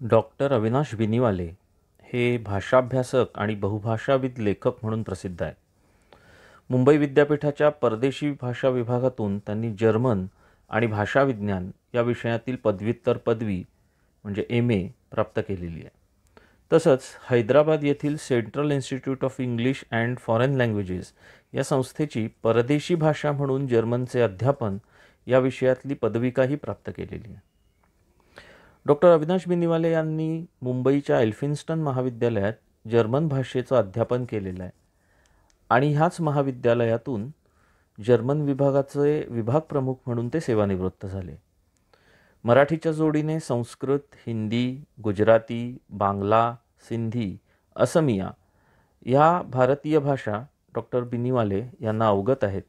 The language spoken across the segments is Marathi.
डॉक्टर अविनाश बिनीवाले हे भाषाभ्यासक आणि बहुभाषाविद लेखक म्हणून प्रसिद्ध आहेत. मुंबई विद्यापीठाच्या परदेशी भाषा विभागातून त्यांनी जर्मन आणि भाषाविज्ञान या विषयातील पदव्युत्तर पदवी म्हणजे MA प्राप्त केलेली आहे. तसंच हैदराबाद येथील central institute of English and foreign languages या संस्थेची परदेशी भाषा म्हणून जर्मनचे अध्यापन या विषयातली पदविकाही प्राप्त केलेली आहे. डॉक्टर अविनाश बिनीवाले यांनी मुंबईच्या एल्फिन्स्टन महाविद्यालयात जर्मन भाषेचं अध्यापन केलेलं आहे आणि ह्याच महाविद्यालयातून जर्मन विभागाचे विभाग प्रमुख म्हणून ते सेवानिवृत्त झाले. मराठीच्या जोडीने संस्कृत, हिंदी, गुजराती, बांगला, सिंधी, असमिया ह्या भारतीय भाषा डॉक्टर बिनीवाले यांना अवगत आहेत.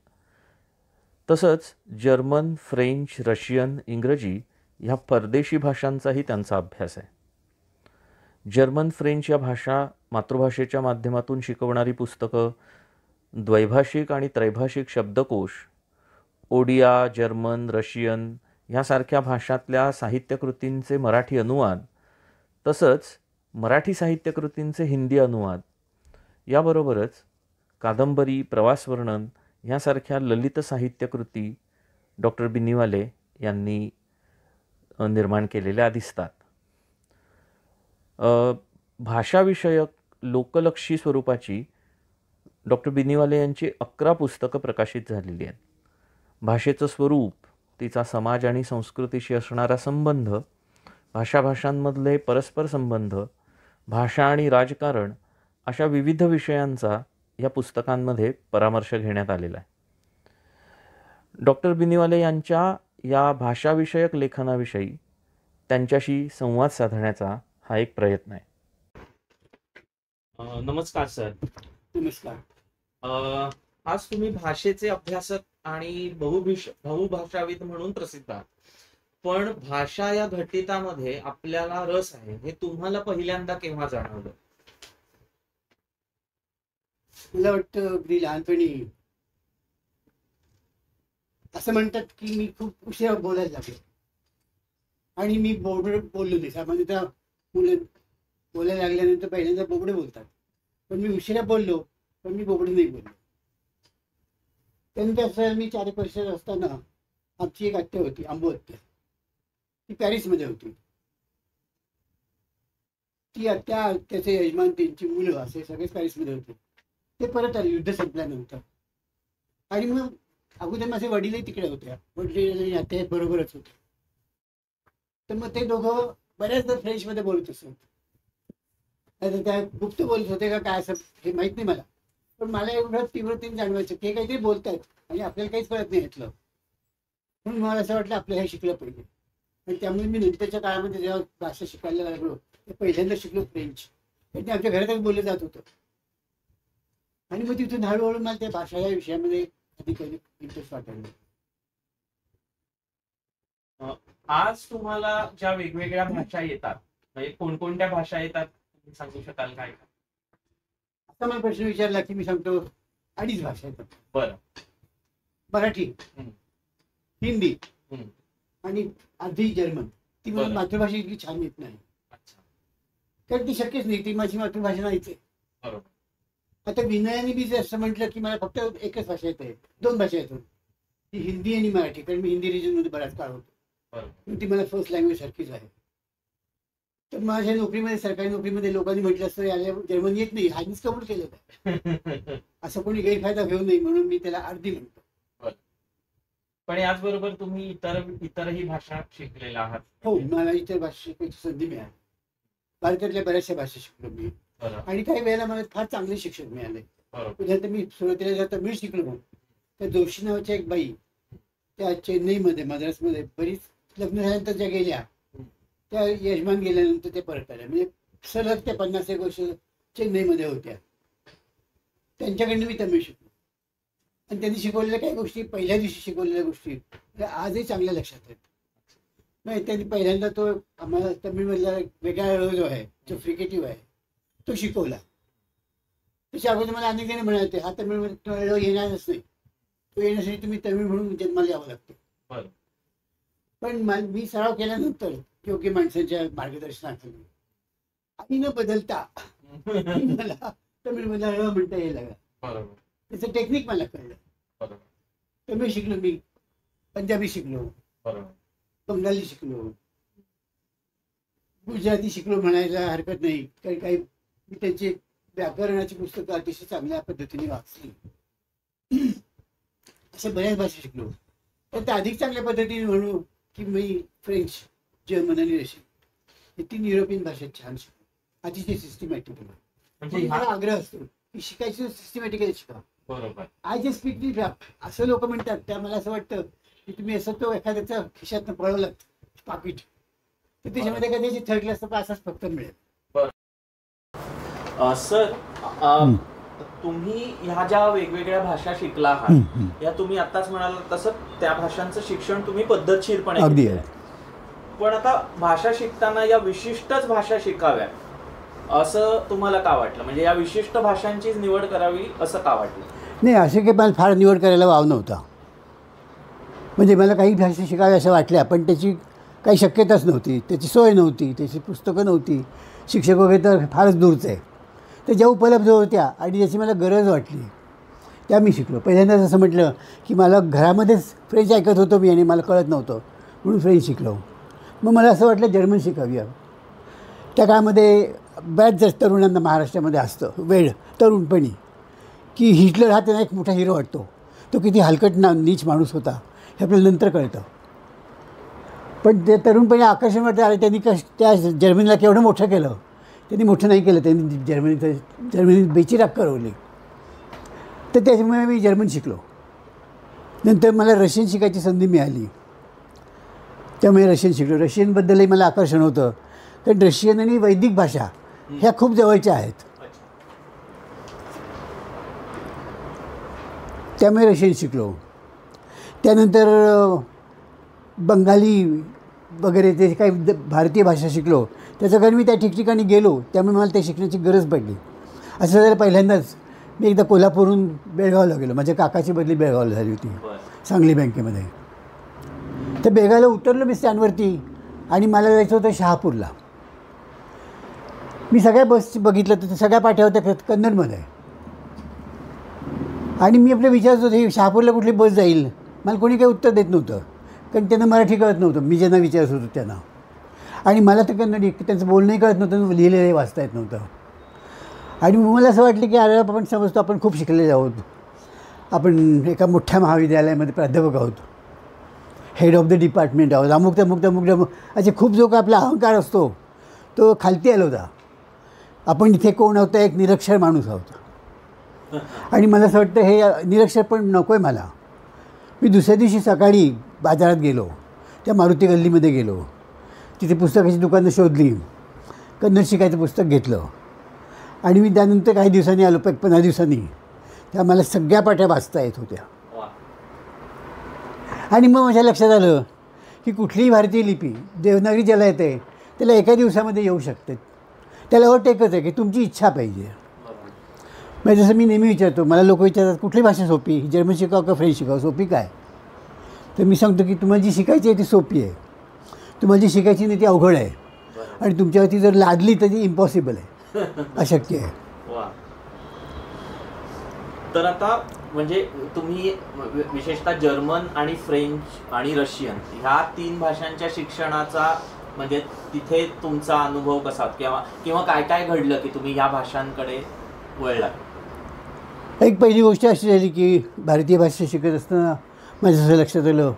तसंच जर्मन, फ्रेंच, रशियन, इंग्रजी ह्या परदेशी भाषांचाही त्यांचा अभ्यास आहे. जर्मन, फ्रेंच या भाषा मातृभाषेच्या माध्यमातून शिकवणारी पुस्तकं, द्वैभाषिक आणि त्रैभाषिक शब्दकोश, ओडिया, जर्मन, रशियन ह्यासारख्या भाषातल्या साहित्यकृतींचे मराठी अनुवाद, तसंच मराठी साहित्यकृतींचे हिंदी अनुवाद याबरोबरच कादंबरी, प्रवासवर्णन ह्यासारख्या ललित साहित्यकृती डॉक्टर बिनीवाले यांनी निर्माण केलेल्या दिसतात. भाषाविषयक लोकलक्षी स्वरूपाची डॉक्टर बिनीवाले यांची 11 पुस्तकं प्रकाशित झालेली आहेत. भाषेचं स्वरूप, तिचा समाज आणि संस्कृतीशी असणारा संबंध, भाषाभाषांमधले परस्पर संबंध, भाषा आणि राजकारण अशा विविध विषयांचा या पुस्तकांमध्ये परामर्श घेण्यात आलेला आहे. डॉक्टर बिनीवाले यांच्या या भाषाविषयक लेखनाविषयी त्यांच्याशी संवाद साधण्याचा हा एक प्रयत्न आहे. नमस्कार सर. नमस्कार. आज तुम्ही भाषेचे अभ्यासक आणि बहुभाषाविद म्हणून प्रसिद्ध आहात. पण भाषा या घटितामध्ये आपल्याला रस आहे हे तुम्हाला पहिल्यांदा केव्हा जाणवलं? मला वाटतं अगदी लहानपणी. असं म्हणतात की मी खूप उशिरा बोलायला लागलो आणि मी बोललो नाही. सामान्यतः मुलं बोलायला लागल्यानंतर पहिल्यांदा बोबडे बोलतात, पण मी उशिरा बोललो, पण मी बोबडे नाही बोललो. त्यानंतर असं मी 4 वर्षाचा असताना आमची एक आत्या होती, आंबू आत्या. ती पॅरिसमध्ये होती. ती आत्या, त्याचे यजमान, त्यांची मुलं असे सगळेच पॅरिसमध्ये होते. ते परत आले युद्ध संपल्यानंतर. आणि मग अगोदर माझे वडीलही तिकडे होते, वडील आणि आत्या बरोबरच होते. तर मग ते दोघं बऱ्याचदा फ्रेंचमध्ये बोलत असत. आता त्या गुप्त बोलत होते का काय असं हे माहित नाही मला, पण मला एवढं तीव्रतेने जाणवायचं की काहीतरी बोलतायत आणि आपल्याला काहीच कळत नाही यातलं. म्हणून मला असं वाटलं आपलं हे शिकलं पाहिजे. आणि त्यामुळे मी नंतरच्या काळामध्ये जेव्हा भाषा शिकायला लागलो ते पहिल्यांदा शिकलो फ्रेंच. ते आमच्या घरातच बोललं जात होतं. आणि मग तिथून हळूहळू मला त्या भाषा या विषयामध्ये अधिक इंटरेस्ट वाटायला. आज तुम्हाला ज्या वेगवेगळ्या भाषा येतात, म्हणजे कोणकोणत्या भाषा येतात तुम्ही सांगू शकाल काय? आता मला प्रश्न विचारला की मी सांगतो 2 भाषा येतात. बरं. मराठी, हिंदी आणि अर्धी जर्मन. ती मला मातृभाषा इतकी छान येत नाही, कारण ती शक्यच नाही, ती माझी मातृभाषा नाहीच आहे. आता विनयाने मी असं म्हटलं की मला फक्त एकच भाषा येते, 2 भाषा येतात, ती हिंदी आणि मराठी. कारण मी हिंदी रिजन मध्ये बराच काळ होतो, ती मला फर्स्ट लँग्वेज सारखीच आहे. तर माझ्या नोकरीमध्ये, सरकारी नोकरीमध्ये लोकांनी म्हटलं असतं याला जर्मन येत नाही, हानीच कबूल केलं. असं कोणी गैरफायदा घेऊ नये म्हणून मी त्याला अर्धी म्हणतो. पण याचबरोबर तुम्ही इतरही भाषा शिकलेला आहात. हो, मला इतर भाषा शिकायची संधी मिळाली. भारतातल्या बऱ्याचशा भाषा शिकलो मी. आणि काही वेळेला मला फार चांगले शिक्षक मिळाले. उदाहरणार्थ मी सुरुवातीला जेव्हा तमिळ शिकलो, त्या जोशी नावाच्या एक बाई, त्या चेन्नईमध्ये, मद्रासमध्ये बरीच लग्न झाल्यानंतर ज्या गेल्या, त्या यजमान गेल्यानंतर ते परत आल्या. म्हणजे सलग त्या 50-1 वर्ष चेन्नईमध्ये होत्या. त्यांच्याकडनं मी तमिळ शिकलो. आणि त्यांनी शिकवलेल्या काही गोष्टी, पहिल्या दिवशी शिकवलेल्या गोष्टी आजही चांगल्या लक्षात आहेत. नाही, त्यांनी पहिल्यांदा तो आम्हाला तमिळमधला वेगळा ळ जो आहे, जो फ्रिकेटिव्ह आहे, तो शिकवला. त्याच्या अगोदर मला अनेक जण म्हणाले हा तमिळमध्ये ळ येणारच नाही, तो येण्यासाठी तुम्ही तमिळ म्हणून जन्माला यावं लागतं. पण मी सराव केल्यानंतर योग्य माणसांच्या मार्गदर्शनाखाली आणि न बदलता मला तमिळमध्ये म्हणता यायला लागला. त्याचं टेक्निक मला कळलं. तमिळ शिकलो मी, पंजाबी शिकलो, बंगाली शिकलो, गुजराती शिकलो म्हणायला हरकत नाही, कारण काही मी त्यांची व्याकरणाची पुस्तकं अतिशय चांगल्या पद्धतीने वाचली. अशा बऱ्याच भाषा शिकलो. तर अधिक चांगल्या पद्धतीने म्हणू की मी फ्रेंच, जर्मन आणि रशियन हे 3 युरोपियन भाषा छान शिकलो, अतिशय सिस्टमॅटिकली. म्हणजे मला आग्रह असतो की शिकायची सिस्टमॅटिकली शिका. बरोबर. I just speak the draft असं लोक म्हणतात. त्या मला असं वाटतं की तुम्ही असं तो एखाद्याचा खिशातनं पळवलं पाकिट तर त्याच्यामध्ये कदाचित थर्ड क्लासचा पासच फक्त मिळेल. सर, तुम्ही ह्या ज्या वेगवेगळ्या भाषा शिकला आहात या तुम्ही आताच म्हणाला तसं त्या भाषांचं शिक्षण तुम्ही पद्धतशीरपणे अगदी घेतलंय. पण आता भाषा शिकताना या विशिष्टच भाषा शिकाव्या असं तुम्हाला का वाटलं? म्हणजे या विशिष्ट भाषांचीच निवड करावी असं का वाटलं? नाही, असे काही मला फार निवड करायला वाव नव्हता. म्हणजे मला काही भाषा शिकाव्या असं वाटल्या, पण त्याची काही शक्यताच नव्हती, त्याची सोय नव्हती, त्याची पुस्तकं नव्हती, शिक्षक वगैरे तर फारच दूरचं आहे. तर ज्या उपलब्ध होत्या आणि ज्याची मला गरज वाटली त्या मी शिकलो. पहिल्यांदाच असं म्हटलं की मला घरामध्येच फ्रेंच ऐकत होतो मी आणि मला कळत नव्हतं म्हणून फ्रेंच शिकलो. मग मला असं वाटलं जर्मन शिकावी. त्या काळामध्ये बऱ्याच तरुणांना महाराष्ट्रामध्ये असतं वेळ तरुणपणी की हिटलर हा त्यांना एक मोठा हिरो वाटतो, तो किती हलकट नीच माणूस होता हे आपल्याला नंतर कळतं. पण ते तरुणपणी आकर्षण वाटतं. अरे त्यांनी त्या जर्मनीला केवढं मोठं केलं. त्यांनी मोठं नाही केलं, त्यांनी जर्मनीत बेचिराग करवली. तर त्याच्यामुळे मी जर्मन शिकलो. नंतर मला रशियन शिकायची संधी मिळाली, त्यामुळे रशियन शिकलो. रशियनबद्दलही मला आकर्षण होतं, कारण रशियन आणि वैदिक भाषा ह्या खूप जवळच्या आहेत, त्यामुळे रशियन शिकलो. त्यानंतर बंगाली वगैरे ते काही भारतीय भाषा शिकलो. त्याचं कारण मी त्या ठिकठिकाणी गेलो, त्यामुळे मला ते शिकण्याची गरज पडली. असं झालं पहिल्यांदाच मी एकदा कोल्हापूरहून बेळगावला गेलो. माझ्या काकाची बदली बेळगावला झाली होती सांगली बँकेमध्ये. तर बेळगावला उतरलो मी स्टँडवरती आणि मला जायचं होतं शहापूरला. मी सगळ्या बस बघितलं तर सगळ्या पाट्या होत्या कन्नडमध्ये आणि मी आपलं विचारत होतो ही शहापूरला कुठली बस जाईल. मला कोणी काही उत्तर देत नव्हतं, कारण त्यांना मराठी कळत नव्हतं मी ज्यांना विचारत होतो त्यांना, आणि मला तर कन्नडी त्यांचं बोलणंही कळत नव्हतं, लिहिलेलंही वाचता येत नव्हतं. आणि मला असं वाटलं की अरे आपण समजतो आपण खूप शिकलेले आहोत, आपण एका मोठ्या महाविद्यालयामध्ये प्राध्यापक आहोत, हेड ऑफ द डिपार्टमेंट आहोत, अमुक तमुक असे खूप जो का आपला अहंकार असतो तो खालती आला होता. आपण इथे कोण आहोत, एक निरक्षर माणूस आहोत. आणि मला असं वाटतं हे निरक्षर पण नको आहे मला. मी दुसऱ्या दिवशी सकाळी बाजारात गेलो, त्या मारुती गल्लीमध्ये गेलो, तिथे पुस्तकाची दुकानं शोधली, कन्नड शिकायचं पुस्तक घेतलं आणि मी त्यानंतर काही दिवसांनी आलो, 15 दिवसांनी, त्या मला सगळ्या पाट्या वाचता येत होत्या. आणि मग माझ्या लक्षात आलं की कुठलीही भारतीय लिपी देवनागरी ज्याला येते त्याला एका दिवसामध्ये येऊ शकते. त्याला ओव्हरटेकच आहे की तुमची इच्छा पाहिजे. म्हणजे जसं मी नेहमी विचारतो, मला लोक विचारतात कुठली भाषा सोपी, जर्मन शिकावं का फ्रेंच शिकावं, सोपी काय? तर मी सांगतो की तुम्हाला जी शिकायची आहे ती सोपी आहे, तुम्हाला जी शिकायची नाही ती अवघड आहे, आणि तुमच्यावरती जर लादली तर ती इम्पॉसिबल आहे, अशक्य आहे. तर आता म्हणजे तुम्ही विशेषतः जर्मन आणि फ्रेंच आणि रशियन ह्या 3 भाषांच्या शिक्षणाचा म्हणजे तिथे तुमचा अनुभव कसा किंवा काय काय घडलं की तुम्ही ह्या भाषांकडे वळला? एक पहिली गोष्ट अशी झाली की भारतीय भाषा शिकत असताना माझं असं लक्षात आलं,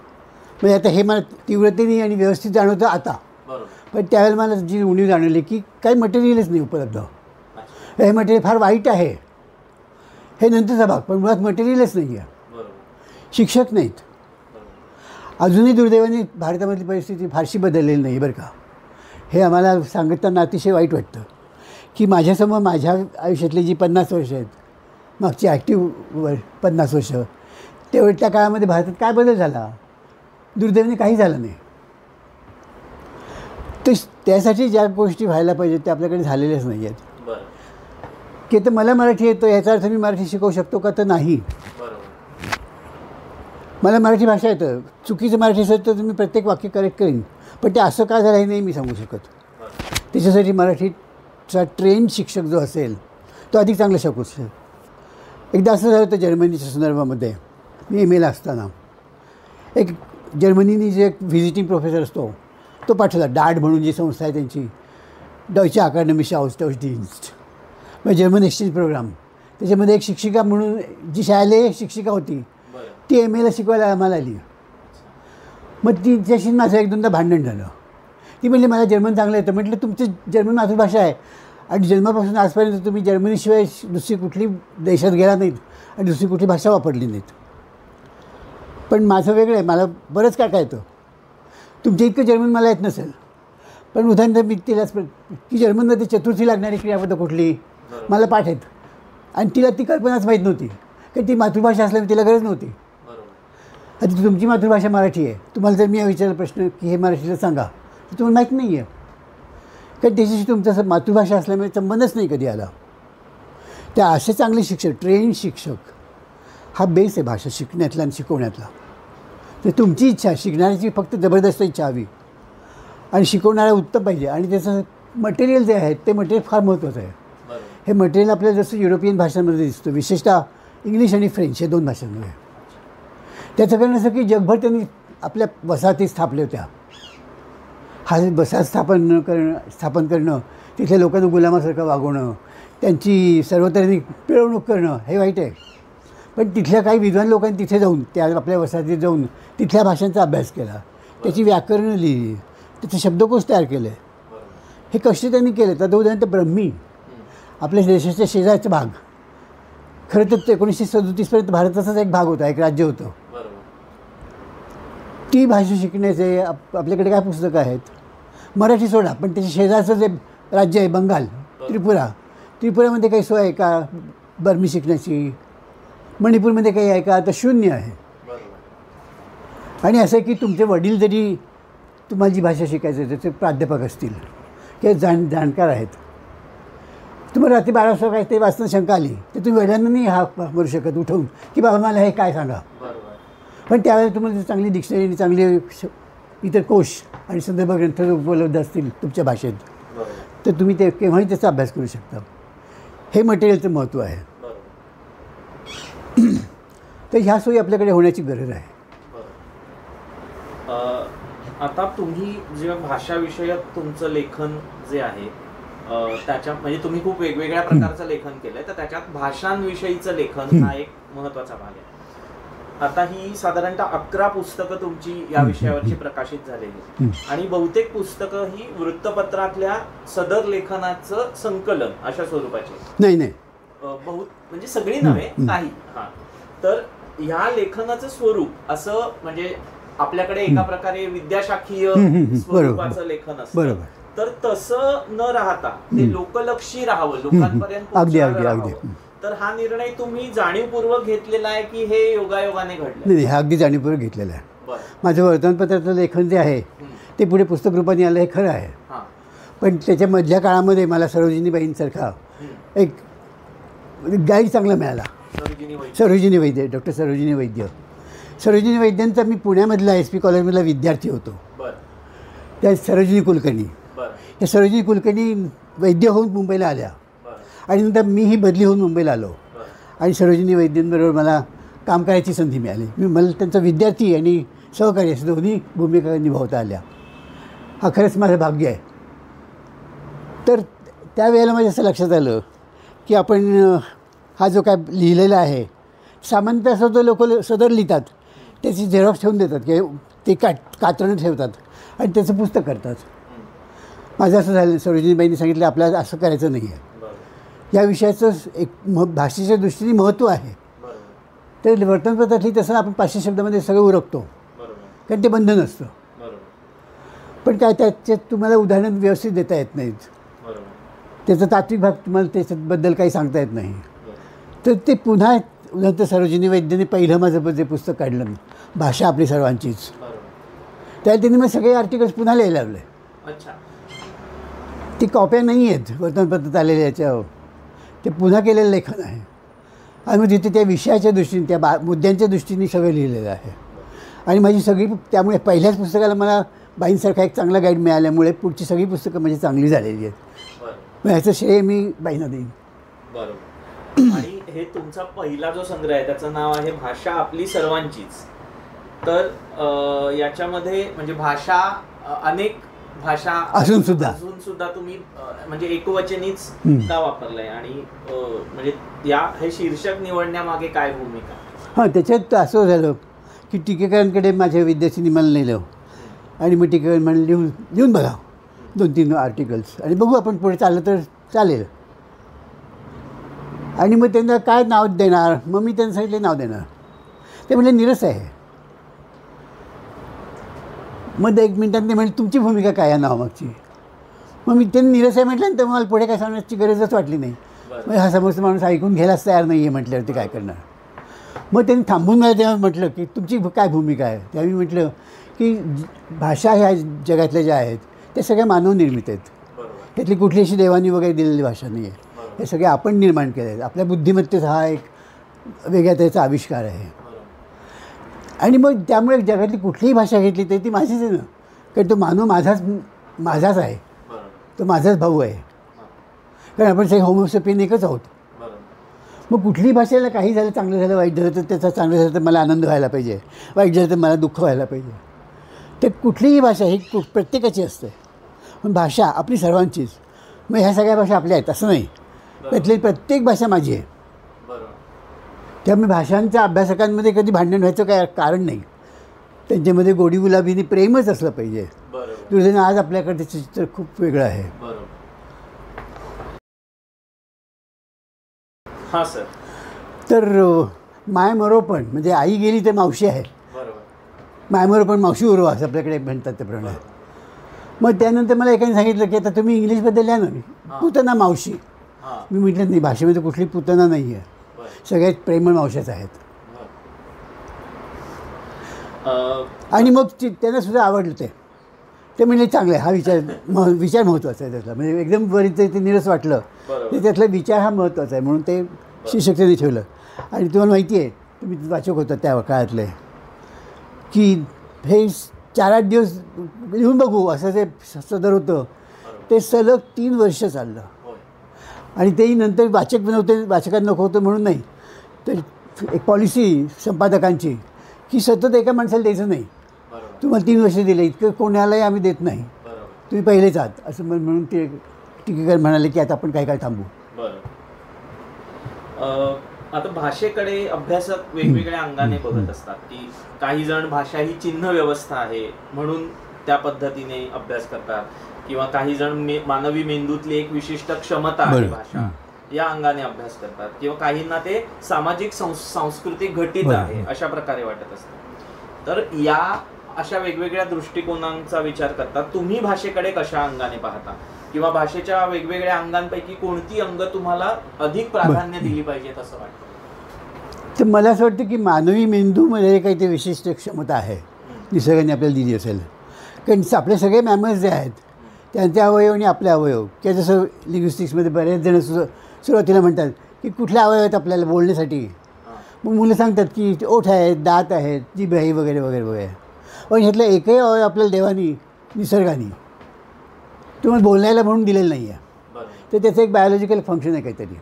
म्हणजे आता हे मला तीव्रतेने आणि व्यवस्थित जाणवतं आता, पण त्यावेळेला मला जी उणीव जाणवली की काही मटेरियलच नाही उपलब्ध. हे मटेरियल फार वाईट आहे हे नंतरचा भाग, पण मुळात मटेरियलच नाही आहे, शिक्षक नाहीत. अजूनही दुर्दैवाने भारतामधली परिस्थिती फारशी बदललेली नाही बरं का. हे आम्हाला सांगताना अतिशय वाईट वाटतं की माझ्यासमोर माझ्या आयुष्यातली जी 50 वर्ष आहेत, मागची ॲक्टिव्ह 50 वर्ष, तेवढ्या त्या काळामध्ये भारतात काय बदल झाला? दुर्दैवाने काही झालं नाही. तर त्यासाठी ज्या गोष्टी व्हायला पाहिजेत त्या आपल्याकडे झालेल्याच नाही आहेत. की तर मला मराठी येतं याचा अर्थ मी मराठी शिकवू शकतो का? तर नाही. मला मराठी भाषा येतं, चुकीचं मराठी असेल तर मी प्रत्येक वाक्य करेक्ट करीन, पण ते असं का झालं हे नाही मी सांगू शकत. त्याच्यासाठी मराठीचा ट्रेन शिक्षक जो असेल तो अधिक चांगला शिकू शकेल. एकदा असं झालं होतं जर्मनीच्या संदर्भामध्ये, मी एम एला असताना एक जर्मनीनी जे एक व्हिजिटिंग प्रोफेसर असतो तो पाठवला. डाड म्हणून जी संस्था आहे त्यांची, डॉयचे अकादमीशी आउस्टडिन्स्ट, म्हणजे जर्मन एक्सचेंज प्रोग्राम. त्याच्यामध्ये एक शिक्षिका म्हणून जी शालेय शिक्षिका होती ती एम एला शिकवायला आम्हाला आली. मग तिच्याशी माझं एक दोनदा भांडण झालं. ती म्हणली मला जर्मन चांगलं येतं. म्हटलं तुमची जर्मन मातृभाषा आहे आणि जन्मापासून आजपर्यंत तुम्ही जर्मनीशिवाय दुसरी कुठली देशात गेला नाहीत आणि दुसरी कुठली भाषा वापरली नाहीत. पण माझं वेगळं आहे, मला बरंच काय येतं. तुमच्या इतकं जर्मन मला येत नसेल, पण उदाहरणार्थ मी तिलाच की जर्मनमध्ये चतुर्थी लागणारी क्रियापदं कुठली मला पाठ आहेत आणि तिला ती कल्पनाच माहीत नव्हती, कारण ती मातृभाषा असल्यामुळे तिला गरज नव्हती. आता तुमची मातृभाषा मराठी आहे, तुम्हाला जर मी विचारला प्रश्न की हे मराठीला सांगा तर तुम्हाला माहीत नाही आहे, कारण त्याच्याशी तुमचा मातृभाषा असल्यामुळे संबंधच नाही कधी आला. त्या असे चांगले शिक्षक, ट्रेन शिक्षक हा बेस आहे भाषा शिकण्यातला आणि शिकवण्यातला. तर तुमची इच्छा, शिकणाऱ्याची फक्त जबरदस्त इच्छा हवी आणि शिकवणारा उत्तम पाहिजे. आणि त्याचं मटेरियल जे आहे ते मटेरियल फार महत्त्वाचं आहे. हे मटेरियल आपल्याला जसं युरोपियन भाषांमध्ये दिसतं, विशेषतः इंग्लिश आणि फ्रेंच या दोन भाषांमध्ये. त्याचं कारण असं की जगभर त्यांनी आपल्या वसाहती स्थापल्या होत्या. हा वसाहत स्थापन करणं, तिथल्या लोकांना गुलामासारखं वागवणं, त्यांची सर्वत्र पिळवणूक करणं हे वाईट आहे. पण तिथल्या काही विद्वान लोकांनी तिथे जाऊन, त्या आपल्या वसाहतीत जाऊन तिथल्या भाषांचा अभ्यास केला, त्याची व्याकरणं लिहिली, त्याचे शब्दकोश तयार केले. हे कष्ट त्यांनी केले. तर उदाहरण ब्रह्मी आपल्या देशाच्या शेजारचा भाग, खरं तर 1937पर्यंत भारताचाच एक भाग होता, एक राज्य होतं. ती भाषा शिकण्याचे आपल्याकडे काय पुस्तकं आहेत, मराठी सोडा, पण त्याच्या शेजारचं जे राज्य आहे बंगाल, त्रिपुरामध्ये काही सोय आहे का बर्मी शिकण्याची, मणिपूरमध्ये काही आहे का, तर शून्य आहे. आणि असं आहे की तुमचे वडील जरी तुम्हाला जी भाषा शिकायचं त्याचे प्राध्यापक असतील किंवा जाणकार आहेत, तुम्हाला रात्री 12 वाजता काय ते वाचताना शंका आली तर तुम्ही वडिलांना नाही हाक मारू शकत उठवून की बाबा मला हे काय सांगा. पण त्यावेळेला तुम्हाला चांगली डिक्शनरी आणि चांगले इतर कोश आणि संदर्भ ग्रंथ उपलब्ध असतील तुमच्या भाषेत तर तुम्ही ते केव्हाही त्याचा अभ्यास करू शकता. हे मटेरियलचं महत्त्व आहे. तर ह्या सोयी आपल्याकडे होण्याची गरज आहे. आता तुम्ही जे भाषाविषयक तुमचं लेखन जे आहे त्याच्या म्हणजे तुम्ही खूप वेगवेगळ्या प्रकारचं लेखन केलंय, तर त्याच्यात भाषांविषयीचं लेखन हा एक महत्त्वाचा भाग आहे. आता ही साधारणतः 11 पुस्तकं तुमची या विषयावरची प्रकाशित झालेली आणि बहुतेक पुस्तकं ही वृत्तपत्रातल्या सदर लेखनाचं संकलन अशा स्वरूपाची नाही म्हणजे सगळी नव्हे काही. तर ह्या लेखनाचं स्वरूप असं म्हणजे आपल्याकडे एका प्रकारे विद्याशाखीय स्वरूपाचं लेखन असतं, तर तसं न राहता ते लोकलक्षी राहावं, लोकांपर्यंत अगदी. तर हा निर्णय तुम्ही जाणीवपूर्वक घेतलेला आहे की हे योगायोगाने घडलं? नाही, हा अगदी जाणीवपूर्वक घेतलेला आहे. माझं वर्तमानपत्राचं लेखन जे आहे ते पुढे पुस्तक रूपाने आलं हे खरं आहे. पण त्याच्या मधल्या काळामध्ये मला सरोजिनीबाईंसारखा एक गाईड चांगला मिळाला. सरोजिनी वैद्य, डॉक्टर सरोजिनी वैद्य. सरोजिनी वैद्यांचा मी पुण्यामधला SP कॉलेजमधला विद्यार्थी होतो. त्या सरोजिनी कुलकर्णी, या सरोजिनी कुलकर्णी वैद्य होऊन मुंबईला आल्या आणि नंतर मीही बदली होऊन मुंबईला आलो आणि सरोजिनी वैद्यांबरोबर मला काम करायची संधी मिळाली. मला त्यांचा विद्यार्थी आणि सहकारी असं दोन्ही भूमिका निभावता आल्या. हा खरंच माझं भाग्य आहे. तर त्यावेळेला माझ्या असं लक्षात आलं की आपण हा जो काय लिहिलेला आहे सामान्यतः असं तो लोक सदर लिहितात, त्याची झेरॉक्स ठेवून देतात की ते कात्रणं ठेवतात आणि त्याचं पुस्तक करतात. माझं असं झालं, सरोजिनीबाईंनी सांगितलं आपल्याला असं करायचं नाही आहे. या विषयाचं एक भाषेच्या दृष्टीने महत्त्व आहे. तर वर्तमानपत्रातली तसं आपण 500 शब्दामध्ये सगळं उरकतो कारण ते बंधन असतं. पण काय त्याच्यात तुम्हाला उदाहरण व्यवस्थित देता येत नाहीत, त्याचा तात्विक भाग तुम्हाला त्याच्याबद्दल काही सांगता येत नाही. तर ते पुन्हा उदाहरण सरोजिनी वैद्यांनी पहिलं माझं जे पुस्तक काढलं भाषा आपली सर्वांचीच, त्याला त्यांनी मग सगळे आर्टिकल्स पुन्हा लिहायला लावले. ती कॉप्या नाही आहेत वर्तमानपत्रात आलेल्या याच्यावर, ते पुन्हा केलेलं लेखन आहे आणि मग तिथे त्या विषयाच्या दृष्टीने त्या मुद्द्यांच्या दृष्टीने सगळं लिहिलेलं आहे. आणि माझी सगळी त्यामुळे पहिल्याच पुस्तकाला मला बाईंसारखा एक चांगला गाईड मिळाल्यामुळे पुढची सगळी पुस्तकं म्हणजे चांगली झालेली आहेत. मग ह्याचं श्रेय मी बाईंना देईन. बरोबर. आणि हे तुमचा पहिला जो संग्रह आहे त्याचं नाव आहे भाषा आपली सर्वांचीच. तर याच्यामध्ये म्हणजे भाषा अनेक भाषा असून सुद्धा तुम्ही म्हणजे एकवचनीच का वापरलंय आणि म्हणजे हे शीर्षक निवडण्यामागे काय भूमिका? हां, त्याच्यात असं झालं की टीकेकरांकडे माझ्या विद्यार्थ्यांनी मला नेलं आणि मग टीकेकर म्हणून लिहून बघा 2-3 आर्टिकल्स आणि बघू आपण पुढे चाललं तर चालेल. आणि मग त्यांना काय नाव देणार, मग मी त्यांना सांगितले नाव देणार. ते म्हणले नीरस आहे. मग 1 मिनिटात ते म्हणजे तुमची भूमिका काय आहे नावामागची. मग मी त्यांनी नीरस आहे म्हटल्यानंतर मला पुढे काय सांगण्याची गरजच वाटली नाही. मग हा समोरचा माणूस ऐकून घ्यायलाच तयार नाही आहे म्हटल्यावरती काय करणार. मग त्यांनी थांबून मला तेव्हा म्हटलं की तुमची काय भूमिका आहे. तेव्हा मी म्हटलं की भाषा ह्या जगातल्या ज्या आहेत त्या सगळ्या मानवनिर्मित आहेत. त्यातली कुठली अशी देवानी वगैरे दिलेली भाषा नाही आहे. हे सगळे आपण निर्माण केले आहेत. आपल्या बुद्धिमत्तेचा हा एक वेगळ्या त्याचा आविष्कार आहे. आणि मग त्यामुळे जगातली कुठलीही भाषा घेतली तरी ती माझीच आहे ना, कारण तो मानव माझाच आहे, तो माझाच भाऊ आहे. कारण आपण सगळे होमोसेपियन एकच आहोत. मग कुठलीही भाषेला काही झालं, चांगलं झालं वाईट झालं तर त्याचा चांगलं झालं तर मला आनंद व्हायला पाहिजे, वाईट झालं तर मला दुःख व्हायला पाहिजे. तर कुठलीही भाषा ही प्रत्येकाची असते. पण भाषा आपली सर्वांचीच. मग ह्या सगळ्या भाषा आपल्या आहेत असं नाही, त्यातली प्रत्येक भाषा माझी आहे. त्यामुळे भाषांच्या अभ्यासकांमध्ये कधी भांडण व्हायचं काय कारण नाही. त्यांच्यामध्ये गोडी गुलाबीने प्रेमच असलं पाहिजे. दुर्दैवाने आज आपल्याकडे चित्र खूप वेगळं आहे. हां सर. तर मायमरोपण म्हणजे आई गेली तर मावशी आहे, मायमरोपण मावशी उरवा असं आपल्याकडे म्हणतात त्याप्रमाणे. मग त्यानंतर मला एकाने सांगितलं की आता तुम्ही इंग्लिशबद्दल लिहा ना, पुतना मावशी. मी म्हटलं नाही, भाषेमध्ये कुठली पुतना नाही आहे, सगळ्यात प्रेमळ मावशाच आहेत. आणि मग त्यांना सुद्धा आवडलं ते म्हणजे चांगलं आहे. हा विचार महत्त्वाचा आहे त्यातला. म्हणजे एकदम बरीच ते नीरस वाटलं ते त्यातला विचार हा महत्त्वाचा आहे म्हणून ते शीर्षकाने ठेवलं. आणि तुम्हाला माहिती आहे, तुम्ही वाचक होता त्या काळातले, की हे 4-8 दिवस लिहून बघू असं जे सदर होतं ते सलग 3 वर्ष चाललं. आणि तेही नंतर वाचकांना नको होतं म्हणून नाही, तर एक पॉलिसी संपादकांची की सतत एका माणसाला द्यायचं नाही. तुम्हाला 3 वर्ष दिले, इतकं कोणालाही आम्ही देत नाही, तुम्ही पहिलेच आहात असं म्हणून ते टीकेकर म्हणाले की आता आपण काय थांबू. आता भाषेकडे अभ्यासक वेगवेगळ्या अंगाने बघत असतात की काही जण भाषा ही चिन्ह व्यवस्था आहे म्हणून त्या पद्धतीने अभ्यास करतात, किंवा काही जण मानवी मेंदूतली एक विशिष्ट क्षमता आहे भाषा या अंगाने अभ्यास करतात, किंवा काहींना ते सामाजिक सांस्कृतिक घटित आहे अशा प्रकारे वाटत असतं. तर या अशा वेगवेगळ्या दृष्टिकोनांचा विचार करता तुम्ही भाषेकडे कशा अंगाने पाहता, किंवा भाषेच्या वेगवेगळ्या अंगांपैकी कोणती अंग तुम्हाला अधिक प्राधान्य दिली पाहिजेत असं वाटतं? तर मला असं वाटतं की मानवी मेंदूमध्ये काही ते विशिष्ट क्षमता आहे निसर्गाने आपल्याला दिली असेल. कारण आपले सगळे मॅमर्स जे आहेत त्यांचे अवयव आणि आपले अवयव, किंवा जसं लिंग्विस्टिक्समध्ये बरेच जण सुरुवातीला म्हणतात की कुठल्या अवयव आहेत आपल्याला बोलण्यासाठी. मग मुलं सांगतात की ओठ आहेत, दात आहेत, जीभ आहे वगैरे वगैरे वगैरे. पण ह्यातलं एकही अवयव आपल्याला देवानी निसर्गाने तुम्हाला बोलायला म्हणून दिलेलं नाही आहे. तर त्याचं एक बायोलॉजिकल फंक्शन आहे काहीतरी,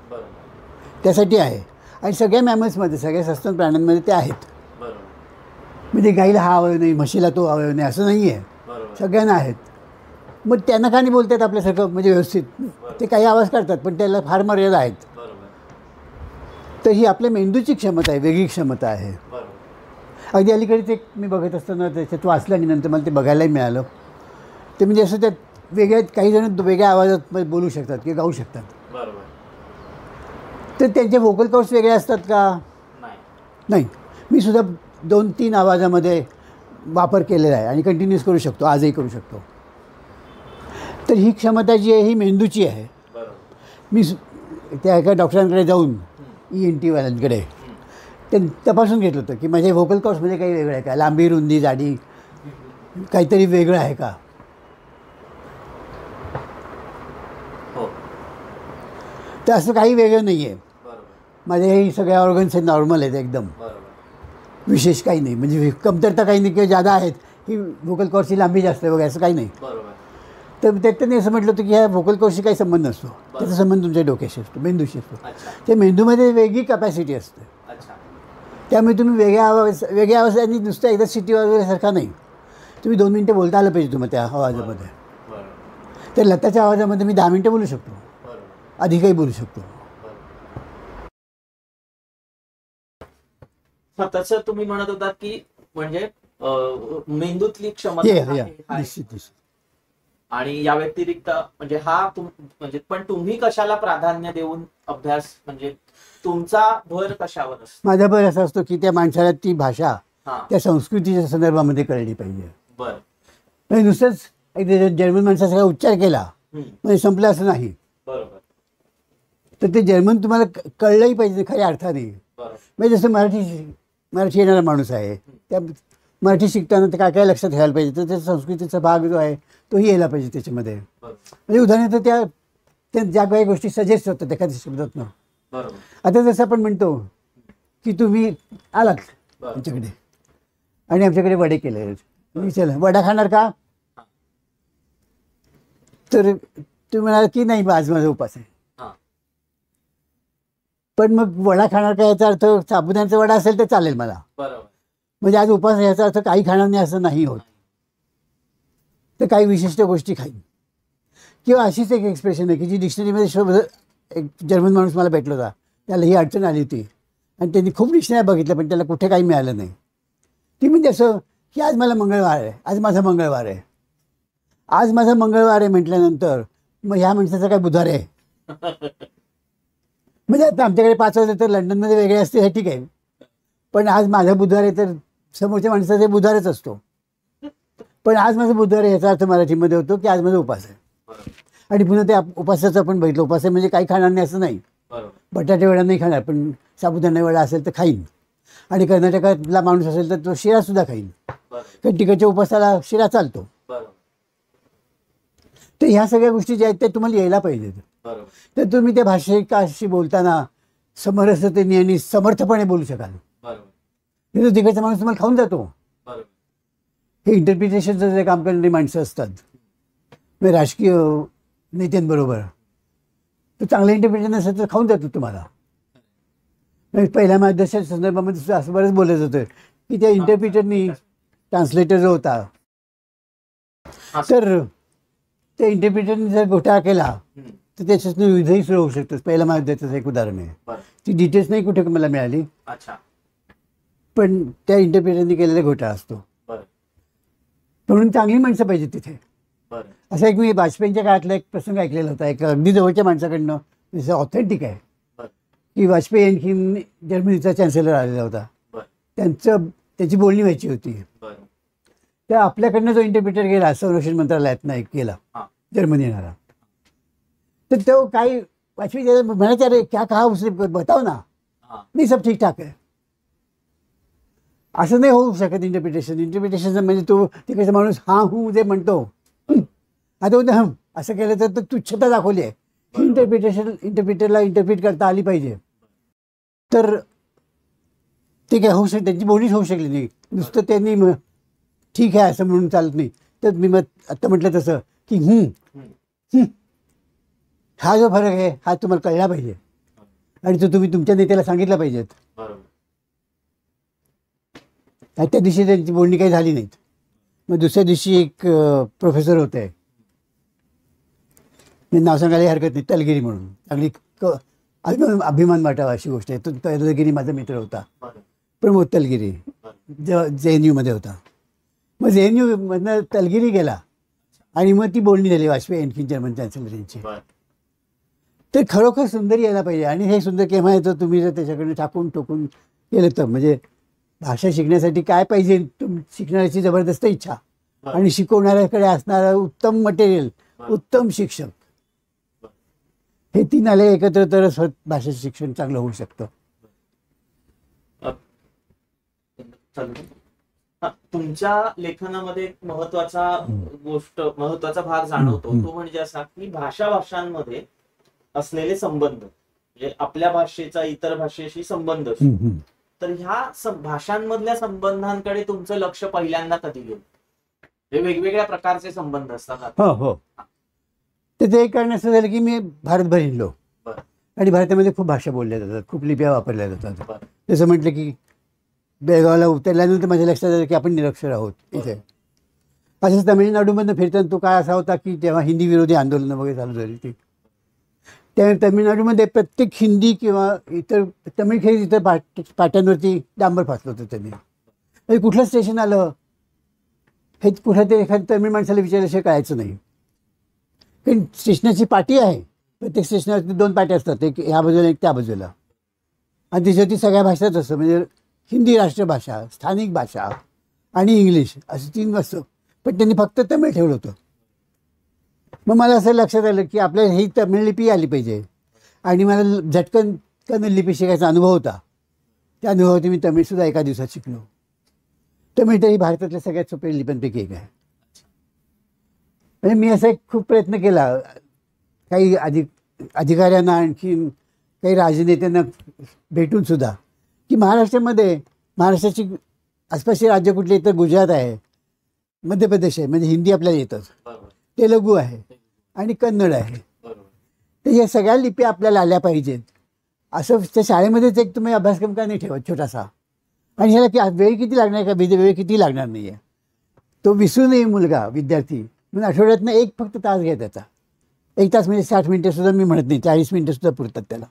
त्यासाठी आहे. आणि सगळ्या मॅमल्समध्ये, सगळ्या सस्तन प्राण्यांमध्ये ते आहेत. म्हणजे गाईला हा अवयव नाही, म्हशीला तो अवयव नाही असं नाही आहे, सगळ्यांना आहेत. मग त्यांना का नाही बोलतात आपल्यासारखं म्हणजे व्यवस्थित, ते काही आवाज काढतात पण त्याला फार मर्यादा आहेत. तर ही आपल्या मेंदूची क्षमता आहे, वेगळी क्षमता आहे. अगदी अलीकडेच एक मी बघत असताना त्याच्यात वाचलं आणि नंतर मला ते बघायलाही मिळालं. ते म्हणजे असं त्यात वेगळ्या काही जण वेगळ्या आवाजात बोलू शकतात किंवा गाऊ शकतात. तर त्यांचे व्होकल कॉर्ड्स वेगळे असतात का? नाही. मी सुद्धा 2-3 आवाजामध्ये वापर केलेला आहे आणि कंटिन्यूस करू शकतो, आजही करू शकतो. तर ही क्षमता जी आहे ही मेंदूची आहे. मी त्या एका डॉक्टरांकडे जाऊन ENT वाल्यांकडे ते तपासून घेतलं होतं की माझ्या व्होकल कॉर्ड्समध्ये काही वेगळं आहे का, लांबी, रुंदी, जाडी काहीतरी वेगळं आहे का. तर असं काही वेगळं नाही आहे. माझ्या हे सगळ्या ऑर्गन्स हे नॉर्मल आहेत एकदम, विशेष काही नाही. म्हणजे कमतरता काही नाही किंवा जादा आहेत ही व्होकल कॉर्डची लांबी जास्त आहे वगैरे असं काही नाही. बरोबर. तर त्यांनी असं म्हटलं होतं की ह्या व्होकल कॉर्डशी काही संबंध नसतो, त्याचा संबंध तुमच्या डोक्याशी असतो, मेंदूशी असतो. अच्छा. त्या मेंदूमध्ये वेगळी कॅपॅसिटी असते. अच्छा. त्यामुळे तुम्ही वेगळ्या आवाजाने नुसतं एकदा शिटी वाजवल्यासारखा नाही, तुम्ही 2 मिनटं बोलता आलं पाहिजे तुम्हाला त्या आवाजामध्ये. बरोबर. तर लताच्या आवाजामध्ये मी 10 मिनटं बोलू शकतो, बरोबर. अधिकही बोलू शकतो. तसं तुम्ही म्हणत होतात की म्हणजे मेंदूतली क्षमता हे आहे. निश्चित. आणि या व्यतिरिक्त म्हणजे म्हणजे पण तुम्ही कशाला प्राधान्य देऊन अभ्यास म्हणजे तुमचा भर कशावर असतो? माझा भर असा असतो की त्या माणसाला ती भाषा हा. त्या संस्कृतीच्या संदर्भामध्ये कळली पाहिजे. बर. म्हणजे नुसतंच एक जर्मन माणसाचा उच्चार केला म्हणजे संपलं असं नाही. बरोबर. तर ते जर्मन तुम्हाला कळलंही पाहिजे खऱ्या अर्थाने. बरोबर. म्हणजे जसं मराठी येणारा माणूस आहे, त्या मराठी शिकताना ते काय काय लक्षात घ्यायला पाहिजे, तर त्या संस्कृतीचा भाग जो आहे तोही यायला पाहिजे त्याच्यामध्ये. म्हणजे उदाहरणार्थ त्या ज्या काही गोष्टी सजेस्ट होतात एखाद्या शब्दातनं. बरोबर. आता जसं आपण म्हणतो की तुम्ही आलात आमच्याकडे आणि आमच्याकडे वडे केले, मी चला वडा खाणार का, तर तुम्ही म्हणाल की नाही आज माझा उपास आहे. पण मग वडा खाणार का याचा अर्थ साबुदाण्याचा वडा असेल तर चालेल मला. बरोबर. म्हणजे आज उपास आहे याचा अर्थ काही खाणार नाही असं नाही होत, तर काही विशिष्ट गोष्टी खाईन. किंवा अशीच एक एक्सप्रेशन आहे की जी डिक्शनरीमध्ये शोध, एक जर्मन माणूस मला भेटला होता, त्याला ही अडचण आली होती आणि त्यांनी खूप डिक्शनरी बघितलं पण त्याला कुठे काही मिळालं नाही. ती म्हणजे असं की आज मला मंगळवार आहे, आज माझा मंगळवार आहे. आज माझा मंगळवार आहे म्हटल्यानंतर मग ह्या माणसाचा काय बुधवार आहे. म्हणजे आता आमच्याकडे 5 वाजले तर लंडनमध्ये वेगळे असते हे ठीक आहे, पण आज माझा बुधवार आहे तर समोरच्या माणसाचा बुधवारच असतो. पण आज माझा बुधवार आहे याचा अर्थ मराठीमध्ये होतो की आज माझा उपास आहे. आणि पुन्हा त्या उपासाचं आपण बघितलं, उपास आहे म्हणजे काही खाणार नाही असं नाही. बटाटे वडा नाही खाणार पण साबुदाणा वडा असेल तर खाईन. आणि कर्नाटकातला माणूस असेल तर तो शिरासुद्धा खाईन, कारण तिकडच्या उपासाला शिरा चालतो. तर ह्या सगळ्या गोष्टी ज्या आहेत त्या तुम्हाला यायला पाहिजेत. तर तुम्ही त्या भाषिकाशी बोलताना समरसतेने आणि समर्थपणे बोलू शकाल. नाही तिकडचा माणूस तुम्हाला खाऊन जातो. हे इंटरप्रिटेशनचं जे काम करणारी माणसं असतात म्हणजे राजकीय नेत्यांबरोबर, तर चांगलं इंटरप्रिटेशन असेल तर खाऊन जातो तुम्हाला. पहिल्या महायुद्धाच्या संदर्भामध्ये असं बरंच बोलत होतं की त्या इंटरप्रिटरनी, ट्रान्सलेटर जो होता, तर त्या इंटरप्रिटरने जर घोटाळा केला तर त्याच्यातून युद्धही सुरू होऊ शकतं. पहिल्या महायुद्धाचं एक उदाहरण आहे. ती डिटेल्स नाही कुठे मला मिळाली, पण त्या इंटरप्रिटरने केलेला घोटाळा असतो. म्हणून चांगली माणसं पाहिजे तिथे. असं एक मी वाजपेयींच्या काळातला एक प्रसंग ऐकलेला होता, एक अगदी जवळच्या माणसाकडनं, जसं ऑथेंटिक आहे की वाजपेयी आणखी जर्मनीचा चान्सलर आलेला होता, त्याची बोलणी व्हायची होती. तर आपल्याकडनं जो इंटरप्रिटर गेला संरक्षण मंत्रालयातनं एक गेला जर्मनी येणारा, तर तो काही वाजपेयी म्हणायचे अरे क्या कहा उसने बताओ ना, नाही सब ठीक ठाक आहे. असं नाही होऊ शकत इंटरप्रिटेशन म्हणजे तो तिकडचा माणूस हा हू जे म्हणतो आता होतं हम असं केलं तर तुच्छता दाखवली आहे. इंटरप्रिटरला इंटरप्रिट करता आली पाहिजे. तर ते काय होऊ शकत, त्यांची बोलणीच होऊ शकली नाही. नुसतं त्यांनी ठीक आहे असं म्हणून चालत नाही. तर मी मग आत्ता म्हटलं तसं की हा जो फरक आहे हा तुम्हाला कळला पाहिजे आणि तो तुम्ही तुमच्या नेत्याला सांगितलं पाहिजेत. त्या दिवशी त्यांची बोलणी काही झाली नाहीत. मग दुसऱ्या दिवशी एक प्रोफेसर होते, नाव सांगायला हरकत नाही, तलगिरी म्हणून, चांगली अभिमान वाटावा अशी गोष्ट आहे. तो तलगिरी माझा मित्र होता, प्रमोद तलगिरी, JNU मध्ये होता. मग JNU मधनं तलगिरी गेला आणि मग ती बोलणी झाली वाजपेयी आणखी जर्मन चान्सलरांची. तर खरोखर सुंदर यायला पाहिजे. आणि हे सुंदर केव्हा येतं, तुम्ही जर त्याच्याकडे टाकून टोकून केलं तर. म्हणजे भाषा शिकण्यासाठी काय पाहिजे, शिकण्याची जबरदस्त इच्छा आणि शिकवणाऱ्याकडे असणारं उत्तम मटेरियल, उत्तम शिक्षक, हे 3 आले एकत्र तरच भाषेचं शिक्षण चांगलं होऊ शकतं. तुमच्या लेखनामध्ये एक महत्वाचा भाग जाणवतो, तो म्हणजे असा की भाषांमध्ये असलेले संबंध, म्हणजे आपल्या भाषेचा इतर भाषेशी संबंध. तर ह्या भाषांमधल्या संबंधांकडे तुमचं लक्ष पहिल्यांदा कधी गेलं? हे वेगवेगळ्या प्रकारचे संबंध असतात. हो हो. तर ते एक कारण असं झालं की मी भारतभर हिंडलो बरं. आणि भारतामध्ये खूप भाषा बोलल्या जातात, खूप लिप्या वापरल्या जातात. बरं. जसं म्हटलं की बेळगावला उतरल्यानंतर माझ्या लक्षात आलं की आपण निरक्षर आहोत इथे. असंच तमिळनाडूमधनं फिरताना तो काळ असा होता की तेव्हा हिंदी विरोधी आंदोलनं वगैरे चालू झाली ती. त्या तमिळनाडूमध्ये प्रत्येक हिंदी किंवा इतर तमिळखेरीज इतर पाट्यांवरती डांबर फासलं होतं त्यांनी. म्हणजे कुठलं स्टेशन आलं हे कुठं ते एखाद्या तमिळ माणसाला विचारल्याशिवाय कळायचं नाही. कारण स्टेशनाची पाटी आहे, प्रत्येक स्टेशनावरती 2 पाट्या असतात, एक ह्या बाजूला एक त्या बाजूला, आणि त्याच्यावरती सगळ्या भाषाच असतं. म्हणजे हिंदी राष्ट्रभाषा, स्थानिक भाषा आणि इंग्लिश असे 3 असतं. पण त्यांनी फक्त तमिळ ठेवलं होतं. मग मला असं लक्षात आलं की आपल्याला ही तमिळ लिपी आली पाहिजे. आणि मला झटकन कन्नड लिपी शिकायचा अनुभव होता. त्या अनुभवावरती मी तमिळसुद्धा एका दिवसात शिकलो. तमिळ तर ही भारतातल्या सगळ्यात सोप्या लिप्यांपैकी एक आहे. म्हणजे मी असा एक खूप प्रयत्न केला, काही अधिकाऱ्यांना आणखी काही राजनेत्यांना भेटून सुद्धा, की महाराष्ट्राची आसपासची राज्य कुठली, तर गुजरात आहे, मध्य प्रदेश आहे, म्हणजे हिंदी आपल्याला येतच, तेलुगू आहे आणि कन्नड आहे. तर या सगळ्या लिपी आपल्याला आल्या पाहिजेत. असं त्या शाळेमध्येच एक तुम्ही अभ्यासक्रम का नाही ठेवत छोटासा, आणि ह्याला की वेळ किती लागणार का, वेळ किती लागणार नाही आहे, तो विसरू नये मुलगा विद्यार्थी. म्हणून आठवड्यातनं एक फक्त तास घ्या त्याचा. 1 तास म्हणजे 60 मिनिटंसुद्धा मी म्हणत नाही, 40 मिनिटंसुद्धा पुरतात त्याला.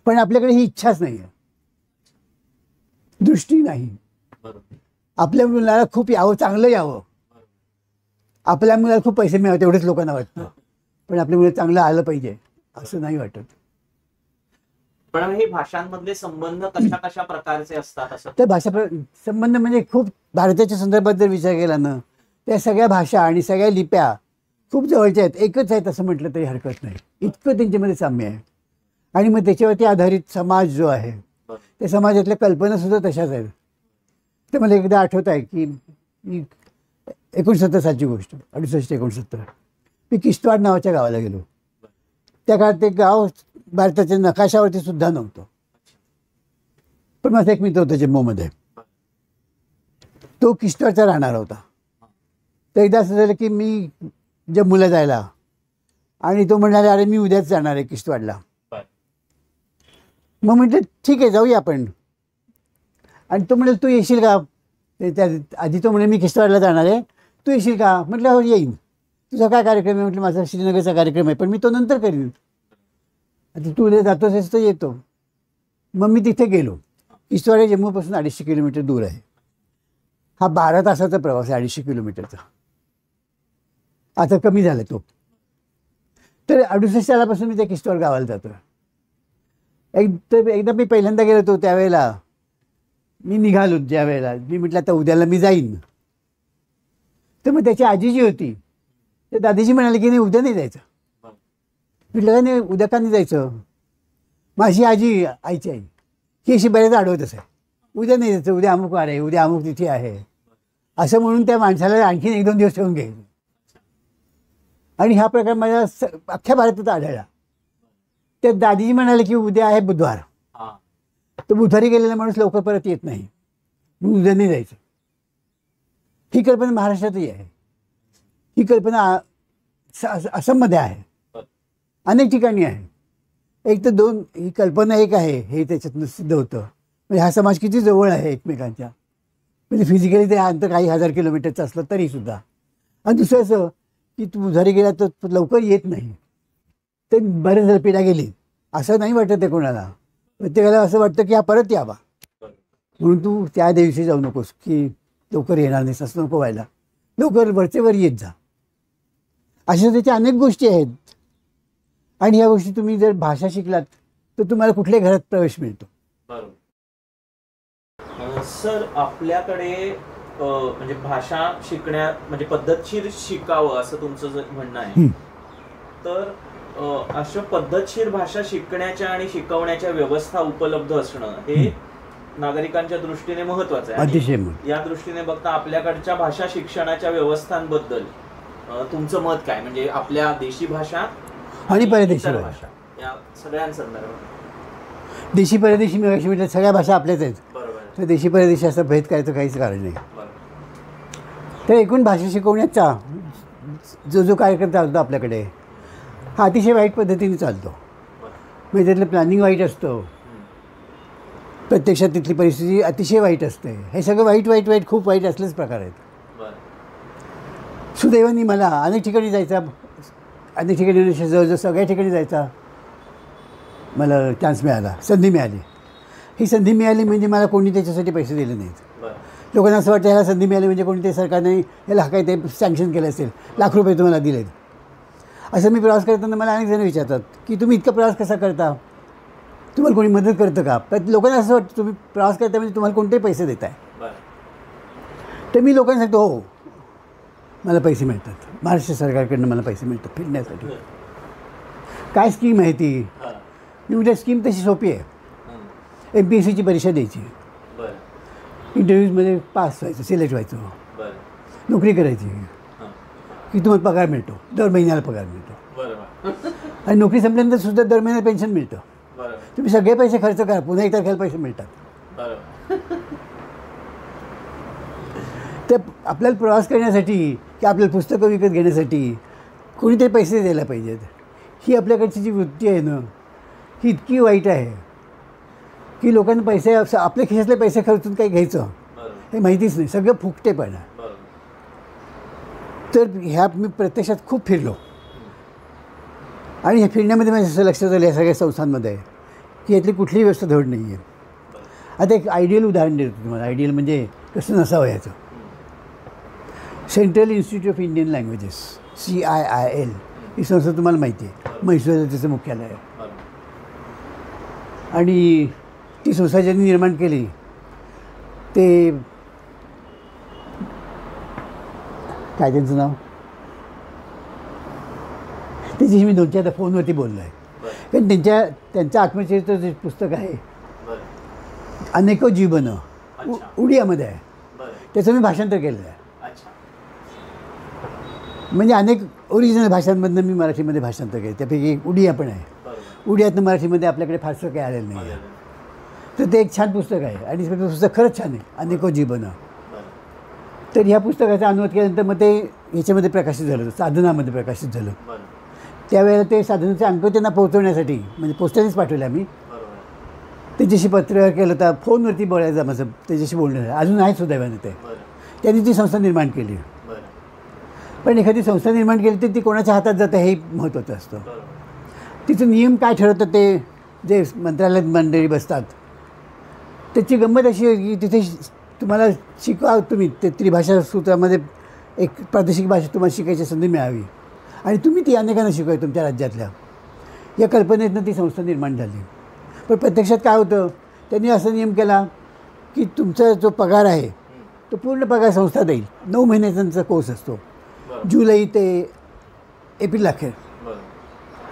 पण आपल्याकडे ही इच्छाच नाही आहे, दृष्टी नाही. आपल्या मुलाला खूप यावं, चांगलं यावं, आपल्या मुलाला खूप पैसे मिळावे तेवढेच लोकांना वाटतं. पण आपल्या मुलं चांगलं आलं पाहिजे असं नाही वाटत. पण हे भाषांमधले संबंध कशा कशा प्रकारचे असतात असं? तर भाषा संबंध म्हणजे खूप भारताच्या संदर्भात जर विचार केला ना, त्या सगळ्या भाषा आणि सगळ्या लिप्या खूप जवळच्या आहेत, एकच आहेत असं म्हटलं तरी हरकत नाही. इतकं त्यांच्यामध्ये साम्य आहे. आणि मग त्याच्यावरती आधारित समाज जो आहे, त्या समाजातल्या कल्पनासुद्धा तशाच आहेत. तर मला एकदा आठवत आहे की 69 सालची गोष्ट, 68-69, मी किश्तवाड नावाच्या गावाला गेलो. त्या काळात ते गाव भारताच्या नकाशावरती सुद्धा नव्हतं. पण माझा एक मित्र होता जम्मूमध्ये, तो किश्तवाडचा राहणार होता. तर एकदा असं झालं की मी जम्मूला जायला, आणि तो म्हणाला अरे मी उद्याच जाणार आहे किश्तवाडला. मग म्हटलं ठीक आहे जाऊया आपण. आणि तो म्हणाल तू येशील का, त्या आधी तो म्हणे मी किश्तवाडला जाणार आहे, तू येशील का. म्हटलं हो येईन. तुझा काय कार्यक्रम आहे. म्हटलं माझा श्रीनगरचा कार्यक्रम आहे, पण मी तो नंतर करीन. आता तू उद्या जातोस आहेस तर येतो. मग मी तिथे गेलो. किश्तवाड हे जम्मूपासून 250 किलोमीटर दूर आहे. हा 12 तासाचा प्रवास आहे, 250 किलोमीटरचा. आता कमी झाला तो. तर 68 सालापासून मी त्या किश्तवाड गावाला जातो. एकदा मी पहिल्यांदा गेलो होतो त्यावेळेला मी निघालो, ज्या वेळेला मी म्हटलं आता उद्याला मी जाईन. तर मग त्याची आजी जी होती, तर दादीजी म्हणाले की नाही उद्या नाही जायचं. म्हटलं का नाही उद्या का नाही जायचं. माझी आजी, आईची आई, ही अशी बऱ्याच आडवत असे, उद्या नाही जायचं, उद्या अमुक वार आहे, उद्या अमुक तिथे आहे, असं म्हणून त्या माणसाला आणखीन 1-2 दिवस ठेवून घ्यायचं. आणि हा प्रकार माझ्या अख्ख्या भारतात आढळला. त्या दादीजी म्हणाले की उद्या आहे बुधवार, तर बुधवारी गेलेला माणूस लवकर परत येत नाही, म्हणून उद्या नाही जायचं. ही कल्पना महाराष्ट्रातही आहे. ही कल्पना आसाममध्ये आहे, अनेक ठिकाणी आहे. एक तर 2 ही कल्पना एक आहे हे त्याच्यातनं सिद्ध होतं. म्हणजे हा समाज किती जवळ आहे एकमेकांच्या, म्हणजे फिजिकली ते अंतर काही 1000 किलोमीटरचं असलं तरीसुद्धा. आणि दुसरं असं की तू बुधवारी गेला तर लवकर येत नाही, ते बरेच जर पिढ्या गेली असं नाही वाटत आहे कोणाला. प्रत्येकाला असं वाटतं की हा परत यावा, म्हणून तू त्या दिवशी जाऊ नकोस की लवकर येणार नाहीस असं नको व्हायला, लवकर वरचे वर येत जा. अशा त्याच्या अनेक गोष्टी आहेत. आणि या गोष्टी तुम्ही जर भाषा शिकलात तर तुम्हाला कुठल्याही घरात प्रवेश मिळतो. सर आपल्याकडे म्हणजे भाषा शिकण्या म्हणजे पद्धतशीर शिकावं असं तुमचं जर म्हणणं आहे, तर अशा पद्धतशीर भाषा शिकण्याच्या आणि शिकवण्याच्या व्यवस्था उपलब्ध असणं हे नागरिकांच्या दृष्टीने महत्वाचं आहे. अतिशय. या दृष्टीने बघता आपल्याकडच्या भाषा शिक्षणाच्या व्यवस्थांबद्दल तुमचं मत काय, म्हणजे आपल्या देशी भाषा आणि परदेशी भाषा या सगळ्यांसंदर्भात? देशी परदेशी मी म्हटलं सगळ्या भाषा आपल्याच आहेत, तर देशी परदेशी असं भेद करायचं काहीच कारण नाही. तर एकूण भाषा शिकवण्याचा जो कार्यक्रम चालतो आपल्याकडे हा अतिशय वाईट पद्धतीने चालतो. म्हणजे त्यातलं प्लॅनिंग वाईट असतं, प्रत्यक्षात तिथली परिस्थिती अतिशय वाईट असते. हे सगळं वाईट खूप वाईट असलेच प्रकार आहेत. सुदैवाने मला अनेक ठिकाणी जायचा, अनेक ठिकाणी जवळजवळ सगळ्या ठिकाणी जायचा मला चान्स मिळाला, संधी मिळाली. ही संधी मिळाली म्हणजे मला कोणी त्याच्यासाठी पैसे दिले नाहीत. लोकांना असं वाटतं ह्याला संधी मिळाली म्हणजे कोणीतरी सरकारने ह्याला काय ते सँक्शन केलं असेल, लाख रुपये तुम्हाला दिलेत. असं मी प्रवास करताना मला अनेक जण विचारतात की तुम्ही इतका प्रवास कसा करता, तुम्हाला कोणी मदत करतं का. पण लोकांना असं वाटतं तुम्ही प्रवास करता म्हणजे तुम्हाला कोणतेही पैसे देत आहे. तर मी लोकांना सांगतो हो, मला पैसे मिळतात, महाराष्ट्र सरकारकडनं मला पैसे मिळतात फिरण्यासाठी. काय स्कीम आहे ती. मी उद्या स्कीम तशी सोपी आहे. MPSCची परीक्षा द्यायची, इंटरव्ह्यूजमध्ये पास व्हायचं, सिलेक्ट व्हायचं, नोकरी करायची की तुम्हाला पगार मिळतो, दर महिन्याला पगार मिळतो. आणि नोकरी संपल्यानंतर सुद्धा दर महिन्याला पेन्शन मिळतं. तुम्ही सगळे पैसे खर्च करा, पुन्हा एकदा खायला पैसे मिळतात. तर आपल्याला प्रवास करण्यासाठी की आपल्याला पुस्तकं विकत घेण्यासाठी कोणीतरी पैसे द्यायला पाहिजेत. ही आपल्याकडची जी वृत्ती आहे ना, ही इतकी वाईट आहे की लोकांना पैसे आपल्या खिशातले पैसे खर्चून काही घ्यायचं हे माहितीच नाही, सगळं फुकटेपणा. तर ह्या मी प्रत्यक्षात खूप फिरलो आणि ह्या फिरण्यामध्ये माझं असं लक्षात आलं या सगळ्या संस्थांमध्ये की यातली कुठलीही व्यवस्था धड नाही आहे. आता एक आयडियल उदाहरण देतो तुम्हाला. आयडियल म्हणजे कसं नसावं याचं. Central institute of Indian languages, CIIL ही संस्था तुम्हाला माहिती आहे, म्हैसूरचं त्याचं मुख्यालय आहे. आणि ती संस्था ज्यांनी निर्माण केली ते काय त्यांचं नाव, त्याच्याशी मी 2-4दा फोनवरती बोललो आहे. कारण त्यांचं आत्मचरित्र जे पुस्तक आहे अनेको जीवन उडियामध्ये आहे, त्याचं मी भाषांतर केलेलं आहे. म्हणजे अनेक ओरिजिनल भाषांमधनं मी मराठीमध्ये भाषांतर केलं, त्यापैकी उडिया पण आहे. उडियातनं मराठीमध्ये आपल्याकडे फारसं काही आलेलं नाही आहे. तर ते एक छान पुस्तक आहे आणि ते पुस्तक खरंच छान आहे, अनेको जीवन. तर ह्या पुस्तकाचा अनुवाद केल्यानंतर मग ते ह्याच्यामध्ये प्रकाशित झालं, साधनामध्ये प्रकाशित झालं. त्यावेळेला ते साधनाचे अंक त्यांना पोहोचवण्यासाठी म्हणजे पोस्टानेच पाठवले आम्ही. त्याच्याशी पत्र केलं होतं, फोनवरती बोलायचं माझं त्याच्याशी बोलणं अजून आहे सुदैवाने. ते त्यांनी ती संस्था निर्माण केली. पण एखादी संस्था निर्माण केली तर ती कोणाच्या हातात जातं हे महत्त्वाचं असतं. तिचं नियम काय ठरवतं ते जे मंत्रालयात मंडळी बसतात त्याची गंमत अशी आहे की तिथे तुम्हाला शिकवा, तुम्ही ते त्रिभाषा सूत्रामध्ये एक प्रादेशिक भाषा तुम्हाला शिकायची संधी मिळावी आणि तुम्ही ती अनेकांना शिकवाय तुमच्या राज्यातल्या, या कल्पनेतनं ती संस्था निर्माण झाली. पण प्रत्यक्षात काय होतं, त्यांनी असा नियम केला की तुमचा जो पगार आहे तो पूर्ण पगार संस्था देईल. 9 महिन्यांचा कोर्स असतो, जुलै ते एप्रिल अखेर.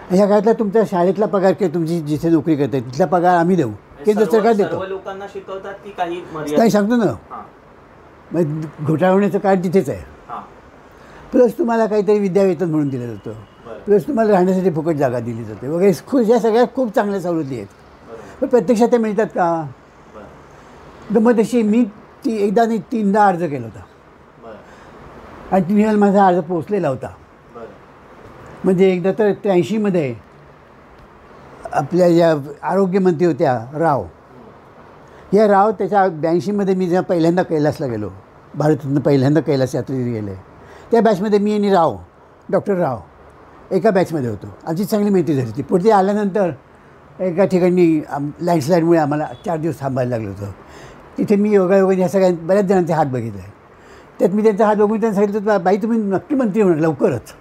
ह्या काळातला तुमच्या शाळेतला पगार किंवा तुमची जिथे नोकरी करते तिथला पगार आम्ही देऊ, केंद्र सरकार देतो. लोकांना शिकवतात की काही काही सांगतो ना, मग घोटाळा होण्याचं कारण तिथेच आहे. प्लस तुम्हाला काहीतरी विद्यावेतन म्हणून दिलं जातं, प्लस तुम्हाला राहण्यासाठी फुकट जागा दिली जाते वगैरे. खूप या सगळ्या खूप चांगल्या सवलती आहेत. पण प्रत्यक्षात त्या मिळतात का. गंमत अशी, मी ती एकदा नाही 3दा अर्ज केला होता आणि 3 वेळेला माझा अर्ज पोचलेला होता. म्हणजे एकदा तर 83मध्ये आपल्या ज्या आरोग्यमंत्री होत्या राव, या राव त्याच्या 82मध्ये मी जेव्हा पहिल्यांदा कैलासला गेलो, भारतातून पहिल्यांदा कैलास यात्रेला गेले, त्या बॅचमध्ये मी आणि राव, डॉक्टर राव एका बॅचमध्ये होतो. आमची चांगली मैत्री झाली. ती पुढे आल्यानंतर एका ठिकाणी लँडस्लाईडमुळे आम्हाला 4 दिवस थांबायला लागलं होतं. तिथे मी योगायोगाने ह्या सगळ्या बऱ्याच जणांचे हात बघितले. त्यात मी त्यांचा हात बघून त्यांना सांगितलं, बाई तुम्ही नक्की मंत्री होणार लवकरच.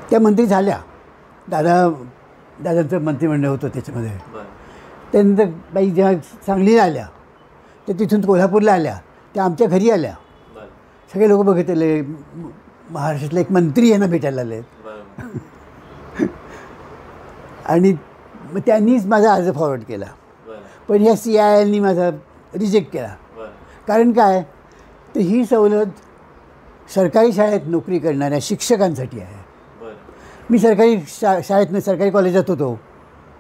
त्या मंत्री झाल्या. दादांचं मंत्रिमंडळ होतं त्याच्यामध्ये. त्यानंतर बाई जेव्हा सांगलीला आल्या तर तिथून कोल्हापूरला आल्या, त्या आमच्या घरी आल्या. सगळे लोक बघितले महाराष्ट्रातले एक मंत्री यांना भेटायला आले. आणि मग त्यांनीच माझा अर्ज फॉरवर्ड केला. पण ह्या CIILनी माझा रिजेक्ट केला. कारण काय, तर ही सवलत सरकारी शाळेत नोकरी करणाऱ्या शिक्षकांसाठी आहे. मी सरकारी शाळेत सरकारी कॉलेजात होतो,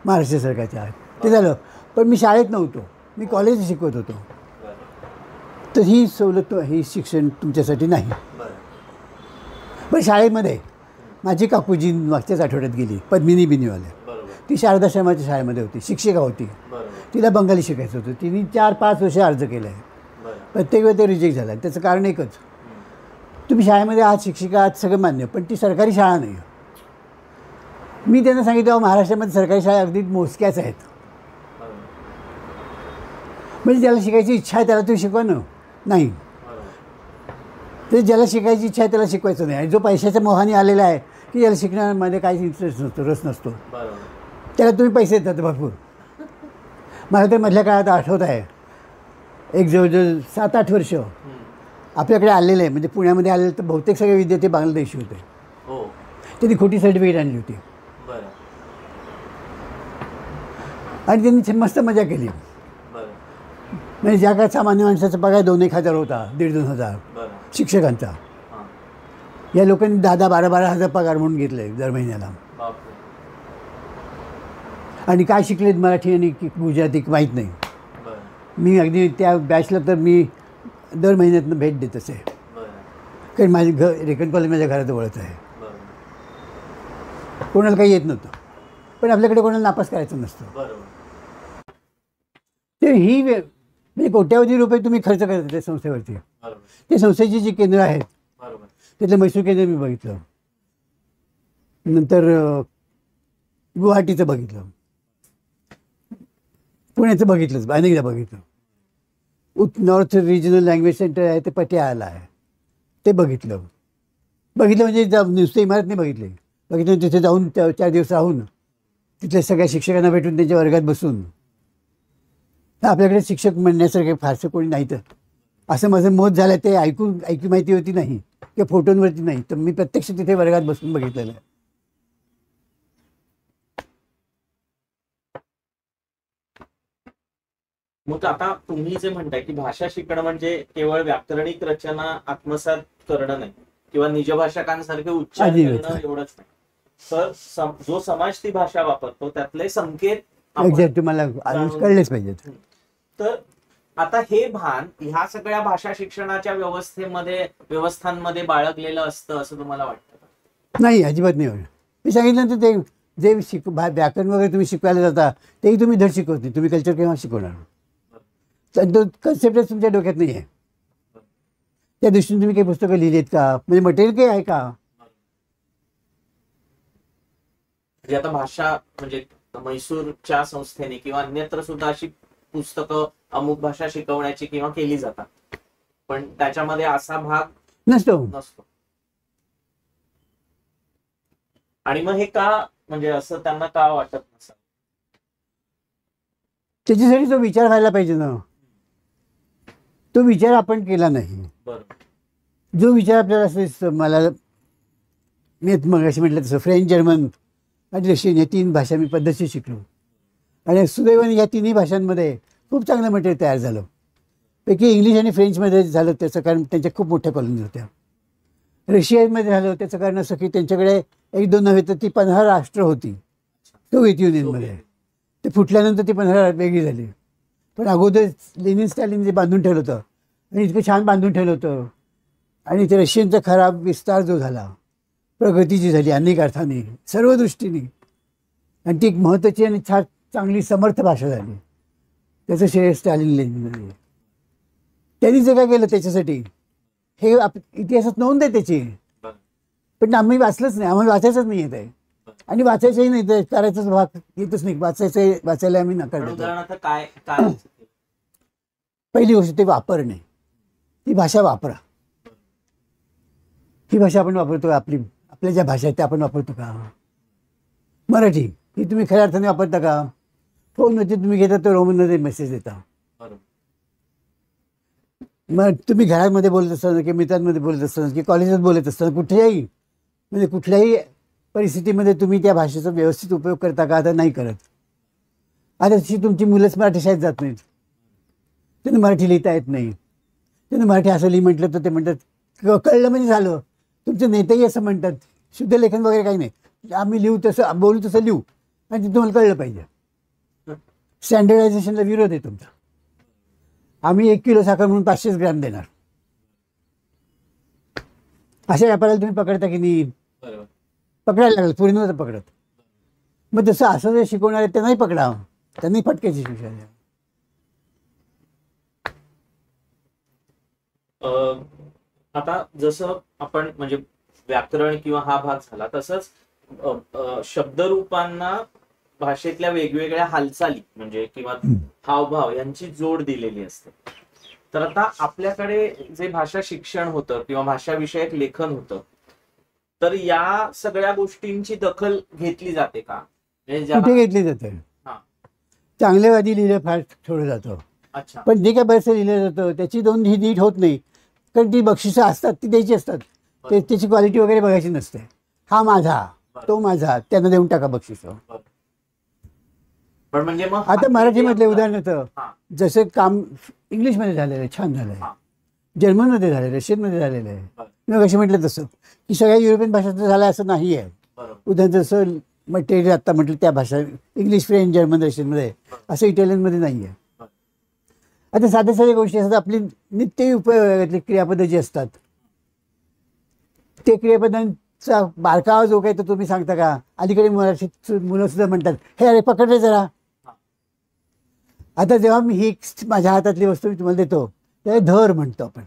महाराष्ट्र सरकारच्या. ते झालं. पण मी शाळेत नव्हतो, मी कॉलेज शिकवत होतो. तर ही सवलत ही शिक्षण तुमच्यासाठी नाही. पण शाळेमध्ये माझी काकूजी मागच्याच आठवड्यात गेली, पद्मिनी बिनीवाले. ती शारदाश्रमाच्या शाळेमध्ये होती, शिक्षिका होती. तिला बंगाली शिकायचं होतं. तिने 4-5 वर्ष अर्ज केला आहे. प्रत्येक वेळी ते रिजेक्ट झालं. त्याचं कारण एकच, तुम्ही शाळेमध्ये आहात, शिक्षिका आहात, सगळं मान्य, पण ती सरकारी शाळा नाही. मी त्यांना सांगितलं महाराष्ट्रामध्ये सरकारी शाळा अगदी मोजक्याच आहेत. म्हणजे ज्याला शिकायची इच्छा आहे त्याला तुम्ही शिकवा ना. नाही, ते ज्याला शिकायची इच्छा आहे त्याला शिकवायचं नाही. आणि जो पैशाच्या मोहाने आलेला आहे की ज्याला शिकण्यामध्ये काहीच इंटरेस्ट नसतो, रस नसतो, त्याला तुम्ही पैसे देतात भरपूर. मला तर मधल्या काळात आठवत आहे, एक जवळजवळ 7-8 वर्ष आपल्याकडे आलेलं आहे. म्हणजे पुण्यामध्ये आलेलं तर बहुतेक सगळे विद्यार्थी बांगलादेशी होते. त्यांनी खोटी सर्टिफिकेट आणली होती आणि त्यांनी मस्त मजा केली. म्हणजे ज्या काय सामान्य माणसाचा पगार 2-1 हजार होता, 1,500-2 हजार शिक्षकांचा, या लोकांनी 10-12 हजार पगार म्हणून घेतले दर महिन्याला. आणि काय शिकलेत मराठी आणि गुजराती माहीत नाही. मी अगदी त्या बॅचला तर मी दर महिन्यातनं भेट देत असे, कारण माझे रेकन कॉलेज माझ्या घराजवळच आहे. कोणाला काही येत नव्हतं, पण आपल्याकडे कोणाला नापास करायचं नसतं. ते ही म्हणजे कोट्यावधी रुपये तुम्ही खर्च करता त्या संस्थेवरती. ते संस्थेची जी केंद्र आहेत, त्यातलं मैसूर केंद्र मी बघितलं, नंतर गुवाहाटीचं बघितलं, पुण्याचं बघितलंच, अनेकदा बघितलं. नॉर्थ रिजनल लँग्वेज सेंटर आहे ते पटियाला आहे, ते बघितलं म्हणजे नुसतं इमारत नाही बघितलं. तिथे जाऊन 4 दिवस राहून तिथल्या सगळ्या शिक्षकांना भेटून त्यांच्या वर्गात बसून. आपल्याकडे शिक्षक म्हणण्यासारखे फारसं कोणी नाही, तर असं माझं मत झालं. ते ऐकू माहिती होती नाही किंवा फोटोंवरती नाही, तर मी प्रत्यक्ष तिथे वर्गात बसून बघितलेलं आहे. मग आता तुम्ही जे म्हणताय की भाषा शिकणं म्हणजे केवळ व्याकरणिक रचना आत्मसात करणं नाही किंवा निजभाषकांसारखे उच्चार करणं एवढंच नाही, तर जो समाज ती भाषा वापरतो त्यातले संकेत तुम्हाला कळलेच पाहिजेत. तर आता हे भान ह्या सगळ्या भाषा शिक्षणाच्या व्यवस्थांमध्ये बाळगलेलं असतं असं तुम्हाला वाटतं? नाही, अजिबात नाही. मी सांगितलं तर ते जे व्याकरण वगैरे तुम्ही शिकवायला जाता तेही तुम्ही धड शिकवत नाही. तुम्ही कल्चर केव्हा शिकवणार? तो कन्सेप्टच तुमच्या डोक्यात नाही आहे. त्या दृष्टीने तुम्ही काही पुस्तकं लिहिलीत का? म्हणजे मटेरियल काही आहे का? आता भाषा म्हणजे म्हैसूरच्या संस्थेने किंवा अन्यत्र सुद्धा अशी पुस्तकं अमुक भाषा शिकवण्याची किंवा केली जातात, पण त्याच्यामध्ये असा भाग नसतो. आणि मग हे का, म्हणजे असं त्यांना का वाटत नसतं? त्याच्यासाठी तो विचार व्हायला पाहिजे ना. तो विचार आपण केला नाही. जो विचार आपल्याला मला मी मगाशी म्हटलं तसं फ्रेंच, जर्मन आणि रशियन या 3 भाषा मी पद्धतशीर शिकलो. आणि सुदैवाने या 3ही भाषांमध्ये खूप चांगलं मटेरियल तयार झालं. पैकी इंग्लिश आणि फ्रेंचमध्ये झालं त्याचं कारण त्यांच्या खूप मोठ्या कॉलनी होत्या. रशियामध्ये झालं त्याचं कारण असं की त्यांच्याकडे 1-2 नव्हे तर ती 15 राष्ट्र होती सोव्हिएत युनियनमध्ये. ते फुटल्यानंतर ती 15 वेगळी झाली. पण अगोदर लेनिन स्टॅलिन जे बांधून ठेवलं होतं आणि इतकं छान बांधून ठेवलं होतं, आणि ते रशियनचा खराब विस्तार जो झाला, प्रगती जी झाली अनेक अर्थाने सर्व दृष्टीने, आणि ती एक महत्त्वाची आणि चांगली समर्थ भाषा झाली, त्याचं श्रेय स्टॅलिन लेनिनने. त्यांनी जे काय केलं त्याच्यासाठी हे इतिहासात नोंद आहे त्याची, पण आम्ही वाचलंच नाही. आम्हाला वाचायचंच नाही येत आहे आणि वाचायचंही नाही, तर करायचाच भाग येतच नाही. वाचायला आम्ही नकार देतो. पहिली गोष्ट ते वापरणे, ती भाषा वापरा. ही भाषा आपण वापरतो, आपल्या ज्या भाषा आहेत त्या आपण वापरतो का? मराठी ही तुम्ही खऱ्या अर्थाने वापरता का? फोनवरती तुम्ही घेता तर रोमनमध्ये मेसेज देता. मग तुम्ही घरामध्ये बोलत असताना की मित्रांमध्ये बोलत असताना की कॉलेजात बोलत असताना कुठल्याही परिस्थितीमध्ये तुम्ही त्या भाषेचा व्यवस्थित उपयोग करता का? आता नाही करत. आता तशी तुमची मुलंच मराठी शाळेत जात नाहीत, त्यांना मराठी लिहिता येत नाही. त्यांना मराठी असं लिहि म्हटलं तर ते म्हणतात कळलं म्हणजे झालं. तुमचे नेतेही असं म्हणतात, शुद्ध लेखन वगैरे काही नाही, आम्ही लिहू तसं बोलू तसं लिहू आणि ते तुम्हाला कळलं पाहिजे. स्टँडर्डायझेशनला विरोध आहे तुमचा. आम्ही 1 किलो साखर म्हणून 500 ग्रॅम देणार. अशा व्यापाऱ्याला तुम्ही पकडता की नाही? बरोबर. पकडायला लागलं, पूर्ण नव्हतं पकडत. मग तसं असं जे शिकवणार आहे त्यांनाही पकडा, त्यांनी फटक्याची शिक्षा द्या. आता जसं आपण म्हणजे व्याकरण किंवा हा भाग झाला, तसंच शब्दरूपांना भाषेतल्या वेगवेगळ्या हालचाली म्हणजे किंवा हावभाव यांची जोड दिलेली असते. तर आता आपल्याकडे जे भाषा शिक्षण होतं किंवा भाषाविषयक लेखन होतं, तर या सगळ्या गोष्टींची दखल घेतली जाते का? म्हणजे कुठे घेतली जाते? चांगलेवादी लिहिलं फार थोडं जातं. अच्छा. पण जे काय बरंचसं लिहिलं जातं त्याची दोन ही नीट होत नाही, कारण ती बक्षिसं असतात ती द्यायची असतात, त्याची क्वालिटी वगैरे बघायची नसते. हा माझा, तो माझा, त्यांना देऊन टाका बक्षिस. पण म्हणजे मग आता मराठीमधले उदाहरणार्थ जसं काम इंग्लिशमध्ये झालेलं आहे, छान झालं आहे, जर्मनमध्ये झालेलं आहे, रशियनमध्ये झालेलं आहे. मी कशी म्हटलं तसं की सगळ्या युरोपियन भाषांचं झालं असं नाही आहे. उदाहरण जसं मटेरियल आत्ता म्हटलं त्या भाषा इंग्लिश, फ्रेंच, जर्मन, रशियनमध्ये, असं इटालियनमध्ये नाही आहे. आता साध्या साध्या गोष्टी असतात, आपली नित्य उपयोगातली क्रियापदं जी असतात ते क्रियापदांचा बारकावा जो काय तो तुम्ही सांगता का? अलीकडे मराठीत मुलं सुद्धा म्हणतात, हे अरे पकडले जरा. आता जेव्हा मी ही माझ्या हातातली वस्तू मी तुम्हाला देतो त्याला धर म्हणतो आपण,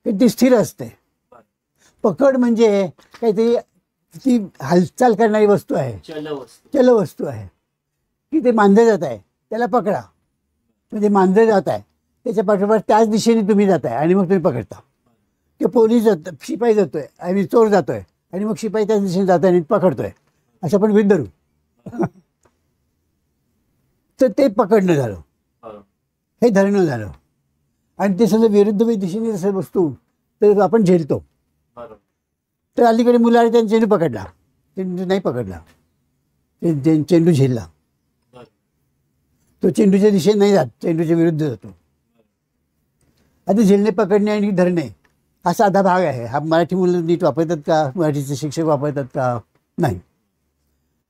ती स्थिर असते. पकड म्हणजे काहीतरी ती हालचाल करणारी वस्तू आहे, चल वस्तू आहे की ते मानलं जात आहे, त्याला पकडा. म्हणजे मानलं जात आहे त्याच्या पाठोपाठ त्याच दिशेने तुम्ही जाताय आणि मग तुम्ही पकडता. किंवा पोलीस जातो, शिपाई जातोय आणि चोर जातोय आणि मग शिपाई त्याच दिशेने जातोय आणि पकडतोय, असं आपण गृहीत धरू. तर ते पकडणं झालं, हे धरणं झालं. आणि ते सगळं विरुद्ध दिशेने जसं वस्तू तर आपण झेलतो. तर अलीकडे मुलाने त्यांनी चेंडू पकडला, चेंडू नाही पकडला, चेंडू झेलला. तो चेंडूच्या दिशेने नाही जात, चेंडूच्या विरुद्ध जातो. आता झेलणे, पकडणे आणि धरणे हा साधा भाग आहे. हा मराठी मुलं नीट वापरतात का? मराठीचे शिक्षक वापरतात का? नाही.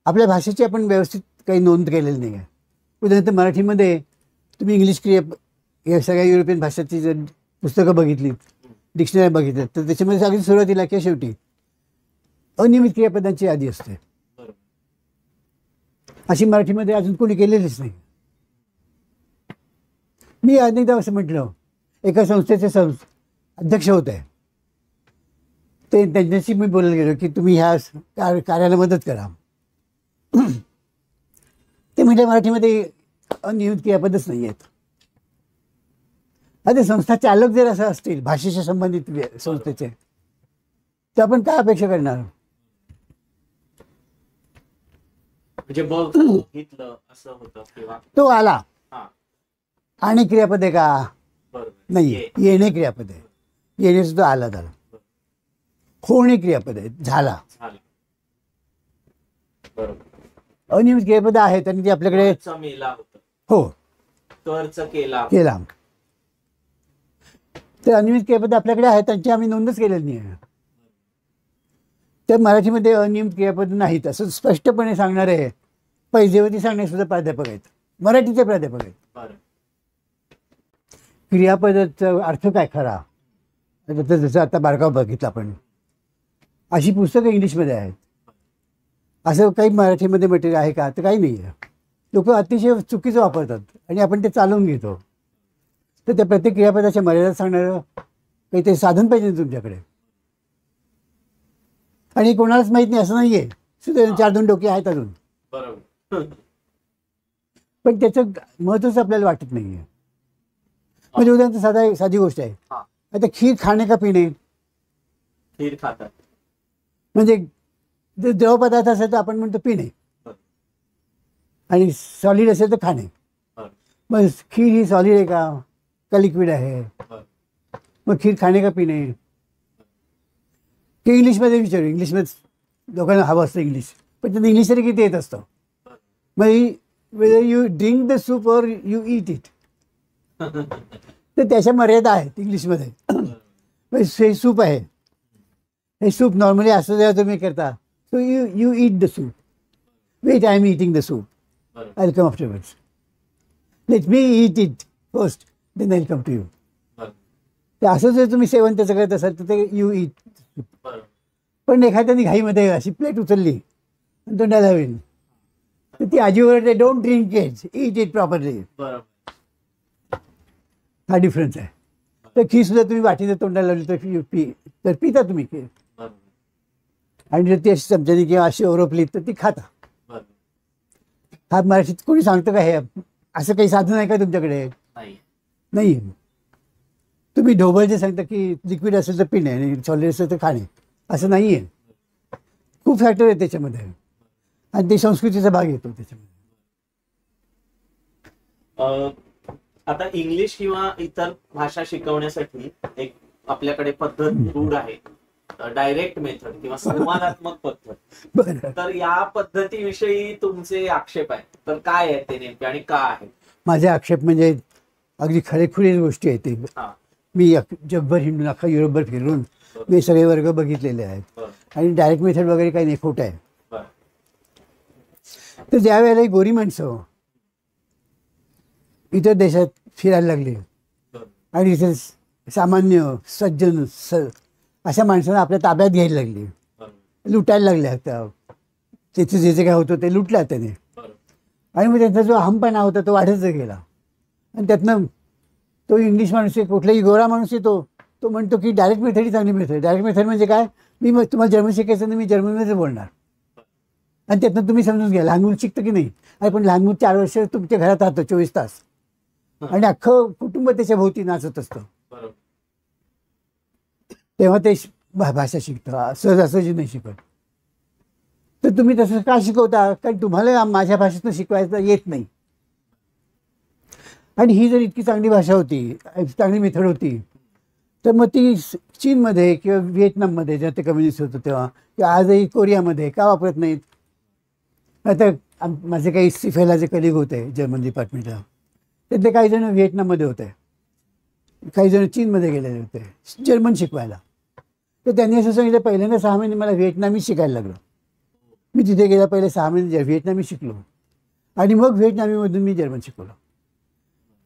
आपल्या भाषेची आपण व्यवस्थित काही नोंद केलेली नाही आहे. उदाहरणार्थ मराठीमध्ये तुम्ही इंग्लिश क्रिया या सगळ्या युरोपियन भाषेची जर पुस्तकं बघितली, डिक्शनरी बघितलं, तर त्याच्यामध्ये अगदी सुरुवातीला किंवा शेवटी अनियमित क्रियापदांची यादी असते. अशी मराठीमध्ये अजून कोणी केलेलीच नाही. मी अनेकदा असं म्हटलं, एका संस्थेचे अध्यक्ष होते, ते त्यांच्याशी मी बोलायला गेलो की तुम्ही ह्या कार्याला मदत करा. ते म्हणजे मराठीमध्ये अनियमित क्रियापदच नाही आहेत. आता संस्था चालक जर असं असतील भाषेशी संबंधित संस्थेचे, तर आपण काय अपेक्षा करणार? म्हणजे बघितलं असं होतं किंवा तो आला आणि क्रियापद आहे का? नाही, येणे क्रियापद आहे. येणे सुद्धा आला झाला. होणे क्रियापद आहे, झाला. अनियमित क्रियापद आहेत आणि ती आपल्याकडे हो केला. तर अनियमित क्रियापद आपल्याकडे आहेत, त्यांची आम्ही नोंदच केलेली नाही आहे. तर मराठीमध्ये अनियमित क्रियापद नाहीत असं स्पष्टपणे सांगणारे पैजेवती सांगणे सुद्धा प्राध्यापक आहेत, मराठीचे प्राध्यापक आहेत. क्रियापदाचा अर्थ काय खरा, जसं आता बारकाव बघितलं आपण, अशी पुस्तकं इंग्लिशमध्ये आहेत. असं काही मराठीमध्ये मटेरियल आहे का? तर काही नाही आहे. लोक अतिशय चुकीचं वापरतात आणि आपण ते चालवून घेतो. तर त्या प्रत्येक क्रियापदाच्या मर्यादा सांगणारं काहीतरी साधन पाहिजे तुमच्याकडे. आणि कोणालाच माहीत नाही असं नाही आहे, सुद्धा 4-2 डोके आहेत अजून, पण त्याचं महत्त्वच आपल्याला वाटत नाही आहे. म्हणजे उदाहरण साधी गोष्ट आहे, आता खीर खाणे का पिणे? खीर खातात. म्हणजे जर द्रव पदार्थ असेल तर आपण म्हणतो पिणे, आणि सॉलिड असेल तर खाणे. मग खीर ही सॉलिड आहे का लिक्विड आहे? मग खीर खाणे का पिणे? की इंग्लिशमध्ये विचारू, इंग्लिशमध्ये लोकांना हवं असतं इंग्लिश, पण त्यांना इंग्लिश तरी किती येत असतं. मग whether you drink the soup और यू ईट इट, तर त्याच्या मर्यादा आहेत इंग्लिशमध्ये. हे सूप आहे, हे सूप नॉर्मली असं जेव्हा तुम्ही करता, so you eat the soup. Wait, I am eating the soup, I will come afterwards. Let me eat it first, then I come to you. बरं. ते असं जर तुम्ही सेवन त्याचं करत असाल तर ते यू इट. बरं. पण एखाद्याने घाईमध्ये अशी प्लेट उचलली आणि तोंडाला हवी तर ती आजी ओरडते, don't drink it it properly. बरं. हा डिफरन्स आहे. तर खीर सुद्धा तुम्ही वाटीने तोंडाला लावली तर पिता तुम्ही खीर. बरं. आणि जर ती अशी चमच्याने किंवा अशी ओरपली तर ती खाता. बरं. हा मराठीत कोणी सांगतं का हे असं काही साधन आहे का तुमच्याकडे? नाही. नाही. तुम्ही ढोबळ जे सांगता की लिक्विड असेल तर पिणे आणि सॉलिड असेल तर खाणे, असं नाही आहे. खूप फॅक्टर आहे त्याच्यामध्ये आणि ते संस्कृतीचा भाग येतो त्याच्यामध्ये. आता इंग्लिश किंवा इतर भाषा शिकवण्यासाठी एक आपल्याकडे पद्धत रूढ आहे, डायरेक्ट मेथड किंवा संवादात्मक पद्धत. बरं. तर या पद्धतीविषयी तुमचे आक्षेप आहेत तर काय आहेत ते नेमके आणि का आहेत? माझे आक्षेप म्हणजे अगदी खरेखुरी गोष्टी आहेत ते. हा. मी जगभर हिंडून अख्खा युरोपभर फिरून मी सगळे वर्ग बघितलेले आहेत. बरं. आणि डायरेक्ट मेथड वगैरे काही नाही, खोटं आहे. बरं. तर ज्या वेळेला ही गोरी माणसं इतर देशात फिरायला लागली बरं. आणि इथे सामान्य सज्जन अशा माणसांना आपल्या ताब्यात घ्यायला लागली, बरं. लुटायला लागल्या. त्या तिथे जे जे काय होतं ते लुटलं त्याने. बरं. आणि मग त्यांचा जो अहमपणा होता तो वाढतच गेला. आणि त्यातनं तो इंग्लिश माणूस आहे, कुठलाही गोरा माणूस आहे, तो म्हणतो की डायरेक्ट मेथड ही चांगली मेथड. डायरेक्ट मेथड म्हणजे काय, मी मग तुम्हाला जर्मन शिकायचं नाही, मी जर्मनमध्ये बोलणार. आणि त्यातनं तुम्ही समजून घ्या लहान मुलं शिकतं की नाही. अरे पण लहान मुलं 4 वर्ष तुमच्या घरात राहतं 24 तास आणि अख्खं कुटुंब त्याच्या भोवती नाचत असतं. बरं. तेव्हा ते भाषा शिकतं, सहजासहजी नाही शिकत. तर तुम्ही तसं का शिकवता? कारण तुम्हाला माझ्या भाषेतून शिकवायचं येत नाही. आणि ही जर इतकी चांगली भाषा होती, चांगली मेथड होती, तर मग ती चीनमध्ये किंवा व्हिएतनाममध्ये जेव्हा ते कम्युनिस्ट होतं तेव्हा, किंवा आजही कोरियामध्ये का वापरत नाहीत? आता माझे काही सिफेला जे कलिग होते जर्मन डिपार्टमेंटला, त्यातले काही जण व्हिएतनाममध्ये होते, काही जण चीनमध्ये गेलेले होते जर्मन शिकवायला. तर त्यांनी असं सांगितलं, पहिल्यांदा 6 महिने मला व्हिएतनामी शिकायला लागलं. मी तिथे गेला पहिले 6 महिने व्हिएतनामी शिकलो आणि मग व्हिएतनामीमधून मी जर्मन शिकवलं.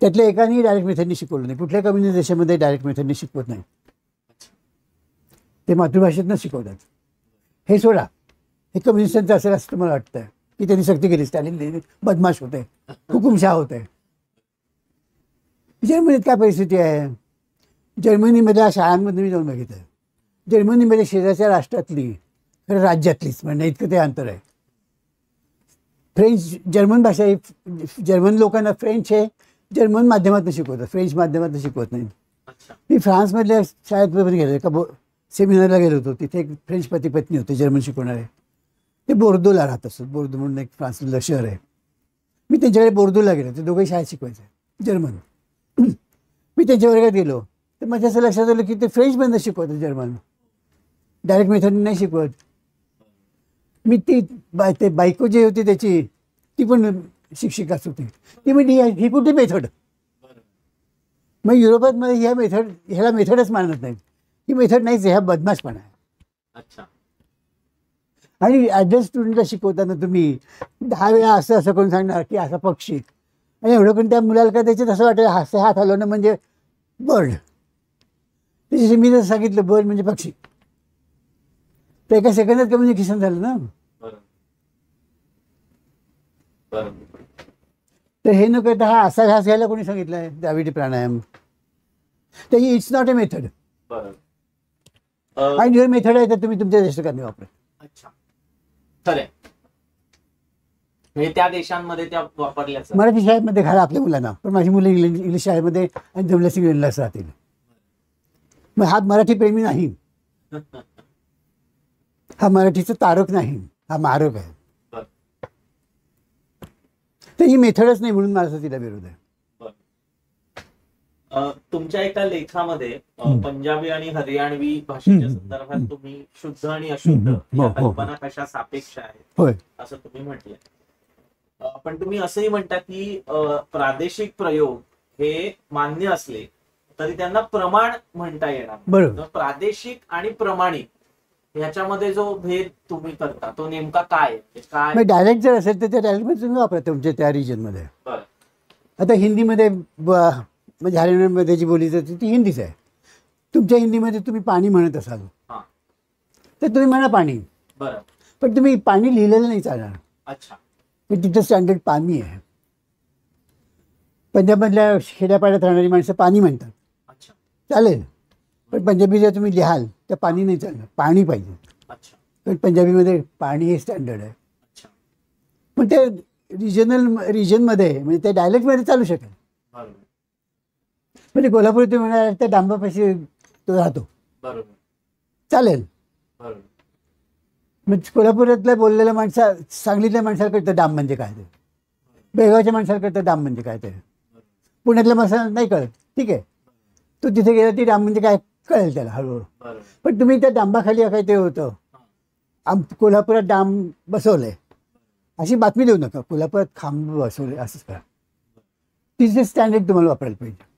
त्यातल्या एकाने डायरेक्ट मेथडनी शिकवलं नाही. कुठल्या कम्युनिस्ट देशामध्ये डायरेक्ट मेथडनी शिकवत नाही, ते मातृभाषेतनं शिकवतात. हे सोडा, हे कम्युनिस्टांचं असेल असं मला वाटतं की त्यांनी सक्ती केली. स्टॅलिन बदमाश होते, हुकुमशाह होते. जर्मनीत काय परिस्थिती आहे? जर्मनीमधल्या शाळांमध्ये मी जाऊन बघितलं. जर्मनीमध्ये शेजारच्या राष्ट्रातली खरं राज्यातलीच म्हणजे इतकं ते अंतर आहे. फ्रेंच जर्मन भाषा ही जर्मन लोकांना फ्रेंच हे जर्मन माध्यमातून शिकवतात, फ्रेंच माध्यमातून शिकवत नाही. मी फ्रान्समधल्या शाळेत गेलो, एका सेमिनारला गेलो होतो. तिथे एक फ्रेंच पती पत्नी होते जर्मन शिकवणारे. ते बोर्दोला राहत असतात. बोर्दो म्हणून एक फ्रान्समधलं शहर आहे. मी त्यांच्याकडे बोर्दोला गेलो. ते दोघे शाळेत शिकवायचे जर्मन. मी त्यांच्या वर्गात गेलो तर माझ्या असं लक्षात आलं की ते फ्रेंचमधनं शिकवतात जर्मन, डायरेक्ट मेथडने नाही शिकवत. मी ते बायको जी होती त्याची, ती पण शिक्षिकाच होती. ती म्हणजे ही कुठली मेथड? मग युरोपात मध्ये ह्याला मेथडच मानत नाहीत. ही मेथड नाहीच, ह्या बदमाशपणा आहे. अच्छा. आणि ॲडल्ट स्टुडंटला शिकवताना तुम्ही 10 वेळा असं असं करून सांगणार की असा पक्षी, आणि एवढं पण त्या मुलाला काय त्याच्यात असं वाटेल हात हलवणं म्हणजे बर्ड. त्याच्याशी मी जर सांगितलं बर्ड म्हणजे पक्षी, तर एका सेकंदात कम्युनिकेशन झालं ना. तर हे न करता हा असा घास घ्यायला कोणी सांगितलं आहे? द्राविडी प्राणायाम. तर ही इट्स नॉट अ मेथड. आणि जर मेथड आहे तर तुम्ही तुमच्या देशात नाही वापरत. अच्छा, खरंय. म्हणजे त्या देशांमध्ये त्या वापरल्या. मराठी शाळेमध्ये घाला आपल्या मुलांना, पण माझी मुलं इंग्लिश शाळेमध्ये आणि जमल्यास इंग्लंडलाच राहतील. मग हा मराठी प्रेमी नाही, हा मराठीचा तारक नाही, हा मारक आहे. तर ही मेथडच नाही म्हणून मला तिला विरोध आहे. तुमच्या एका लेखामध्ये पंजाबी आणि हरियाणवी भाषेच्या संदर्भात तुम्ही शुद्ध आणि अशुद्ध या कल्पना कशा सापेक्ष आहेत असं तुम्ही म्हटलंय. पण तुम्ही असंही म्हणता की प्रादेशिक प्रयोग हे मान्य असले तरी त्यांना प्रमाण म्हणता येणार. बरोबर. प्रादेशिक आणि प्रमाणिक ह्याच्यामध्ये जो भेद तुम्ही करता तो नेमका काय? डायरेक्ट जर असेल तर त्या डायरेक्ट मध्ये तुम्ही वापरा तुमच्या त्या रिजनमध्ये. आता हिंदीमध्ये म्हणजे हरियाणामध्ये जी बोली जाते ती हिंदीच आहे. तुमच्या हिंदीमध्ये तुम्ही पाणी म्हणत असाल हां. तर तुम्ही म्हणा पाणी, बरं. पण तुम्ही पाणी लिहिलेलं नाही चालणार. अच्छा. पण तिथं स्टँडर्ड पाणी आहे. पंजाबमधल्या खेड्यापाड्यात राहणारी माणसं पाणी म्हणतात, अच्छा. चालेल. पण पंजाबी जर तुम्ही लिहाल तर पाणी नाही चालणार, पाणी पाहिजे. अच्छा. पण पंजाबीमध्ये पाणी हे स्टँडर्ड आहे. अच्छा. पण ते रिजनमध्ये म्हणजे त्या डायलेक्टमध्ये चालू शकेल. बरोबर. म्हणजे कोल्हापूर तुम्ही म्हणाल त्या डांबापाशी तो राहतो, बरोबर. चालेल. बरोबर. मग कोल्हापुरातल्या बोललेल्या सांगलीतल्या माणसाला कळतं डांब म्हणजे काय ते, बेळगावच्या माणसाला कळतं डांब म्हणजे काय ते, पुण्यातल्या माणसाला नाही कळत. ठीक आहे, तो तिथे गेला ती डांब म्हणजे काय कळेल त्याला हळूहळू. बरोबर. पण तुम्ही त्या डांबाखाली काय ते होतं कोल्हापुरात डांब बसवलंय अशी बातमी देऊ नका. कोल्हापुरात खांब बसवले असंच करा. तिथे स्टँडर्ड तुम्हाला वापरायला पाहिजे.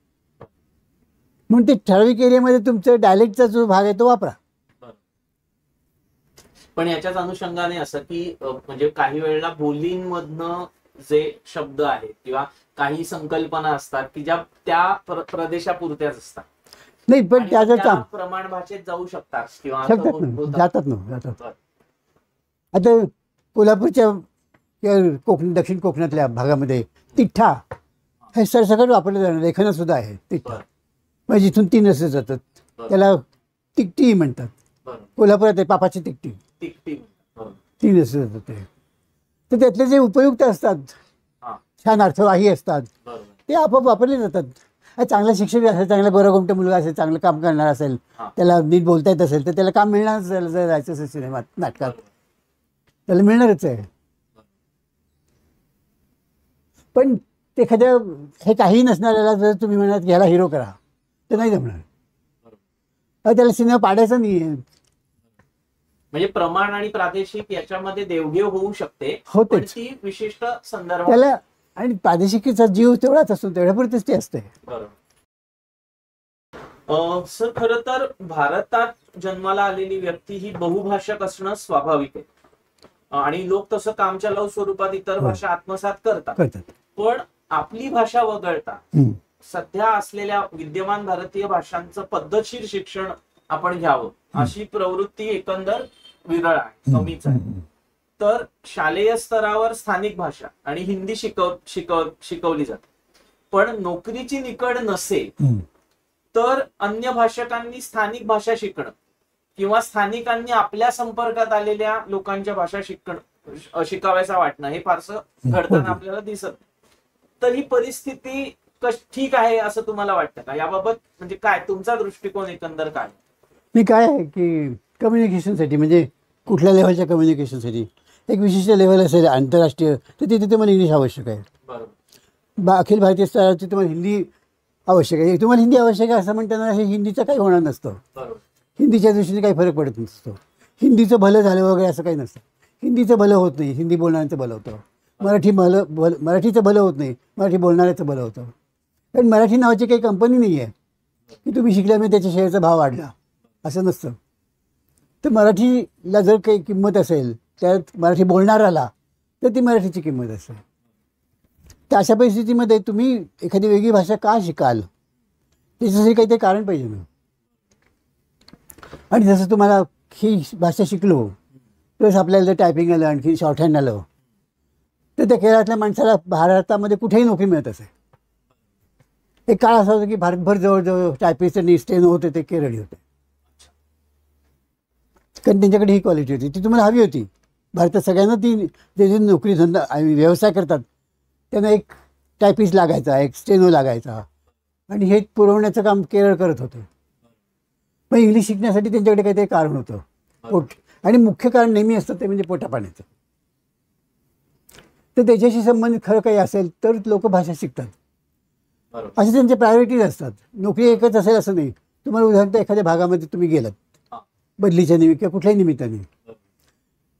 म्हणून ते ठराविक एरियामध्ये तुमचं डायलेक्टचा जो भाग आहे तो वापरा. पण याच्याच अनुषंगाने असं की म्हणजे काही वेळेला बोलींमधनं जे शब्द आहेत किंवा काही संकल्पना असतात की ज्या त्या प्रदेशापुरत्याच असतात. नाही, पण त्या प्रमाण भाषेत जाऊ शकतात किंवा जातात. आता कोल्हापूरच्या दक्षिण कोकणातल्या भागामध्ये तिठ्ठा हे सरसकट वापरलं जाणार लेखनं सुद्धा आहे. तिठ्ठा म्हणजे जिथून 3 रस्ते जातात त्याला तिकटी म्हणतात. कोल्हापुरात आहे पापाची तिकटी, 3 रस्ते जातात ते. तर त्यातले जे उपयुक्त असतात, छान अर्थवाही असतात, ते आपोआप वापरले जातात. चांगला शिक्षक असेल, चांगला गोरागोमटा मुलगा असेल, चांगलं काम करणार असेल, त्याला नीट बोलता येत असेल तर त्याला काम मिळणारच. जर जायचं असेल सिनेमात नाटकात त्याला मिळणारच आहे. पण एखाद्या हे काही नसणाऱ्याला जर तुम्ही म्हणाल की ह्याला हिरो करा तर नाही जमणार. त्याला सिनेमा पाडायचा नाही आहे. म्हणजे प्रमाण आणि प्रादेशिक याच्यामध्ये देवघेव होऊ शकते, होतेच ती विशिष्ट संदर्भ त्याला. आणि प्रादेशिकीचा जीव तेवढाच असतो, तेवढ्यापुरतेच ते असते. सर, खरं तर भारतात जन्माला आलेली व्यक्ती ही बहुभाषक असणं स्वाभाविक आहे आणि लोक तसं कामचलाऊ स्वरूपात इतर भाषा आत्मसात करतात. पण आपली भाषा वगळता सध्या असलेल्या विद्यमान भारतीय भाषांचं पद्धतशीर शिक्षण आपण घ्यावं अशी प्रवृत्ती एकंदर विरळ आहे, कमीच आहे. तर शालेय स्तरावर स्थानिक भाषा आणि हिंदी शिकवली जाते. पण नोकरीची निकड नसेल तर अन्य भाषकांनी स्थानिक भाषा शिकणं किंवा स्थानिकांनी आपल्या संपर्कात आलेल्या लोकांच्या भाषा शिकाव्याचा वाटणं हे फारसं घडताना आपल्याला दिसत. तर ही परिस्थिती ठीक आहे असं तुम्हाला वाटतं का? याबाबत म्हणजे काय तुमचा दृष्टिकोन एकंदर काय? मी काय आहे की कम्युनिकेशनसाठी म्हणजे कुठल्या लेव्हलच्या कम्युनिकेशनसाठी एक विशिष्ट लेव्हल असेल आंतरराष्ट्रीय तर तिथे तुम्हाला इंग्लिश आवश्यक आहे. अखिल भारतीय स्तरावरती तुम्हाला हिंदी आवश्यक आहे. तुम्हाला हिंदी आवश्यक आहे असं म्हणताना हे हिंदीचं काही होणार नसतं. हिंदीच्या दृष्टीने काही फरक पडत नसतो. हिंदीचं भलं झालं वगैरे असं काही नसतं. हिंदीचं भलं होत नाही, हिंदी बोलणाऱ्यांचं भलं होतं. मराठीचं भलं होत नाही, मराठी बोलणाऱ्याचं भलं होतं. कारण मराठी नावाची काही कंपनी नाही आहे की तुम्ही शिकल्यामुळे त्याच्या शेअरचा भाव वाढला असं नसतं. तर मराठीला जर काही किंमत असेल त्यात मराठी बोलणाऱ्याला तर ती मराठीची किंमत असेल. तर अशा परिस्थितीमध्ये तुम्ही एखादी वेगळी भाषा का शिकाल त्याच्यासाठी काहीतरी कारण पाहिजे ना. आणि जसं तुम्हाला ही भाषा शिकलो प्लस आपल्याला जर टायपिंग आलं आणखी शॉर्ट हँड आलं तर त्या केरळातल्या माणसाला भारतामध्ये कुठेही नोकरी मिळत असेल. एक काळ असा होता की भारतभर जवळजवळ टायपिस्ट आणि स्टेनो होते ते केरळी होते, कारण त्यांच्याकडे ही क्वालिटी होती, ती तुम्हाला हवी होती. भारतात सगळ्यांना ती जे नोकरी धंदा व्यवसाय करतात त्यांना एक टायपिस्ट लागायचा, एक स्टेनो लागायचा आणि हे पुरवण्याचं काम केरळ करत होतं. पण इंग्लिश शिकण्यासाठी त्यांच्याकडे काहीतरी कारण होतं, पोट. आणि मुख्य कारण नेहमी असतं ते म्हणजे पोटापाण्याचं. तर त्याच्याशी संबंधित खरं काही असेल तर लोक भाषा शिकतात. असे त्यांचे प्रायोरिटीज असतात. नोकरी एकच असेल असं नाही. तुम्हाला उदाहरण एखाद्या भागामध्ये तुम्ही गेलात बदलीच्या निमित्त किंवा कुठल्याही निमित्ताने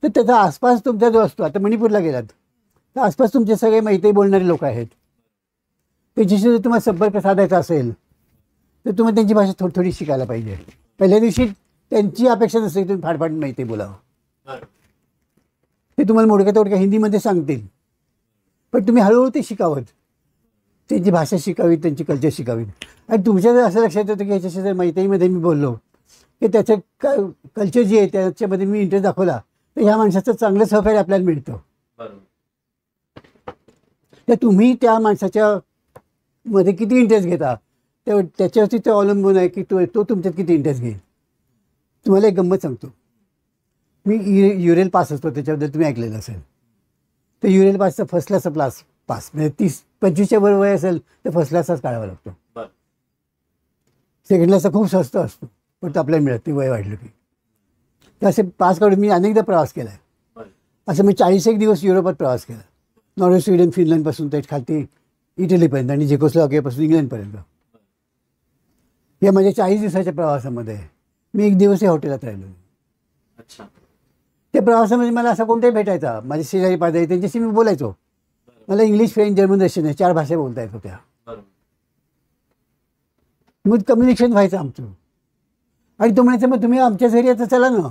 तर त्याचा आसपास तुमचा जो असतो, आता मणिपूरला गेलात तर आसपास तुमचे सगळे मैत्री बोलणारे लोक आहेत. त्यांच्याशी जर तुम्हाला संपर्क साधायचा असेल तर तुम्हाला त्यांची भाषा थोडी थोडी शिकायला पाहिजे. पहिल्या दिवशी त्यांची अपेक्षा नसते की तुम्ही फाडफाड मैत्री बोलावं. ते तुम्हाला मोडक्या तोडक्या हिंदीमध्ये सांगतील पण तुम्ही हळूहळू ते शिकावं. त्यांची भाषा शिकावी, त्यांची कल्चर शिकावी. आणि तुमच्या जर असं लक्षात येतं की ह्याच्याशी जर मैत्रीमध्ये मी बोललो की त्याचं कल्चर जे आहे त्याच्यामध्ये मी इंटरेस्ट दाखवला तर ह्या माणसाचं चांगलं सहकार्य आपल्याला मिळतं. तर तुम्ही त्या माणसाच्या मध्ये किती इंटरेस्ट घेता त्याच्यावरती ते अवलंबून आहे की तो तुमच्यात किती इंटरेस्ट घेईल. तुम्हाला एक गंमत सांगतो. मी युरेल पास असतो, त्याच्याबद्दल तुम्ही ऐकलेलं असेल. तर युरेल पासचा फर्स्ट क्लासचा पास म्हणजे 30-25च्या वर वय असेल तर फर्स्ट क्लासचाच काढावा लागतो. सेकंड क्लासचा खूप स्वस्त असतो, पण तो आपल्याला मिळत नाही वय वाढलं की. तर असे पास काढून मी अनेकदा प्रवास केला आहे. असं मी 41 दिवस युरोपात प्रवास केला. नॉर्वे, स्वीडन, फिनलंडपासून ते खालती इटलीपर्यंत आणि झेकोस्लोवाकियापासून इंग्लंडपर्यंत. या माझ्या 40 दिवसाच्या प्रवासामध्ये मी 1 दिवसही हॉटेलात राहिलो. अच्छा. त्या प्रवासामध्ये मला असा कोणताही भेटायचा, माझे शेजारी पाजारी त्यांच्याशी मी बोलायचो. मला इंग्लिश, फ्रेंच, जर्मन, रशियन आहे 4 भाषा बोलता येत होत्या. मग कम्युनिकेशन व्हायचं आमचं. आणि तो म्हणायचं मग तुम्ही आमच्या घरी आता चला ना.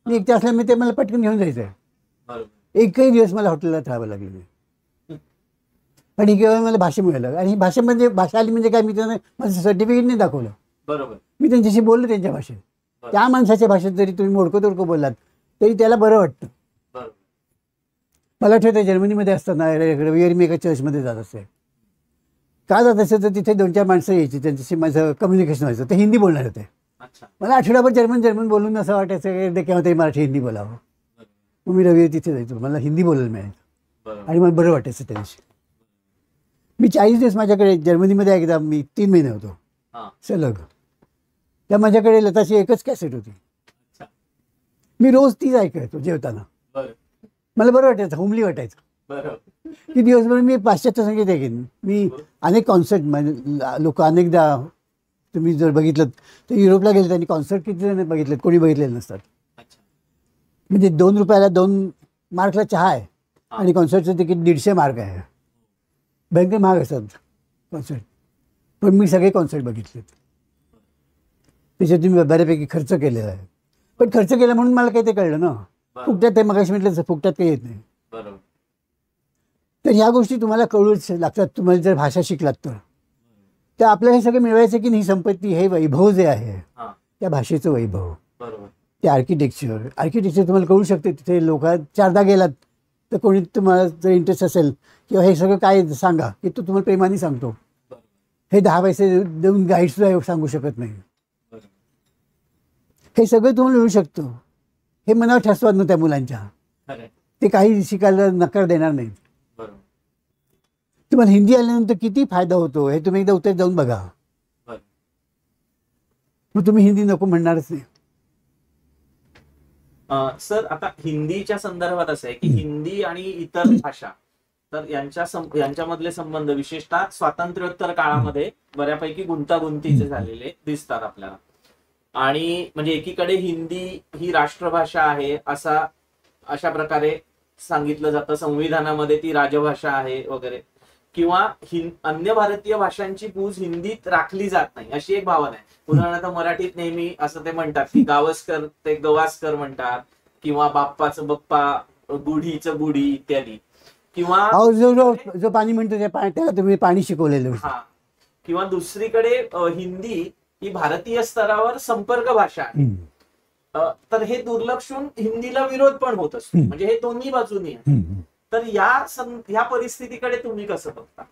मी एकटे असल्यामुळे ते मला पटकन घेऊन जायचं आहे. एकही दिवस मला हॉटेलात राहावं लागलं नाही. आणि केवळ मला भाषा मिळालं. आणि भाषा आली म्हणजे काय, मी त्यांना माझं सर्टिफिकेट नाही दाखवलं. बरोबर. मी त्यांच्याशी बोललो त्यांच्या भाषेत. त्या माणसाच्या भाषेत जरी तुम्ही मोडकं तोडकं बोललात तरी त्याला बरं वाटतं. मला आठवतं जर्मनीमध्ये असताना रविवारी मी एका चर्चमध्ये जात असे. का जात असेल तर तिथे 2-4 माणसं यायची, त्यांच्याशी माझं कम्युनिकेशन व्हायचं. ते हिंदी बोलणार होते. मला आठवडाभर जर्मन बोलून असं वाटायचं की केव्हा तरी मराठी हिंदी बोलावं. मग मी रविवारी तिथे जायचो, मला हिंदी बोलायला मिळायचं आणि मला बरं वाटायचं त्या दिवशी. मी 40 दिवस माझ्याकडे जर्मनीमध्ये एकदा मी 3 महिने होतो सलग. त्या माझ्याकडे लताची एकच कॅसेट होती. मी रोज तीच ऐकायचो जेवताना. मला बरं वाटायचं, होमली वाटायचं की दिवसभर मी पाश्चात्य संगीत ऐकेन. मी अनेक कॉन्सर्ट म्हणजे लोक अनेकदा तुम्ही जर बघितलं तर युरोपला गेले त्यांनी कॉन्सर्ट किती जण बघितलेत, कोणी बघितलेले नसतात. म्हणजे 2 रुपयाला 2 मार्कला चहा आहे आणि कॉन्सर्टचं तिकीट 150 मार्क आहे. भयंकर महाग असतात कॉन्सर्ट. पण मी सगळे कॉन्सर्ट बघितलेत. त्याच्यातून मी बऱ्यापैकी खर्च केलेला आहे. पण खर्च केला म्हणून मला काही ते कळलं ना. फुकट्यात ते मगाशी म्हटलं फुकट्यात काही येत नाही. तर ह्या गोष्टी तुम्हाला कळूच लागतात तुम्हाला जर भाषा शिकलात तर आपल्याला हे सगळं मिळवायचं की ही संपत्ती, हे वैभव जे आहे त्या भाषेचं वैभव, ते आर्किटेक्चर तुम्हाला कळू शकते. तिथे लोक 4दा गेलात तर कोणी तुम्हाला जर इंटरेस्ट असेल किंवा हे सगळं काय सांगा की तो तुम्हाला प्रेमाने सांगतो. हे 10 पैसे देऊन गाईडसुद्धा सांगू शकत नाही. हे सगळं तुम्हाला मिळू शकतं. हे मनावर ठसतात ना त्या मुलांच्या. ते काही शिकायला नकार देणार नाहीत. तुम्हाला हिंदी आल्यानंतर किती फायदा होतो हे तुम्ही एकदा उत्तर जाऊन बघा. मग तुम्ही हिंदी नको म्हणणारच नाही. सर आता हिंदीच्या संदर्भात असं आहे की हिंदी आणि इतर भाषा तर यांच्यामधले संबंध विशेषतः स्वातंत्र्योत्तर काळामध्ये बऱ्यापैकी गुंतागुंतीचे झालेले दिसतात आपल्याला. आणि म्हणजे एकीकडे हिंदी ही राष्ट्रभाषा आहे अशा प्रकारे सांगितलं जातं. संविधानामध्ये ती राजभाषा आहे वगैरे. किंवा अन्य भारतीय भाषांची पूज हिंदीत राखली जात नाही अशी एक भावना आहे. उदाहरणार्थ मराठीत नेहमी असं ते म्हणतात की गावस्कर ते गवास्कर म्हणतात किंवा बाप्पाचं बप्पा, गुढीचं गुढी इत्यादी. किंवा जो पाणी म्हणतो त्याला तुम्ही पाणी शिकवलेलं. हा. किंवा दुसरीकडे हिंदी ही भारतीय स्तरावर संपर्क भाषा आहे. तर हे दुर्लक्षून हिंदीला विरोध पण होत असतो. म्हणजे हे दोन्ही बाजूनी आहे. तर या परिस्थितीकडे तुम्ही कसं बघता?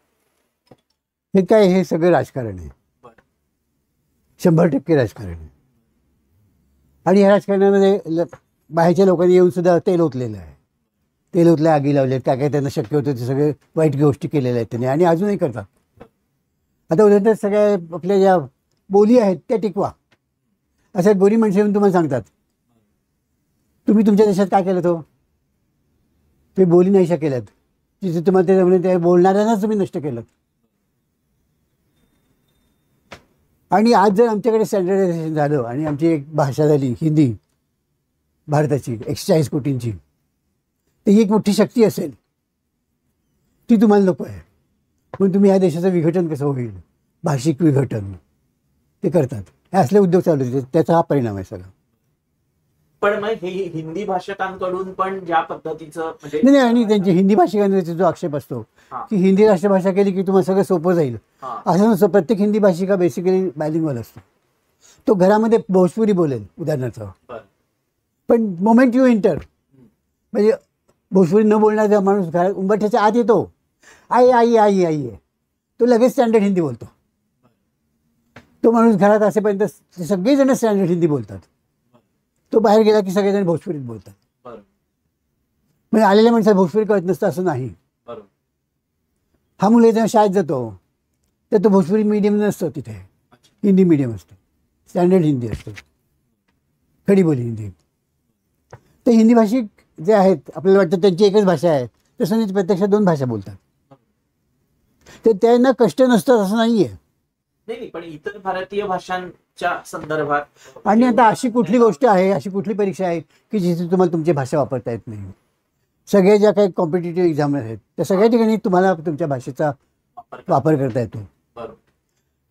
हे काय, हे सगळं राजकारण आहे. 100% राजकारण आहे. आणि या राजकारणामध्ये बाहेरच्या लोकांनी येऊन सुद्धा तेल ओतलेलं आहे. तेल ओतल्या आगी लावले, काय काय त्यांना शक्य होतं ते सगळे वाईट गोष्टी केलेल्या आहेत त्यांनी आणि अजूनही करतात. आता उदाहरणार्थ सगळ्या आपल्या ज्या बोली आहेत त्या टिकवा. अशा बोली माणसं येऊन तुम्हाला सांगतात तुम्ही तुमच्या देशात काय केलं तो ते बोली नाही शकेलत. तिथे तुम्हाला ते बोलणाऱ्यांनाच तुम्ही नष्ट केलं. आणि आज जर आमच्याकडे स्टँडर्डायझेशन झालं आणि आमची एक भाषा झाली हिंदी भारताची 140 कोटींची, तर ही एक मोठी शक्ती असेल. ती तुम्हाला नको आहे. पण तुम्ही ह्या देशाचं विघटन कसं होईल, भाषिक विघटन ते करतात. हे असले उद्योग चालू होते. त्याचा हा परिणाम आहे सगळा. पण मग हे हिंदी भाषकांकडून पण ज्या पद्धतीचं म्हणजे नाही नाही, आणि त्यांची हिंदी भाषिकांचा जो आक्षेप असतो की हिंदी राष्ट्रभाषा केली की तुम्हाला सगळं सोपं जाईल, असं नसतं. प्रत्येक हिंदी भाषिका बेसिकली बायलिंग्वल असतो. तो घरामध्ये भोजपुरी बोलेल उदाहरणार्थ, पण मोमेंट यू एंटर म्हणजे भोजपुरी न बोलणारा माणूस घरात उंबरठ्याच्या आत येतो, आई आई आई आई आहे, तो लगेच स्टँडर्ड हिंदी बोलतो. तो माणूस घरात असेपर्यंत सगळेजण स्टँडर्ड हिंदी बोलतात. तो बाहेर गेला की सगळेजण भोजपुरीत बोलतात. म्हणजे आलेल्या माणसाला भोजपुरी कळत नसतं असं नाही. हा मुलं जेव्हा शाळेत जातो तर तो भोजपुरी मीडियम नसतो, तिथे हिंदी मीडियम असतो, स्टँडर्ड हिंदी असतो, खडी बोली हिंदी. तर हिंदी भाषिक जे आहेत आपल्याला वाटतं त्यांची एकच भाषा आहे, तसं नाही, प्रत्यक्षात 2 भाषा बोलतात. तर त्यांना कष्ट नसतं असं नाही आहे. नाही, पण इतर भारतीय भाषांच्या संदर्भात आणि आता अशी कुठली गोष्ट आहे, अशी कुठली परीक्षा आहे की जिथे तुम्हाला तुमची भाषा वापरता येत नाही? सगळ्या ज्या काही कॉम्पिटिटिव्ह एक्झाम आहेत त्या सगळ्या ठिकाणी तुम्हाला तुमच्या भाषेचा वापर करता येतो.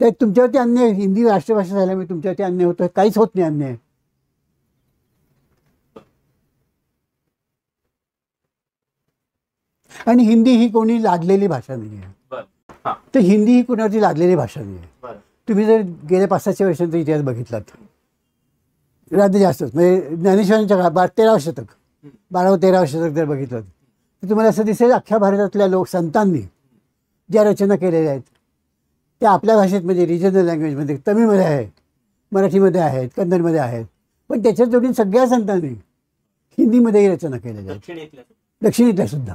तर तुमच्यावरती अन्याय, हिंदी राष्ट्रभाषा झाल्यामुळे तुमच्यावरती अन्याय होतो, काहीच होत नाही अन्याय. आणि हिंदी ही कोणी लादलेली भाषा नाही आहे. तर हिंदी ही कोणावरती लादलेली भाषा नाही आहे. तुम्ही जर गेल्या 500-700 वर्षांचा इतिहास बघितलात, राज्य जास्तच म्हणजे ज्ञानेश्वरांच्या काळात 13वे शतक, 12वे-13वे शतक जर बघितलं तर तुम्हाला असं दिसेल अख्ख्या भारतातल्या संतांनी ज्या रचना केलेल्या आहेत त्या आपल्या भाषेत म्हणजे रिजनल लँग्वेजमध्ये, तमिळमध्ये आहे, मराठीमध्ये आहेत, कन्नडमध्ये आहेत, पण त्याच्यात जोडून सगळ्या संतांनी हिंदीमध्येही रचना केलेल्या आहेत, दक्षिणेतल्या सुद्धा.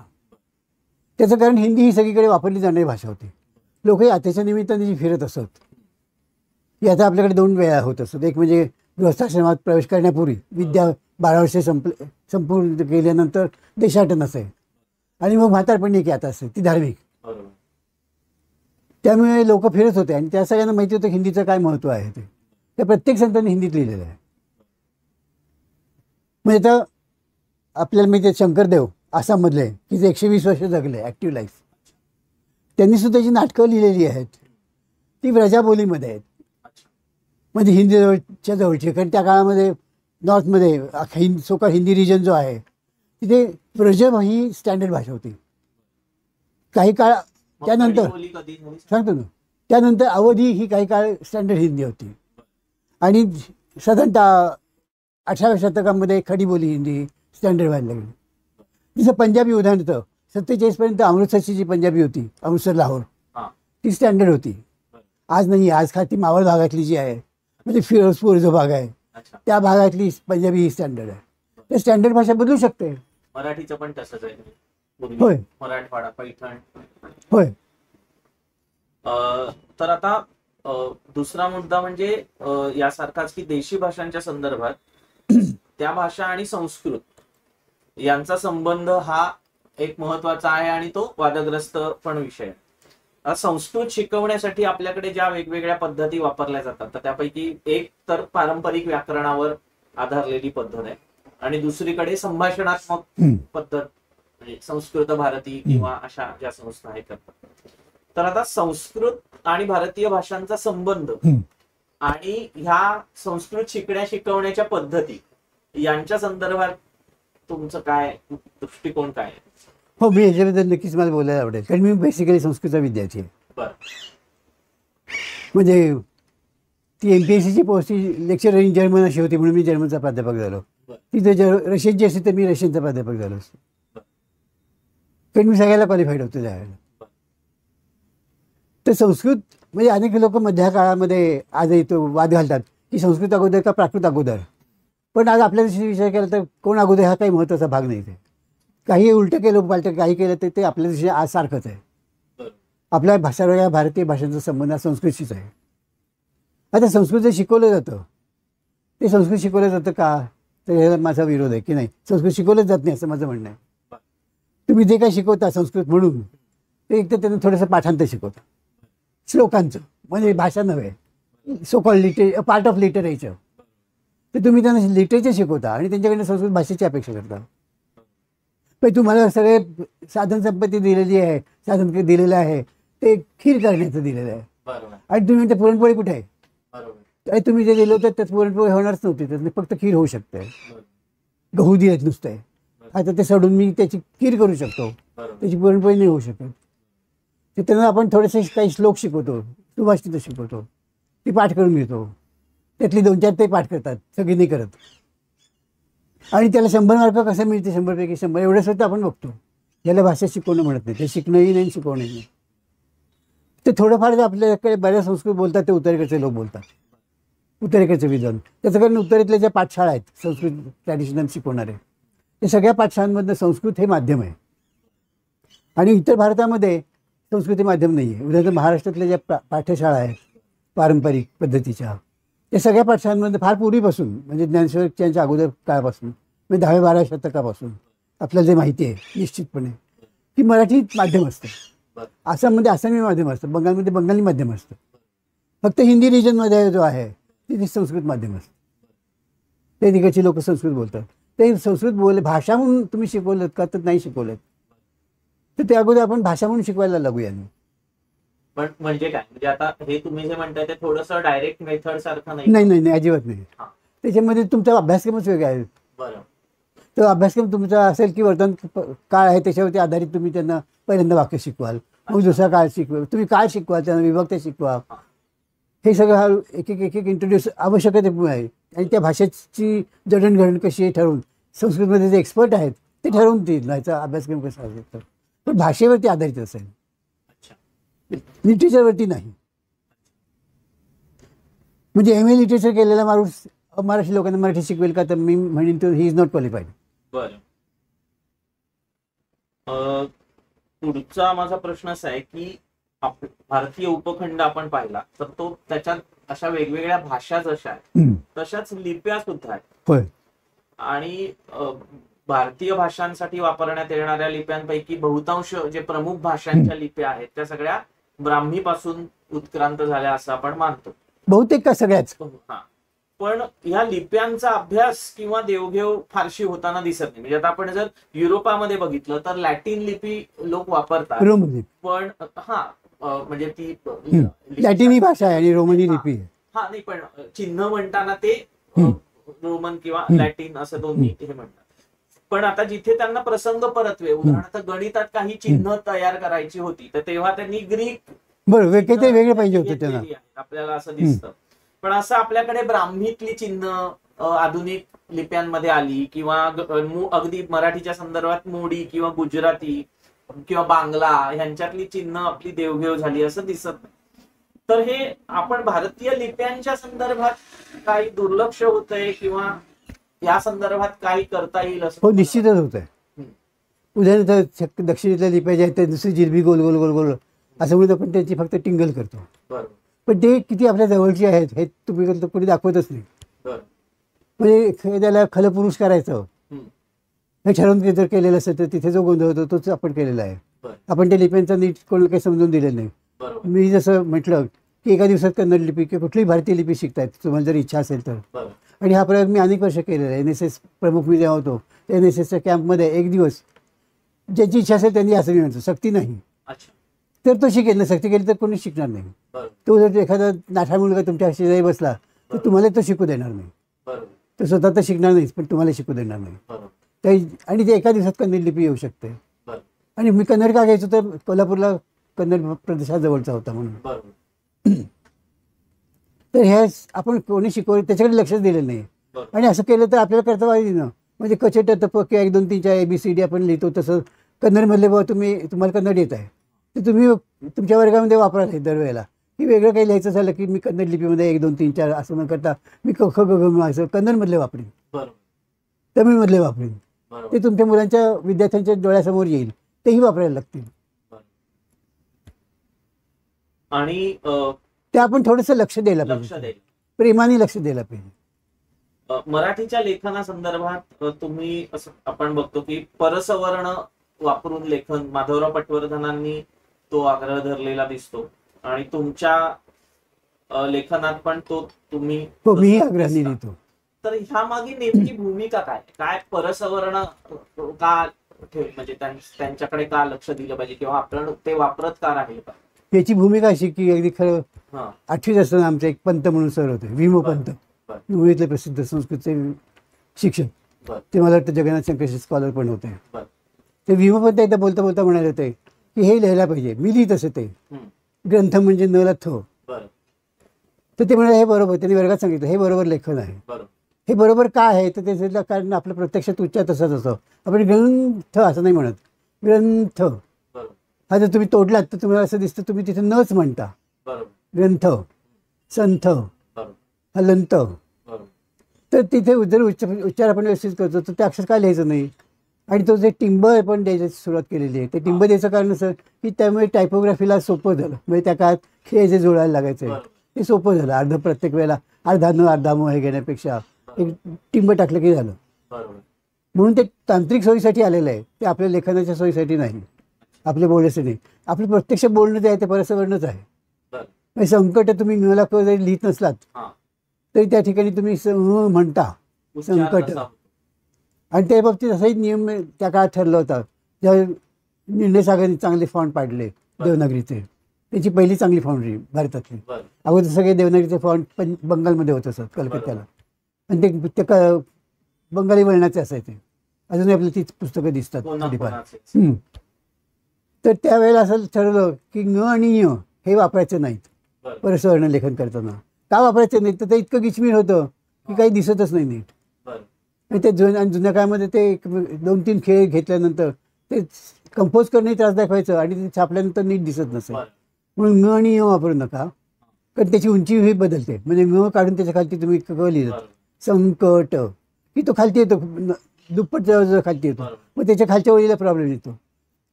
त्याचं कारण हिंदी ही सगळीकडे वापरली जाणारी भाषा होती. लोकही त्याच्या निमित्ताने जी फिरत असत, याचा आपल्याकडे 2 वेळा होत असत. एक म्हणजे गृहस्थाश्रमात प्रवेश करण्यापूर्वी विद्या 12 वर्षे संपूर्ण केल्यानंतर देशाटन असे, आणि मग म्हातारपणी एक यात्रा असते ती धार्मिक. त्यामुळे लोक फिरत होते आणि त्या सगळ्यांना माहिती होतं हिंदीचं काय महत्त्व आहे. ते त्या प्रत्येक संतांनी हिंदीत लिहिलेलं आहे. म्हणजे आता आपल्याला माहिती आहे शंकरदेव आसाममधले की जे 120 वर्ष जगले ॲक्टिव्ह लाईफ, त्यांनी सुद्धा जी नाटकं लिहिलेली आहेत ती व्रजाबोलीमध्ये आहेत, म्हणजे हिंदी जवळची. कारण त्या काळामध्ये नॉर्थमध्ये सोका हिंदी रिजन जो आहे तिथे व्रज ही स्टँडर्ड भाषा होती. काही काळ त्यानंतर सांगतो ना, त्यानंतर अवधी ही काही काळ स्टँडर्ड हिंदी होती. आणि साधारणतः 18व्या शतकामध्ये खडी बोली हिंदी स्टँडर्ड व्हायला लागली. जसं पंजाबी उदाहरणार्थ 47पर्यंत अमृतसरची जी पंजाबी होती, अमृतसर लाहोर, ती स्टँडर्ड होती. आज नाही, आज ती मावळ भागातली जी आहे म्हणजे फिरोजपूर जो भाग आहे त्या भागातली पंजाबी ही स्टँडर्ड आहे. तर स्टँडर्ड भाषा बदलू शकते. मराठीचं पण तसंच आहे. होय, मराठवाडा, पैठण. होय. तर आता दुसरा मुद्दा म्हणजे यासारखाच की देशी भाषांच्या संदर्भात त्या भाषा आणि संस्कृत यांचा संबंध हा एक महत्वाचा आहे आणि तो वादग्रस्त पण विषय आहे. संस्कृत शिकवण्यासाठी आपल्याकडे ज्या वेगवेगळ्या पद्धती वापरल्या जातात तर त्यापैकी एक तर पारंपरिक व्याकरणावर आधारलेली पद्धत आहे आणि दुसरीकडे संभाषणात्मक पद्धत म्हणजे संस्कृत भारती किंवा अशा ज्या संस्था आहेत करतात. तर आता संस्कृत आणि भारतीय भाषांचा संबंध आणि ह्या संस्कृत शिकवण्याच्या पद्धती यांच्या संदर्भात तुमचं काय दृष्टिकोन काय आहे? हो, मी याच्याबद्दल नक्कीच मला बोलायला आवडेल, कारण मी बेसिकली संस्कृतचा विद्यार्थी आहे. म्हणजे ती MPSCची पोस्ट लेक्चर इन जर्मन अशी होती म्हणून मी जर्मनचा प्राध्यापक झालो. तिथे रशियनची असेल तर मी रशियनचा प्राध्यापक झालो असतो, कारण मी सगळ्याला क्वालिफाईड होतो त्यावेळेला. तर संस्कृत म्हणजे अनेक लोक मध्या काळामध्ये आजही तो वाद घालतात की संस्कृत अगोदर का प्राकृत अगोदर. पण आज आपल्या दिवशी विचार केला तर कोण अगोदर हा काही महत्त्वाचा भाग नाही. ते काही उलटं केलं पालटं काही केलं तर ते आपल्या दिवशी आज सारखंच आहे. आपल्या सगळ्या भारतीय भाषांचा संबंध हा संस्कृतशीच आहे. आता संस्कृत जे शिकवलं जातं ते संस्कृत शिकवलं जातं का, तर ह्याला माझा विरोध आहे की नाही, संस्कृत शिकवलंच जात नाही असं माझं म्हणणं आहे. तुम्ही जे काही शिकवता संस्कृत म्हणून ते एक तर त्यांना थोडंसं पाठांतर शिकवता श्लोकांचं, म्हणजे भाषा नव्हे, so called part of literature. तर तुम्ही त्यांना लिटरेचर शिकवता आणि त्यांच्याकडनं संस्कृत भाषेची अपेक्षा करता. पण तुम्हाला सगळे साधन संपत्ती दिलेली आहे, साधन दिलेलं आहे, ते खीर करण्याचं दिलेलं आहे. आणि तुम्ही म्हणता पुरणपोळी कुठे आहे? तुम्ही जे दिलं होतं त्यात पुरणपोळी होणारच नव्हती, तर फक्त खीर होऊ शकते. गहू दिलेत नुसतं आहे. आता ते सोडून मी त्याची खीर करू शकतो, त्याची पुरणपोळी नाही होऊ शकत. तर त्यांना आपण थोडेसे काही श्लोक शिकवतो, सुभाषित शिकवतो, ती पाठ करून घेतो. त्यातली 2-4 ते पाठ करतात, सगळी नाही करत. आणि त्याला 100 मार्क कसं मिळते, 100पैकी 100 एवढं सुद्धा आपण बघतो. याला भाषा शिकवणं म्हणत नाही, ते शिकणंही नाही शिकवणंही नाही. ते थोडंफार जे आपल्याकडे बऱ्याच संस्कृत बोलतात ते उत्तरेकडचे लोक बोलतात, उत्तरेकडचे विद्वान. त्याचं कारण उत्तरेतल्या ज्या पाठशाळा आहेत संस्कृत ट्रॅडिशनल शिकवणारे, ते सगळ्या पाठशाळांमधनं संस्कृत हे माध्यम आहे. आणि इतर भारतामध्ये संस्कृती माध्यम नाही आहे. उदाहरणार्थ महाराष्ट्रातल्या ज्या पाठशाळा आहेत पारंपरिक पद्धतीच्या, त्या सगळ्या पाठशाळांमध्ये फार पूर्वीपासून म्हणजे ज्ञानेश्वरांच्या अगोदर काळापासून म्हणजे 10व्या-12व्या शतकापासून आपल्याला जे माहिती आहे निश्चितपणे की मराठी माध्यम असतं, आसाममध्ये आसामी माध्यम असतं, बंगालमध्ये बंगाली माध्यम असतं. फक्त हिंदी रिजनमध्ये जो आहे तिथे संस्कृत माध्यम असतं. ते तिकडची लोक संस्कृत बोलतात. ते संस्कृत भाषा म्हणून तुम्ही शिकवलं का तर नाही शिकवलं, तर त्या अगोदर आपण भाषा म्हणून शिकवायला लागूया. पण म्हणजे काय, म्हणजे आता हे तुम्ही जे म्हणताय ते थोडंसं डायरेक्ट मेथड सारखं नाही. नाही नाही नाही, अजिबात नाही. त्याच्यामध्ये तुमचा अभ्यासक्रमच वेगळा आहे. बरं. तो अभ्यासक्रम तुमचा असेल की वर्तमान काळ आहे त्याच्यावरती आधारित तुम्ही त्यांना पहिल्यांदा वाक्य शिकवाल, मग दुसरा काळ शिकवाल, तुम्ही काय शिकवाल त्यांना विभक्त शिकवा. हे सगळं एक एक इंट्रोड्यूस आवश्यकता आहे. आणि त्या भाषेची जडणघडण कशी आहे ठरवून संस्कृतमध्ये जे एक्सपर्ट आहेत ते ठरवून देईल याचा अभ्यासक्रम कसा असेल. तर पण भाषेवरती आधारित असेल, लिटरेचरवरती नाही. म्हणजे MA लिटरेचर केलेला माणूस मराठी लोकांना मराठी शिकवेल का, तर मी म्हणेन तो ही इज नॉट क्वालिफाईड. बरं. पुढचा माझा प्रश्न असा आहे की भारतीय उपखंड आपण पाहिला तर तो त्याच्यात अशा वेगवेगळ्या भाषा जशा आहेत तशाच लिप्या सुद्धा आहेत. होय. आणि भारतीय भाषांसाठी वापरण्यात येणाऱ्या लिप्यांपैकी बहुतांश जे प्रमुख भाषांच्या लिप्या आहेत त्या सगळ्या ब्राह्मीपासून उत्क्रांत झाल्या असं आपण मानतो, बहुतेक का सगळ्याच. पण ह्या लिप्यांचा अभ्यास किंवा देवघेव फारशी होताना दिसत नाही. म्हणजे आता आपण जर युरोपामध्ये बघितलं तर लॅटिन लिपी लोक वापरतात, पण म्हणजे ती लॅटिन ही भाषा आहे आणि रोमनी लिपी आहे. नाही, पण चिन्ह म्हणताना ते रोमन किंवा लॅटिन असं दोन्ही हे म्हणतात. पण आता जिथे त्यांना प्रसंग परत्वे, उदाहरणार्थ गणितात काही चिन्ह तयार करायची होती तर तेव्हा त्यांनी ग्रीक बरोबर ते वेगळे पाहिजे होते त्यांना, आपल्याला असं दिसतं. पण असं आपल्याकडे ब्राह्मीतली चिन्ह आधुनिक लिप्यांमध्ये आली किंवा अगदी मराठीच्या संदर्भात मोडी किंवा गुजराती किंवा बांगला ह्यांच्यातली चिन्ह आपली देवघेव झाली असं दिसत नाही. तर हे आपण भारतीय लिप्यांच्या संदर्भात काही दुर्लक्ष होतंय किंवा या संदर्भात काही करता येईल असं? हो, निश्चितच होत आहे. उदाहरणार्थ दक्षिणेतल्या लिप्या ज्या आहेत त्या दुसरी जिरबी गोल गोल गोल गोल असं म्हणून आपण त्यांची फक्त टिंगल करतो. पण ते किती आपल्या जवळची आहेत हे तुम्ही कोणी दाखवतच नाही. म्हणजे त्याला खलपुरुष करायचं हे ठरवून जर केलेलं असेल तर तिथे जो गोंधळ होतो तोच आपण केलेला आहे. आपण त्या लिप्यांचा नीट कोणाला काही समजून दिलेलं नाही. मी जसं म्हटलं की एका दिवसात कन्नड लिपी किंवा कुठलीही भारतीय लिपी शिकतायत तुम्हाला जर इच्छा असेल तर. आणि हा प्रयोग मी अनेक वर्ष केलेला आहे. NSS प्रमुख मी जेव्हा होतो NSSच्या कॅम्पमध्ये एक दिवस ज्याची इच्छा असेल त्यांनी असं मी म्हणतो, सक्ती नाही. तर तो शिकेल ना, सक्ती केली तर कोणी शिकणार नाही. तो जर एखादा नाठा मुलगा तुमच्या शेजारी बसला तर तुम्हाला तो शिकू देणार नाही. तो स्वतः तर शिकणार नाही पण तुम्हाला शिकू देणार नाही. आणि ते एका दिवसात कन्नड लिपी येऊ शकते. आणि मी कन्नड का घ्यायचो तर कोल्हापूरला कन्नड प्रदेशाजवळचा होता म्हणून. तर हे आपण कोणी शिकवलं त्याच्याकडे लक्षच दिलं नाही. आणि असं केलं तर आपल्याला करता पाहिजे ना. म्हणजे कचेट तप किंवा 1 2 3 4 ABCD आपण लिहितो तसं कन्नडमधले बाबा तुम्हाला कन्नड येत आहे तर तुम्ही तुमच्या वर्गामध्ये वापराल दरवेळेला. की वेगळं काही लिहायचं झालं की मी कन्नड लिपीमध्ये 1 2 3 4 असं न करता मी क ख ग घ असं कन्नडमधले वापरेन, तमिळमधले वापरेन. ते तुमच्या मुलांच्या विद्यार्थ्यांच्या डोळ्यासमोर येईल, तेही वापरायला लागतील. आणि ते आपण थोडंसं लक्ष द्यायला पाहिजे, प्रेमाने लक्ष द्यायला पाहिजे. मराठीच्या लेखनासंदर्भात तुम्ही असं आपण बघतो की परसवर्ण वापरून लेखन माधवराव पटवर्धनांनी तो आग्रह धरलेला दिसतो आणि तुमच्या लेखनात पण तो तुम्ही मीही आग्रहाने लिहितो. तर ह्या मागे नेमकी भूमिका काय काय परसवर्ण का म्हणजे त्यांच्याकडे का लक्ष दिलं पाहिजे किंवा आपण ते वापरत का राहील का? याची भूमिका अशी की अगदी खरं 8वीत असताना आमचे एक पंत म्हणून सर होते, विमो पंत, मुंबईतले प्रसिद्ध संस्कृतचे शिक्षक. ते मला वाटतं जगन्नाथ शंकरशी स्कॉलर पण होते. बरं. ते विमोपंत एकदा बोलता बोलता म्हणाले होते की हे लिहायला पाहिजे, मी लिहित असे ते ग्रंथ म्हणजे नला थो. तर ते म्हणाले हे बरोबर, त्यांनी वर्गात सांगितलं हे बरोबर लेखन आहे. हे बरोबर का आहे तर त्याचं कारण आपलं प्रत्यक्षात उच्चार तसाच असतो. आपण ग्रंथ असं नाही म्हणत, ग्रंथ. हा जर तुम्ही तोडलात तर तुम्हाला असं दिसतं तुम्ही तिथे नच म्हणता. ग्रंथ, संथ, हलंत. तर तिथे जर उच्चार आपण व्यवस्थित करतो तर ते अक्षर काय लिहायचं नाही. आणि तो जे टिंब आपण द्यायची सुरुवात केलेली आहे ते टिंब द्यायचं कारण असं की त्यामुळे टायपोग्राफीला सोपं झालं. म्हणजे त्या काळात खेळ जे जोडायला लागायचे ते सोपं झालं. अर्ध प्रत्येक वेळेला अर्धा न अर्धा म हे घेण्यापेक्षा एक टिंब टाकलं की झालं. म्हणून ते तांत्रिक सोयीसाठी आलेलं आहे, ते आपल्या लेखनाच्या सोयीसाठी नाही, आपल्या बोलण्यासाठी नाही. आपलं प्रत्यक्ष बोलणं जे आहे ते परस्परच आहे. म्हणजे संकट तुम्ही ला जरी लिहित नसलात तरी त्या ठिकाणी तुम्ही म्हणता संकट. आणि त्या बाबतीत असाही नियम त्या काळात ठरला होता. जेव्हा निर्णय सागरने चांगले फॉन्ट पाडले देवनागरीचे, त्याची पहिली चांगली फाउंड्री भारतातली. अगोदर सगळे देवनागरीचे फॉन्ट बंगालमध्ये होत असत, कलकत्त्याला. आणि ते बंगाली वळणाचे असायचे. अजूनही आपल्याला तीच पुस्तकं दिसतात थोडीफार. तर त्यावेळेला असं ठरवलं की ङ आणि य हे वापरायचे नाहीत परस्वर्ण लेखन करताना. का वापरायचं नाही तर ते इतकं गिचमीर होतं की काही दिसतच नाही नीट. आणि ते जुन्या काळामध्ये ते 2-3 खेळ घेतल्यानंतर ते कंपोज करणंही त्रासदायक व्हायचं आणि ते छापल्यानंतर नीट दिसत नसेल. म्हणून ङ आणि य वापरू नका, कारण त्याची उंची ही बदलते. म्हणजे ङ काढून त्याच्या खालती तुम्ही क लिहिलं संकट की तो खालती येतो, दुप्पट जवळ खालती येतो, मग त्याच्या खालच्या वळीला प्रॉब्लेम येतो.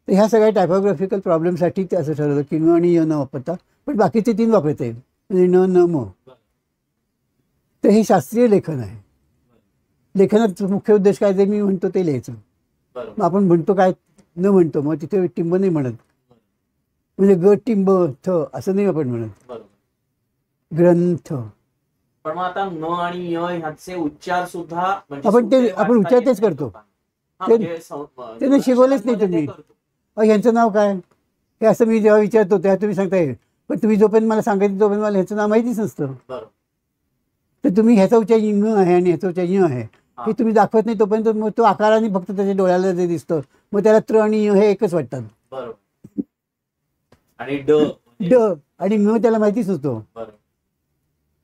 तर ह्या सगळ्या टायपोग्राफिकल प्रॉब्लेमसाठी ते असं ठरवलं की ङ आणि य न वापरता पण बाकीचे 3 वापरता येईल. म्हणजे न न म. तर हे शास्त्रीय लेखन आहे. लेखनाचा मुख्य उद्देश काय जे मी म्हणतो ते लिहायचं. मग आपण म्हणतो काय न म्हणतो, मग तिथे टिंब नाही म्हणत. म्हणजे ग टिंब थ असं नाही आपण म्हणत. ग्रंथ. पण मग आता न आणि य ह्याचे उच्चार सुद्धा आपण उच्चार तेच करतो. त्यांना शिकवलेच नाही तुम्ही. ह्यांचं नाव काय हे असं मी जेव्हा विचारतो तेव्हा तुम्ही सांगताय, पण तुम्ही जोपर्यंत मला सांगायचं तोपर्यंत मला ह्याचं नाव माहितीच नसतं. तर तुम्ही ह्याचा उच्चार ङ आहे आणि ह्याचा उच्चार य आहे हे तुम्ही दाखवत नाही तोपर्यंत मग तो आकाराने फक्त त्याच्या डोळ्याला जे दिसतं मग त्याला त्र आणि य हे एकच वाटतात. आणि ड आणि ङ त्याला माहितीच नसतो.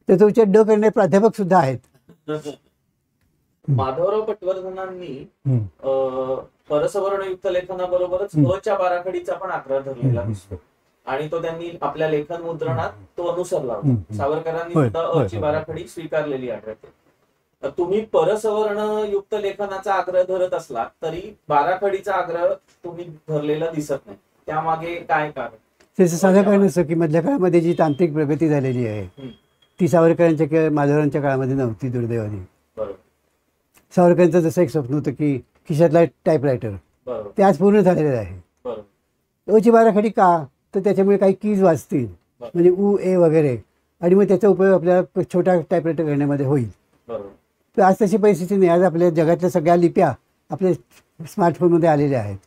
त्याचा उच्चार ड करणारे प्राध्यापक सुद्धा आहेत. माधवराव पटवर्धनांनी परसवर्णयुक्त लेखनाबरोबरच अच्या बाराखडीचा पण आग्रह धरलेला दिसतो आणि तो त्यांनी आपल्या लेखन मुद्रणात तो अनुसरला होता. सावरकरांनी सुद्धा अची बाराखडी स्वीकारलेली आढळते. तुम्ही परसवर्णयुक्त लेखनाचा आग्रह धरत असला तरी बाराखडीचा आग्रह तुम्ही धरलेला दिसत नाही, त्यामागे काय कारण? त्याचं साधं कारण असं की मधल्या काळामध्ये जी तांत्रिक प्रगती झालेली आहे ती सावरकरांच्या किंवा माधवरांच्या काळामध्ये नव्हती दुर्दैवाने. सावरकरांचं जसं एक स्वप्न होतं की खिशातला टाईपरायटर, ते आज पूर्ण झालेलं आहे. अची बाराखडी का तर त्याच्यामुळे काही कीज वाचतील म्हणजे उ ए वगैरे, आणि मग त्याचा उपयोग आपल्याला छोटा टाईपरायटर करण्यामध्ये होईल. तर आज तशी परिस्थिती नाही. आज आपल्या जगातल्या सगळ्या लिप्या आपल्या स्मार्टफोनमध्ये आलेल्या आहेत.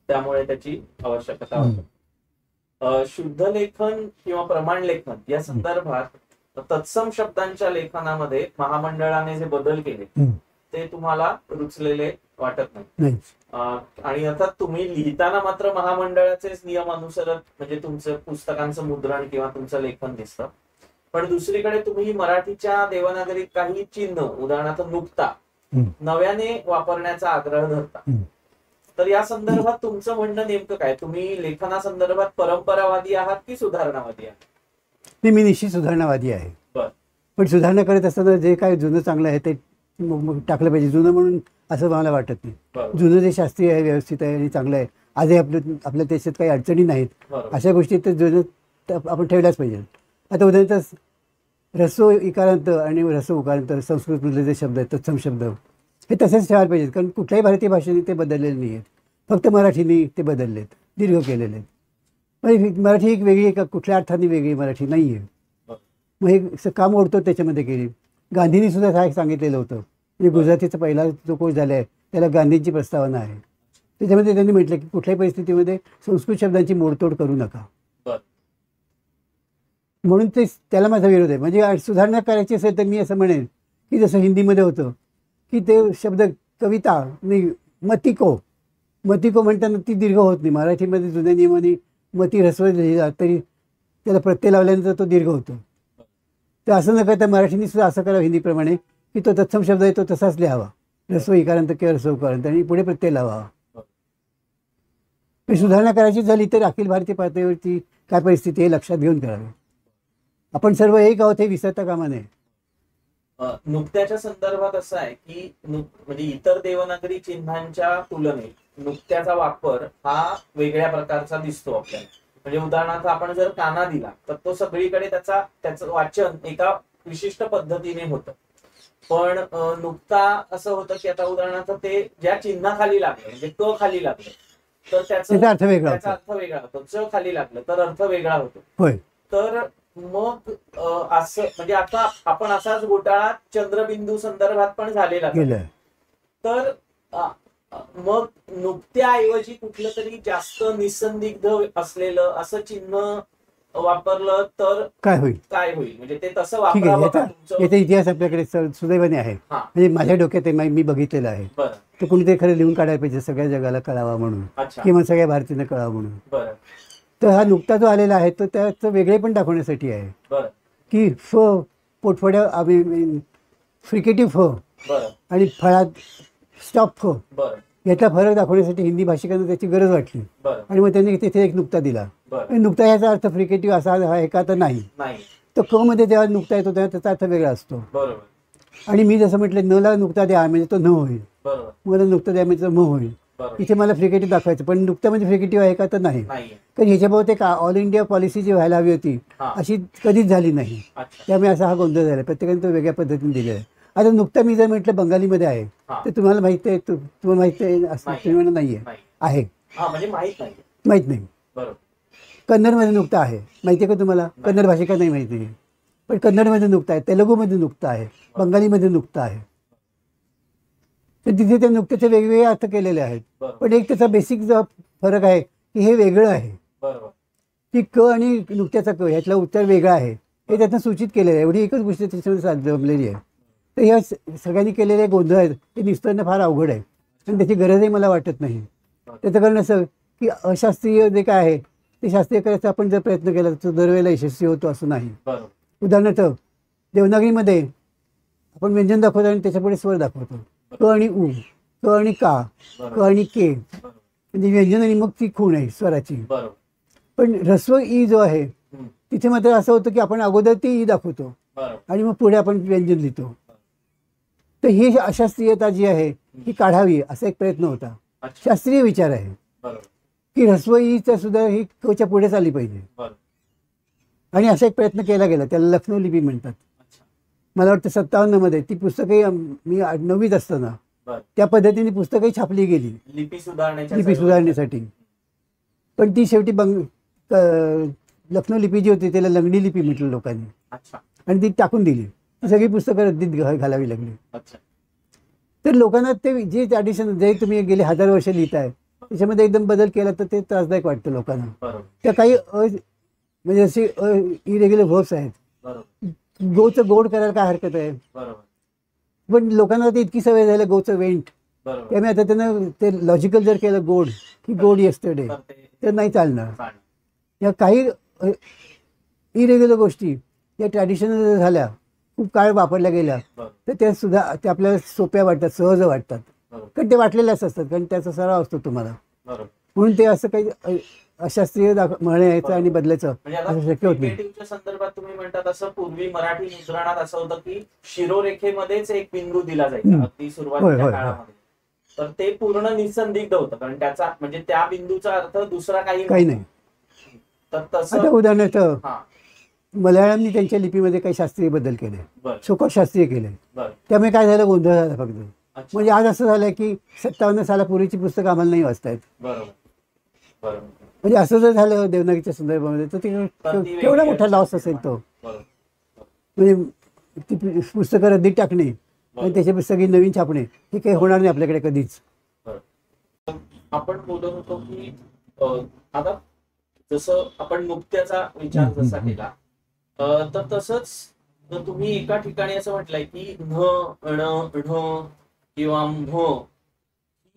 त्यामुळे त्याची आवश्यकता होती. शुद्ध लेखन किंवा प्रमाण लेखन या संदर्भात तत्सम शब्दांच्या लेखनामध्ये महामंडळाने जे बदल केले ते तुम्हाला रुचलेले वाटत नाही. आणि अर्थात तुम्ही लिहिताना मात्र महामंडळाचेच नियम अनुसरत म्हणजे तुमचं पुस्तकांचं मुद्रण किंवा तुमचं लेखन दिसतं. पण दुसरीकडे तुम्ही मराठीच्या देवनागरीत काही चिन्ह उदाहरणार्थ नुक्ता नव्याने वापरण्याचा आग्रह धरता. तर या संदर्भात तुमचं म्हणणं नेमकं काय? तुम्ही लेखनासंदर्भात परंपरावादी आहात की सुधारणावादी आहात? मी निश्चित सुधारणावादी आहे. पण सुधारणा करत असताना जे काय जुनं चांगलं आहे ते टाकलं पाहिजे. जुनं म्हणून असं मला वाटत नाही. जुनं जे शास्त्रीय आहे, व्यवस्थित आहे आणि चांगलं आहे, आजही आपल्या देशात काही अडचणी नाहीत, अशा गोष्टी तर जुनं आपण ठेवल्याच पाहिजे. आता उदाहरणार्थ ऱ्हस्व इकारांत आणि ऱ्हस्व उकारांत संस्कृतमधले जे शब्द आहेत तत्सम शब्द हे तसेच ठेवायला पाहिजेत. कारण कुठल्याही भारतीय भाषेने ते बदललेले नाही आहेत, फक्त मराठीने ते बदललेत, दीर्घ केलेले आहेत. म्हणजे मराठी एक वेगळी आहे का कुठल्या अर्थाने वेगळी मराठी नाही आहे. मग हे काम ओढतो त्याच्यामध्ये केली. गांधींनी सुद्धा काय सांगितलेलं होतं म्हणजे गुजरातीचा पहिला जो कोर्स झाला आहे त्याला गांधींची प्रस्तावना आहे. त्याच्यामध्ये त्यांनी म्हटलं की कुठल्याही परिस्थितीमध्ये संस्कृत शब्दांची मोडतोड करू नका. म्हणून त्याला माझा विरोध आहे. म्हणजे सुधारणा करायची असेल तर मी असं म्हणेन की जसं हिंदीमध्ये होतं की ते शब्द कविता नाही, मतिको मतिको म्हणताना ती दीर्घ होत नाही. मराठीमध्ये जुन्या नियमाने मती ह्रस्व लिहिला तरी त्याला प्रत्यय लावल्यानंतर तो दीर्घ होतो. तर असं न करता मराठीने सुद्धा असं करावं हिंदीप्रमाणे की तो तत्सम शब्द आहे तो तसाच लिहावा, ह्रस्व इकारांत किंवा ह्रस्व उकारांत, आणि पुढे प्रत्यय लावावा. सुधारणा करायची झाली तर अखिल भारतीय पातळीवरती काय परिस्थिती आहे लक्षात घेऊन करावी. आपण सर्व एक आहोत हे विसरता कामा नये. नुकत्याच्या संदर्भात असं आहे की म्हणजे इतर देवनागरी चिन्हांच्या तुलनेत नुकत्याचा वापर हा वेगळ्या प्रकारचा दिसतो आपल्याला. म्हणजे उदाहरणार्थ आपण जर काना दिला तर तो सगळीकडे त्याचं वाचन एका विशिष्ट पद्धतीने होतं. पण नुकता असं होतं की आता उदाहरणार्थ ते ज्या चिन्हाखाली लागलं म्हणजे क खाली लागलं तर त्याचा अर्थ वेगळा होतो, च खाली लागलं तर अर्थ वेगळा होतो. होय. तर मग असं म्हणजे आता आपण असाच घोटाळा चंद्रबिंदू संदर्भात पण झालेला तर मग नुकत्याऐवजी कुठलं तरी जास्त निसंदिग्ध असलेलं असं चिन्ह वापरलं तर काय होईल म्हणजे ते तसं वापरावं. याचा इतिहास आपल्याकडे सुदैवाने आहे, म्हणजे माझ्या डोक्यात मी बघितलेलं आहे. तर कुणीतरी खरं लिहून काढायला पाहिजे सगळ्या जगाला कळावा म्हणून किंवा सगळ्या भारतीयांना कळावं म्हणून. तर हा नुकता जो आलेला आहे तो त्याचं वेगळे पण दाखवण्यासाठी आहे की फ पोटफोड्या फ्रिकेटिव्ह फ आणि फळात स्टॉप फ यातला फरक दाखवण्यासाठी हिंदी भाषिकांना त्याची गरज वाटली आणि मग त्यांनी तिथे एक नुकता दिला. नुकता याचा अर्थ फ्रिकेटिव्ह असा आहे का तर नाही. तर क मध्ये जेव्हा नुकता येतो तेव्हा त्याचा अर्थ वेगळा असतो. आणि मी जसं म्हटलं न ला नुकता द्या म्हणजे तो न होईल, मला नुकता द्या म्हणजे तो म होईल. इथे मला फ्रिकेटिव्ह दाखवायचं पण नुकता म्हणजे फ्रिकेटिव्ह आहे का तर नाही. कारण ह्याच्याबाबत एक ऑल इंडिया पॉलिसी जी व्हायला हवी होती अशी कधीच झाली नाही. त्यामुळे असा हा गोंधळ झाला. प्रत्येकाने तो वेगळ्या पद्धतीने दिलेला आहे. आता नुकता मी जर म्हटलं बंगालीमध्ये आहे तर तुम्हाला माहिती आहे, तुम्हाला माहिती आहे असं तुम्ही नाहीये आहे माहित नाही. कन्नडमध्ये नुकता आहे माहिती आहे का तुम्हाला? कन्नड भाषिका नाही माहिती, पण कन्नडमध्ये नुकता आहे, तेलुगूमध्ये नुकता आहे, बंगालीमध्ये नुकता आहे. तर तिथे त्या नुकत्याचे वेगवेगळे अर्थ केलेले आहेत. पण एक त्याचा बेसिक जो फरक आहे की हे वेगळं आहे की क आणि नुकत्याचा क ह्यातलं उत्तर वेगळं आहे हे त्यातनं सूचित केलेलं आहे. एवढी एकच गोष्ट त्याच्यामध्ये जमलेली आहे. तर ह्या सगळ्यांनी केलेले गोंधळ आहेत ते निस्तरणं फार अवघड आहे आणि त्याची गरजही मला वाटत नाही. त्याचं कारण असं की अशास्त्रीय जे काय आहे ते शास्त्रीय करायचा आपण जर प्रयत्न केला तर दरवेळेला यशस्वी होतो असं नाही. उदाहरणार्थ देवनागरीमध्ये आपण व्यंजन दाखवतो आणि त्याच्यापुढे स्वर दाखवतो. क आणि उ, क आणि का, क आणि के म्हणजे व्यंजन आणि मग ती खूण आहे स्वराची. पण ह्रस्व ई जो आहे तिथे मात्र असं होतं की आपण अगोदर ती ई दाखवतो आणि मग पुढे आपण व्यंजन लिहितो. तर ही अशास्त्रीयता जी आहे ही काढावी असा एक प्रयत्न होता. शास्त्रीय विचार आहे की ह्रस्व ईचा सुद्धा ही कच्या पुढेच आली पाहिजे आणि असा एक प्रयत्न केला गेला. त्याला लखनौ लिपी म्हणतात. मला वाटतं 57 मध्ये ती पुस्तकही मी 9वीत असताना त्या पद्धतीने पुस्तकही छापली गेली लिपी सुधारण्यासाठी. पण ती शेवटी लखनौ लिपी जी होती त्याला लंगडी लिपी म्हटलं लोकांनी आणि ती टाकून दिली. ती सगळी पुस्तकं रद्दीत घालावी लागली. तर लोकांना ते जे ट्रॅडिशन जे तुम्ही गेले 1000 वर्ष लिहिताय त्याच्यामध्ये एकदम बदल केला तर ते त्रासदायक वाटतं लोकांना. त्या काही म्हणजे असे इरेग्युलर व्हर्ब्स आहेत. गोचं गोड करायला काय हरकत आहे, पण लोकांना ते इतकी सवय झाली गोचं वेंट त्यामुळे आता त्यांना ते लॉजिकल जर केलं गोड की गोड येस्टरडे तर नाही चालणार. या काही इरेग्युलर गोष्टी या ट्रॅडिशनल झाल्या खूप काळ वापरल्या गेल्या तर त्या सुद्धा ते आपल्याला सोप्या वाटतात, सहज वाटतात. कारण ते वाटलेल्याच असतात कारण त्याचा सराव असतो तुम्हाला. म्हणून ते असं काही अशास्त्रीय म्हणायचं आणि बदलायचं असं शक्य होत नाही. संदर्भात तुम्ही म्हणतात असं पूर्वी मराठी मुद्रणात असं होतं की शिरोरेखेमध्येच एक बिंदू दिला जायचा अगदी सुरुवातीच्या काळामध्ये. तर ते पूर्ण निसंदिग्ध होतं कारण त्याचा म्हणजे त्या बिंदूचा अर्थ दुसरा काही नाही. तर तसं उदाहरणार्थ मल्याळमनी त्यांच्या लिपीमध्ये काही शास्त्रीय बदल केले, सोकॉट शास्त्रीय केले. त्यामुळे काय झालं गोंधळ झाला फक्त. म्हणजे आज असं झालंय की 57 सालापूर्वीची पुस्तकं आम्हाला नाही वाचतायत. म्हणजे असं जर झालं देवनागरीच्या संदर्भामध्ये तर ते केवढा मोठा लॉस असेल तो. म्हणजे ती पुस्तकं रद्दीत टाकणे आणि त्याच्या सगळी नवीन छापणे हे काही होणार नाही आपल्याकडे कधीच. आपण बोलत होतो की आता जसं आपण नुकत्याचा विचार जसा केला तर तसंच तुम्ही एका ठिकाणी असं म्हटलंय की न ण ढ किंवा म्ह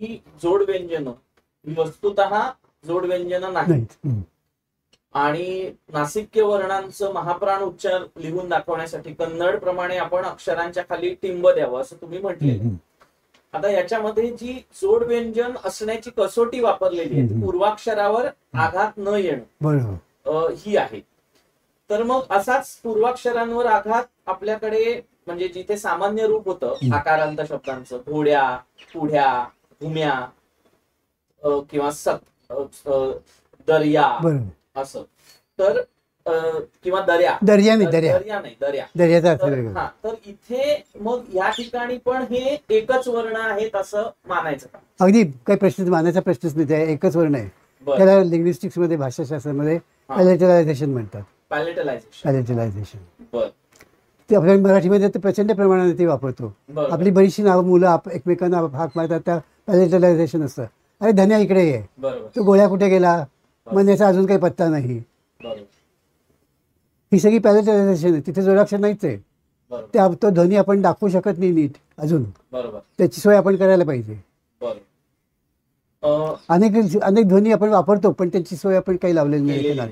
ही जोड व्यंजन ही वस्तुतः जोड व्यंजन नाही. नाही. आणि नासिक्य वर्णांचं महाप्राण उच्चार लिहून दाखवण्यासाठी कन्नड प्रमाणे आपण अक्षरांच्या खाली टिंब द्यावं असं तुम्ही म्हटले. आता याच्यामध्ये जी जोड व्यंजन असण्याची कसोटी वापरलेली आहे ती पूर्वाक्षरावर आघात न येणं बरोबर ही आहे. तर मग असाच पूर्वाक्षरांवर आघात आपल्याकडे म्हणजे जिथे सामान्य रूप होतं आकारांत शब्दांचं घोड्या, पुढ्या, भूम्या किंवा दर्या बरोबर असं, तर किंवा दर्या दर्याचा अर्थ वेगळा. हा, तर इथे मग या ठिकाणी पण हे एकच वर्ण आहेत असं मानायचं का? अगदी काही प्रश्न मानायचा प्रश्नच नाही. त्या एकच वर्ण आहे. त्याला लिंग्विस्टिक्स मध्ये भाषाशास्त्रामध्ये पॅलेटलायझेशन म्हणतात. पॅलेटलायझेशन बर. ते आपल्या मराठीमध्ये तर प्रचंड प्रमाणात ते वापरतो. आपली बरीचशी नावं मुलं एकमेकांना हाक मारतात त्या पॅलेटलायझेशन असतं. अरे धन्या इकडे ये, तो गोळ्या कुठे गेला, मण्याचा अजून काही पत्ता नाही. ही सगळी पॅलेटलायझेशन आहे. तिथे जोडाक्षर नाहीच आहे. तो ध्वनी आपण दाखवू शकत नाही नीट अजून. त्याची सोय आपण करायला पाहिजे. अनेक ध्वनी आपण वापरतो पण त्याची सोय आपण काही लावलेली नाही लेखनात.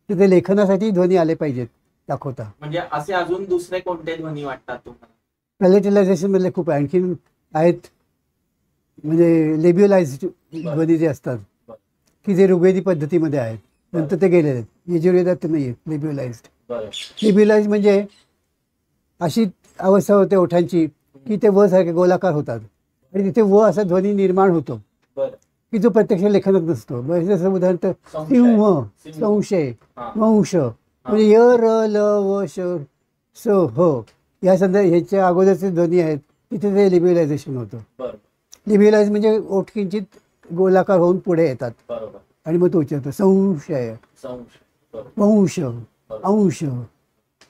तिथे लेखनासाठी ध्वनी आले पाहिजेत दाखवता. म्हणजे असे अजून दुसरे कोणते ध्वनी वाटतात तुम्हाला? पॅलेटलायझेशन मधले खूप आणखीन आहेत. म्हणजे लेब्युलाइज्ड ध्वनी जे असतात की जे ऋग्वेदी पद्धतीमध्ये आहेत. नंतर ते गेलेले आहेत. यजुर्वेदात ते नाही आहेत लेब्युलाइज्ड. लेब्युलाइज्ड म्हणजे अशी अवस्था होते ओठांची की ते व सारखे गोलाकार होतात आणि तिथे व असा ध्वनी निर्माण होतो की जो प्रत्यक्ष लेखनात नसतो. जसं उदाहरण तर सिंह, संशय, वंश म्हणजे य र ल व श स ह या संदर्भात ह्याच्या अगोदरचे ध्वनी आहेत तिथे ते लिब्युलायझेशन होतं. लिब्युलाइज म्हणजे ओठ किंचित गोलाकार होऊन पुढे येतात आणि मग तो उच्चारतो. संशय, वंश, अंश,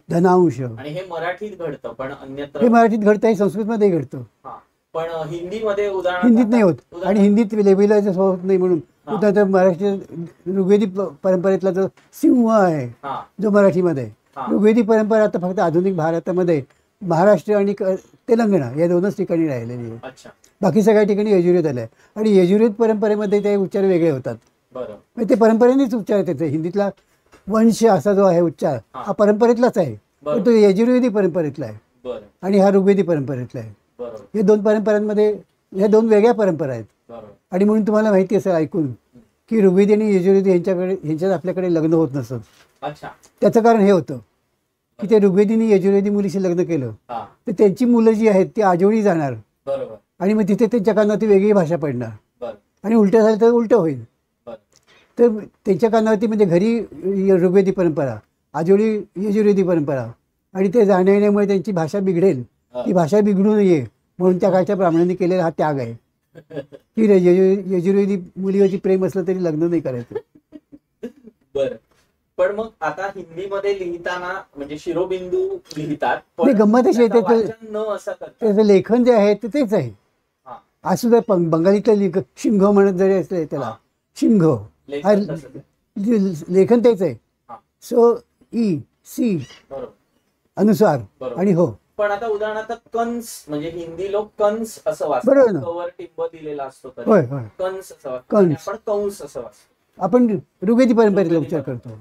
धनांश. आणि हे मराठीत घडतं पण अन्यत्र हे मराठीत घडतं, हे संस्कृतमध्ये घडतं पण हिंदीमध्ये हिंदीत नाही होत. आणि हिंदीत लेब्युलायझेशन होत नाही म्हणून उदाहरण महाराष्ट्र ऋग्वेदी परंपरेतला जो सिंह आहे जो मराठीमध्ये ऋग्वेदी परंपरा आता फक्त आधुनिक भारतामध्ये महाराष्ट्र आणि तेलंगणा या दोनच ठिकाणी राहिलेली आहे. बाकी सगळ्या ठिकाणी यजुर्वेद आलंय आणि यजुर्वेद परंपरेमध्ये ते उच्चार वेगळे होतात. ते परंपरेनेच उच्चार येते. हिंदीतला वंश असा जो आहे उच्चार हा परंपरेतलाच आहे पण तो यजुर्वेदी परंपरेतला आहे आणि हा ऋग्वेदी परंपरेतला आहे. या दोन परंपरांमध्ये ह्या दोन वेगळ्या परंपरा आहेत. आणि म्हणून तुम्हाला माहिती असेल ऐकून की ऋग्वेदी आणि यजुर्वेदी यांच्यात आपल्याकडे लग्न होत नसत. त्याचं कारण हे होतं की ते ऋग्वेदीने यजुर्वेदी मुलीशी लग्न केलं तर त्यांची मुलं जी आहेत ती आजोळी जाणार आणि मग तिथे त्यांच्या कानावरती वेगळी भाषा पडणार आणि उलटं झालं तर उलटं होईल. तर त्यांच्या कानावरती म्हणजे घरी ऋग्वेदी परंपरा, आजोळी यजुर्वेदी परंपरा आणि ते जाण्या येण्यामुळे त्यांची भाषा बिघडेल. ती भाषा बिघडू नये म्हणून त्या काळच्या ब्राह्मणांनी केलेला हा त्याग आहे की यजुर्वेदी मुलीवरती प्रेम असलं तरी लग्न नाही करायचं. बरं. पण मग आता हिंदीमध्ये लिहिताना म्हणजे शिरोबिंदू लिहितात. गंमत अशी आहे त्याचं लेखन जे आहे ते तेच आहे. आज सुद्धा बंगालीतलं शिंग म्हणत जरी असले त्याला शिंग लेखन तेच आहे. सो ई सी अनुसार आणि हो. पण आता उदाहरणार्थ कंस म्हणजे हिंदी लोक कंस असं वाचतात. बरोबर ना. कवर टिंब दिलेला असतो तर होय कंस असं वाचतो. कंस. आपण कंस असं वाचतो. आपण ऋग्वेदी परंपरेतला उच्चार करतो.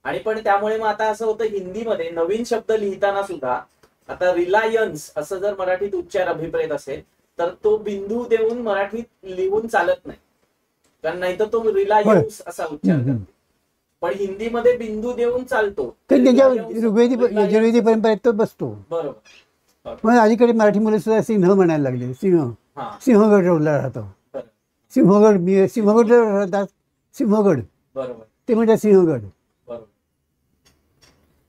आणि पण त्यामुळे मग आता असं होतं हिंदीमध्ये नवीन शब्द लिहिताना सुद्धा आता रिलायन्स असं जर मराठीत उच्चार अभिप्रेत असेल तर तो बिंदू देऊन मराठीत लिहून चालत नाही कारण नाही तर तो रिलायन्स असा उच्चार करतो. पण हिंदीमध्ये बिंदू देऊन चालतो त्यांच्या यजुर्वेदी परंपरेत तो बसतो. बरोबर. मग अलीकडे मराठी मुलं सुद्धा सिंह म्हणायला लागले. सिंहगड रोडला राहतो. सिंहगड राहतात. सिंहगड ते म्हणतात सिंहगड.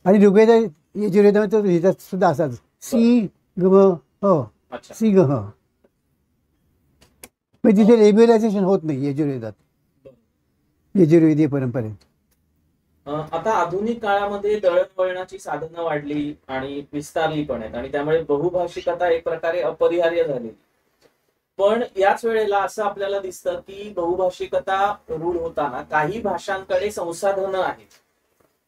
आणि ऋग्वेद यजुर्वेदामध्ये तो लिहितात सुद्धा असाच सी गम ह सी ग ह. पण तिथे लेब्युलायझेशन होत नाही यजुर्वेदी परंपरेत. आता आधुनिक काळामध्ये दळणवळणाची साधनं वाढली आणि विस्तारली पण आहेत आणि त्यामुळे बहुभाषिकता एक प्रकारे अपरिहार्य झाली. पण याच वेळेला असं आपल्याला दिसतं की बहुभाषिकता रूढ होताना काही भाषांकडे संसाधनं आहेत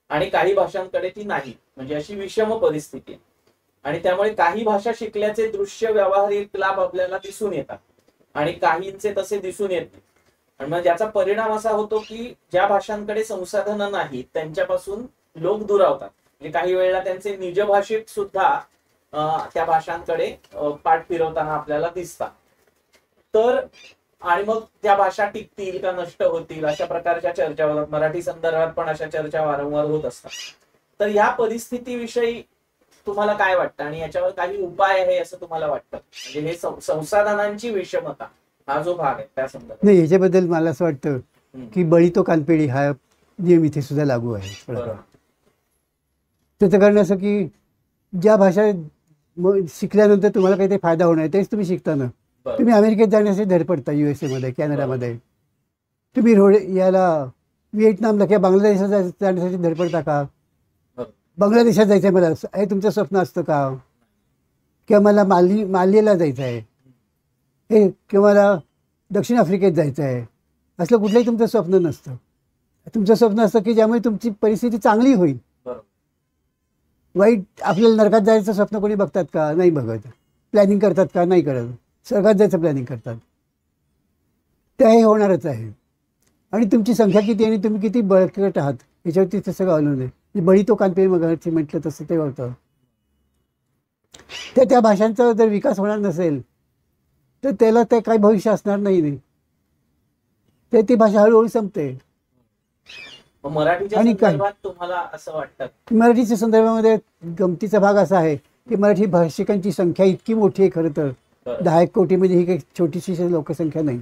आणि काही भाषांकडे ती नाही म्हणजे अशी विषम परिस्थिती आहे. आणि त्यामुळे काही भाषा शिकल्याचे दृश्य व्यावहारिक लाभ आपल्याला दिसून येतात आणि काहींचे तसे दिसून येत नाही. आणि मग ज्याचा परिणाम असा होतो की ज्या भाषांकडे संसाधनं नाहीत त्यांच्यापासून लोक दुरावतात. म्हणजे काही वेळेला त्यांचे निजभाषिक सुद्धा त्या भाषांकडे पाठ फिरवताना आपल्याला दिसतात. तर आणि मग त्या भाषा टिकतील का नष्ट होतील अशा प्रकारच्या चर्चा होतात. मराठी संदर्भात पण अशा चर्चा वारंवार होत असतात. तर या परिस्थितीविषयी तुम्हाला काय वाटतं आणि याच्यावर काही उपाय आहे असं तुम्हाला वाटतं? म्हणजे हे संसाधनांची विषमता हा जो भाग आहे त्या संदर्भात. नाही, याच्याबद्दल मला असं वाटतं की बळी तो कानपिळी हा नियम इथे सुद्धा लागू आहे. त्याचं कारण असं की ज्या भाषा शिकल्यानंतर तुम्हाला काहीतरी फायदा होणार तेच तुम्ही शिकताना तुम्ही अमेरिकेत जाण्यासाठी धडपडता, USA मध्ये, कॅनडामध्ये. तुम्ही याला व्हिएटनामला किंवा बांगलादेशात जाण्यासाठी धडपडता का? बांगलादेशात जायचं आहे मला, हे तुमचं स्वप्न असतं का? किंवा मला मालीला जायचं आहे, हे किंवा मला दक्षिण आफ्रिकेत जायचं आहे, असलं कुठलंही तुमचं स्वप्न नसतं. तुमचं स्वप्न असतं की ज्यामुळे तुमची परिस्थिती चांगली होईल. वाईट आपल्याला नरकात जायचं स्वप्न कोणी बघतात का? नाही बघत. प्लॅनिंग करतात का? नाही करत. स्वर्गात जायचं प्लॅनिंग करतात. ते हे होणारच आहे. आणि तुमची संख्या किती आणि तुम्ही किती बळकट आहात याच्यावरती ते सगळं अवलंबून आहे. बळी तो कानपिळी मगाशी म्हटलं तसं ते होतं. त्या भाषांचा जर विकास होणार नसेल तर त्याला ते काही भविष्य असणार नाही. ती भाषा हळूहळू संपते. मराठीच्या संदर्भात तुम्हाला असं वाटतं? मराठीच्या संदर्भामध्ये गमतीचा भाग असा आहे की मराठी भाषिकांची संख्या इतकी मोठी आहे. खरं तर 10 कोटी म्हणजे ही काही छोटीशी लोकसंख्या नाही.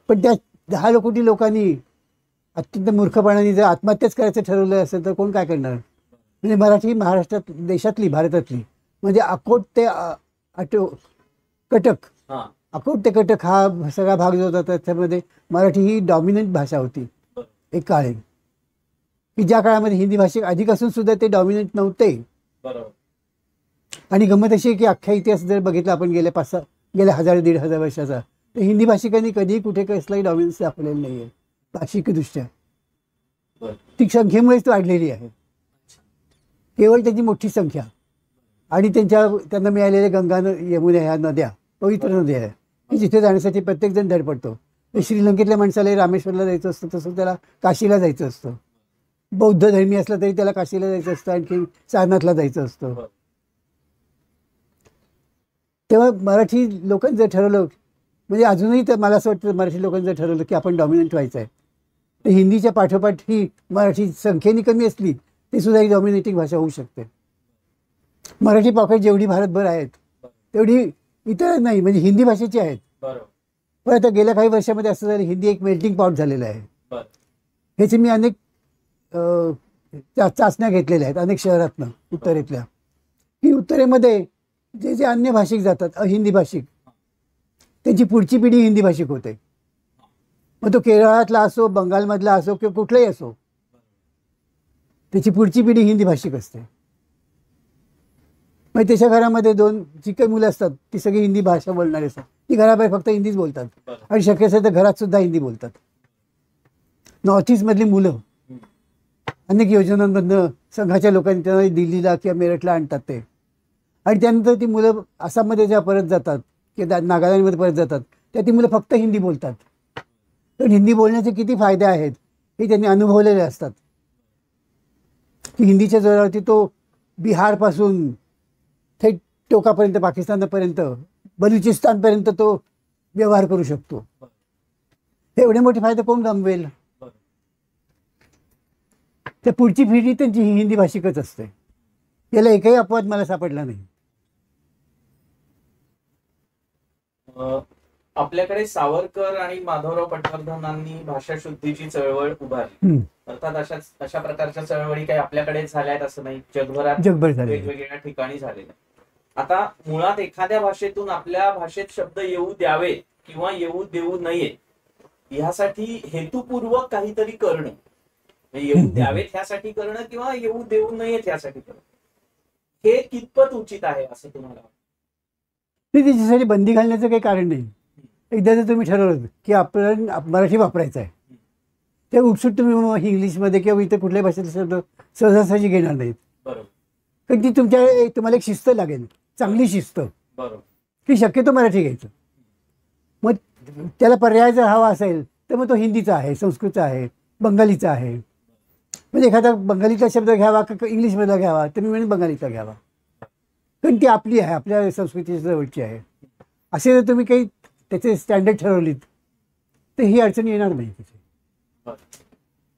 पण त्या 10 कोटी लोकांनी अत्यंत मूर्खपणाने जर आत्महत्याच करायचं ठरवलं असेल तर कोण काय करणार? म्हणजे मराठी महाराष्ट्रात, देशातली, भारतातली म्हणजे अकोट ते कटक, अकोट ते कटक हा सगळा भाग जो होता त्याच्यामध्ये मराठी ही डॉमिनंट भाषा होती. एक काळ आहे की ज्या काळामध्ये हिंदी भाषिक अधिक असून सुद्धा ते डॉमिनंट नव्हते. आणि गंमत अशी आहे की अख्ख्या इतिहास जर बघितला आपण गेल्या 1000-1500 वर्षाचा, तर हिंदी भाषिकांनी कधीही कुठे कसलाही डॉमिनन्स दाखवलेलं नाही आहे भाषिकदृष्ट्या. ती संख्येमुळेच वाढलेली आहे, केवळ त्यांची मोठी संख्या आणि त्यांना मिळालेल्या गंगा, यमुना ह्या नद्या पवित्र नद्या आहे की जिथे जाण्यासाठी प्रत्येकजण धडपडतो. श्रीलंकेतल्या माणसाला रामेश्वरला जायचं असतं तसं त्याला काशीला जायचं असतं. बौद्ध धर्मी असला तरी त्याला काशीला जायचं असतं, आणखी सारनाथला जायचं असतं. तेव्हा मराठी लोकांनी जर ठरवलं, म्हणजे अजूनही तर मला असं वाटतं मराठी लोकांनी जर ठरवलं की आपण डॉमिनंट व्हायचं आहे तर हिंदीच्या पाठोपाठ ही मराठी संख्येने कमी असली ती सुद्धा एक डॉमिनेटिंग भाषा होऊ शकते. मराठी पॉकेट जेवढी भारतभर आहेत तेवढी इतर नाही, म्हणजे हिंदी भाषेची आहेत. पण आता गेल्या काही वर्षामध्ये असं झालं हिंदी एक मेल्टिंग पॉट झालेलं आहे. ह्याचे मी अनेक चाचण्या घेतलेल्या आहेत अनेक शहरातनं, उत्तरेतल्या, की उत्तरेमध्ये जे जे अन्य भाषिक जातात, अहिंदी भाषिक, त्यांची पुढची पिढी हिंदी भाषिक होते. मग तो केरळातला असो, बंगालमधला असो किंवा कुठलाही असो, त्याची पुढची पिढी हिंदी भाषिक असते. मग त्याच्या घरामध्ये जी काही मुलं असतात ती सगळी हिंदी भाषा बोलणारी असतात. ती घराबाहेर फक्त हिंदीच बोलतात आणि शक्य असेल तर घरात सुद्धा हिंदी बोलतात. नॉर्थ ईस्टमधली मुलं अनेक योजनांमधनं संघाच्या लोकांनी त्यांना दिल्लीला किंवा मेरठला आणतात ते, आणि त्यानंतर ती मुलं आसाममध्ये जेव्हा परत जातात किंवा नागालँडमध्ये परत जातात त्या ती मुलं फक्त हिंदी बोलतात. पण हिंदी बोलण्याचे किती फायदे आहेत हे त्यांनी अनुभवलेले असतात. की हिंदीच्या जोरावरती तो बिहारपासून थेट टोकापर्यंत, पाकिस्तानपर्यंत, बलुचिस्तानपर्यंत तो व्यवहार करू शकतो. हे एवढे मोठे फायदे कोण गमवेल? तर पुढची पिढी त्यांची हिंदी भाषिकच असते. याला एकही अपवाद मला सापडला नाही. आपल्याकडे सावरकर आणि माधवराव पटवर्धनांनी भाषा शुद्धीची चळवळ उभारली. अर्थात अशा प्रकारच्या चळवळी काही आपल्याकडे झाल्या आहेत असं नाही, जगभरात वेगवेगळ्या ठिकाणी झालेल्या. आता मुळात एखाद्या भाषेतून आपल्या भाषेत शब्द येऊ द्यावे किंवा येऊ देऊ नये यासाठी हेतुपूर्वक काहीतरी करणं, येऊ द्यावेत ह्यासाठी करणं किंवा येऊ देऊ नयेत ह्यासाठी करणं, हे कितपत उचित आहे असं तुम्हाला वाटतं? त्याच्यासाठी बंदी घालण्याचं काही कारण नाही. एकदा जर तुम्ही ठरवलं की आपल्याला मराठी वापरायचं आहे ते उठसूट तुम्ही इंग्लिशमध्ये किंवा इतर कुठल्याही भाषेतले शब्द सहजासहजी घेणार नाहीत. कारण ती तुम्हाला एक शिस्त लागेल, चांगली शिस्त, बरोबर. की शक्यतो मराठी घ्यायचं. मग त्याला पर्याय जर हवा असेल तर मग तो हिंदीचा आहे, संस्कृतचा आहे, बंगालीचा आहे. म्हणजे एखादा बंगालीचा शब्द घ्यावा का इंग्लिशमधला घ्यावा, तर मी म्हणेन बंगालीचा घ्यावा, कारण ती आपली आहे, आपल्या संस्कृतीच्या जवळची आहे. असे जर तुम्ही काही त्याचे स्टँडर्ड ठरवलीत तर ही अडचण येणार नाही तिथे.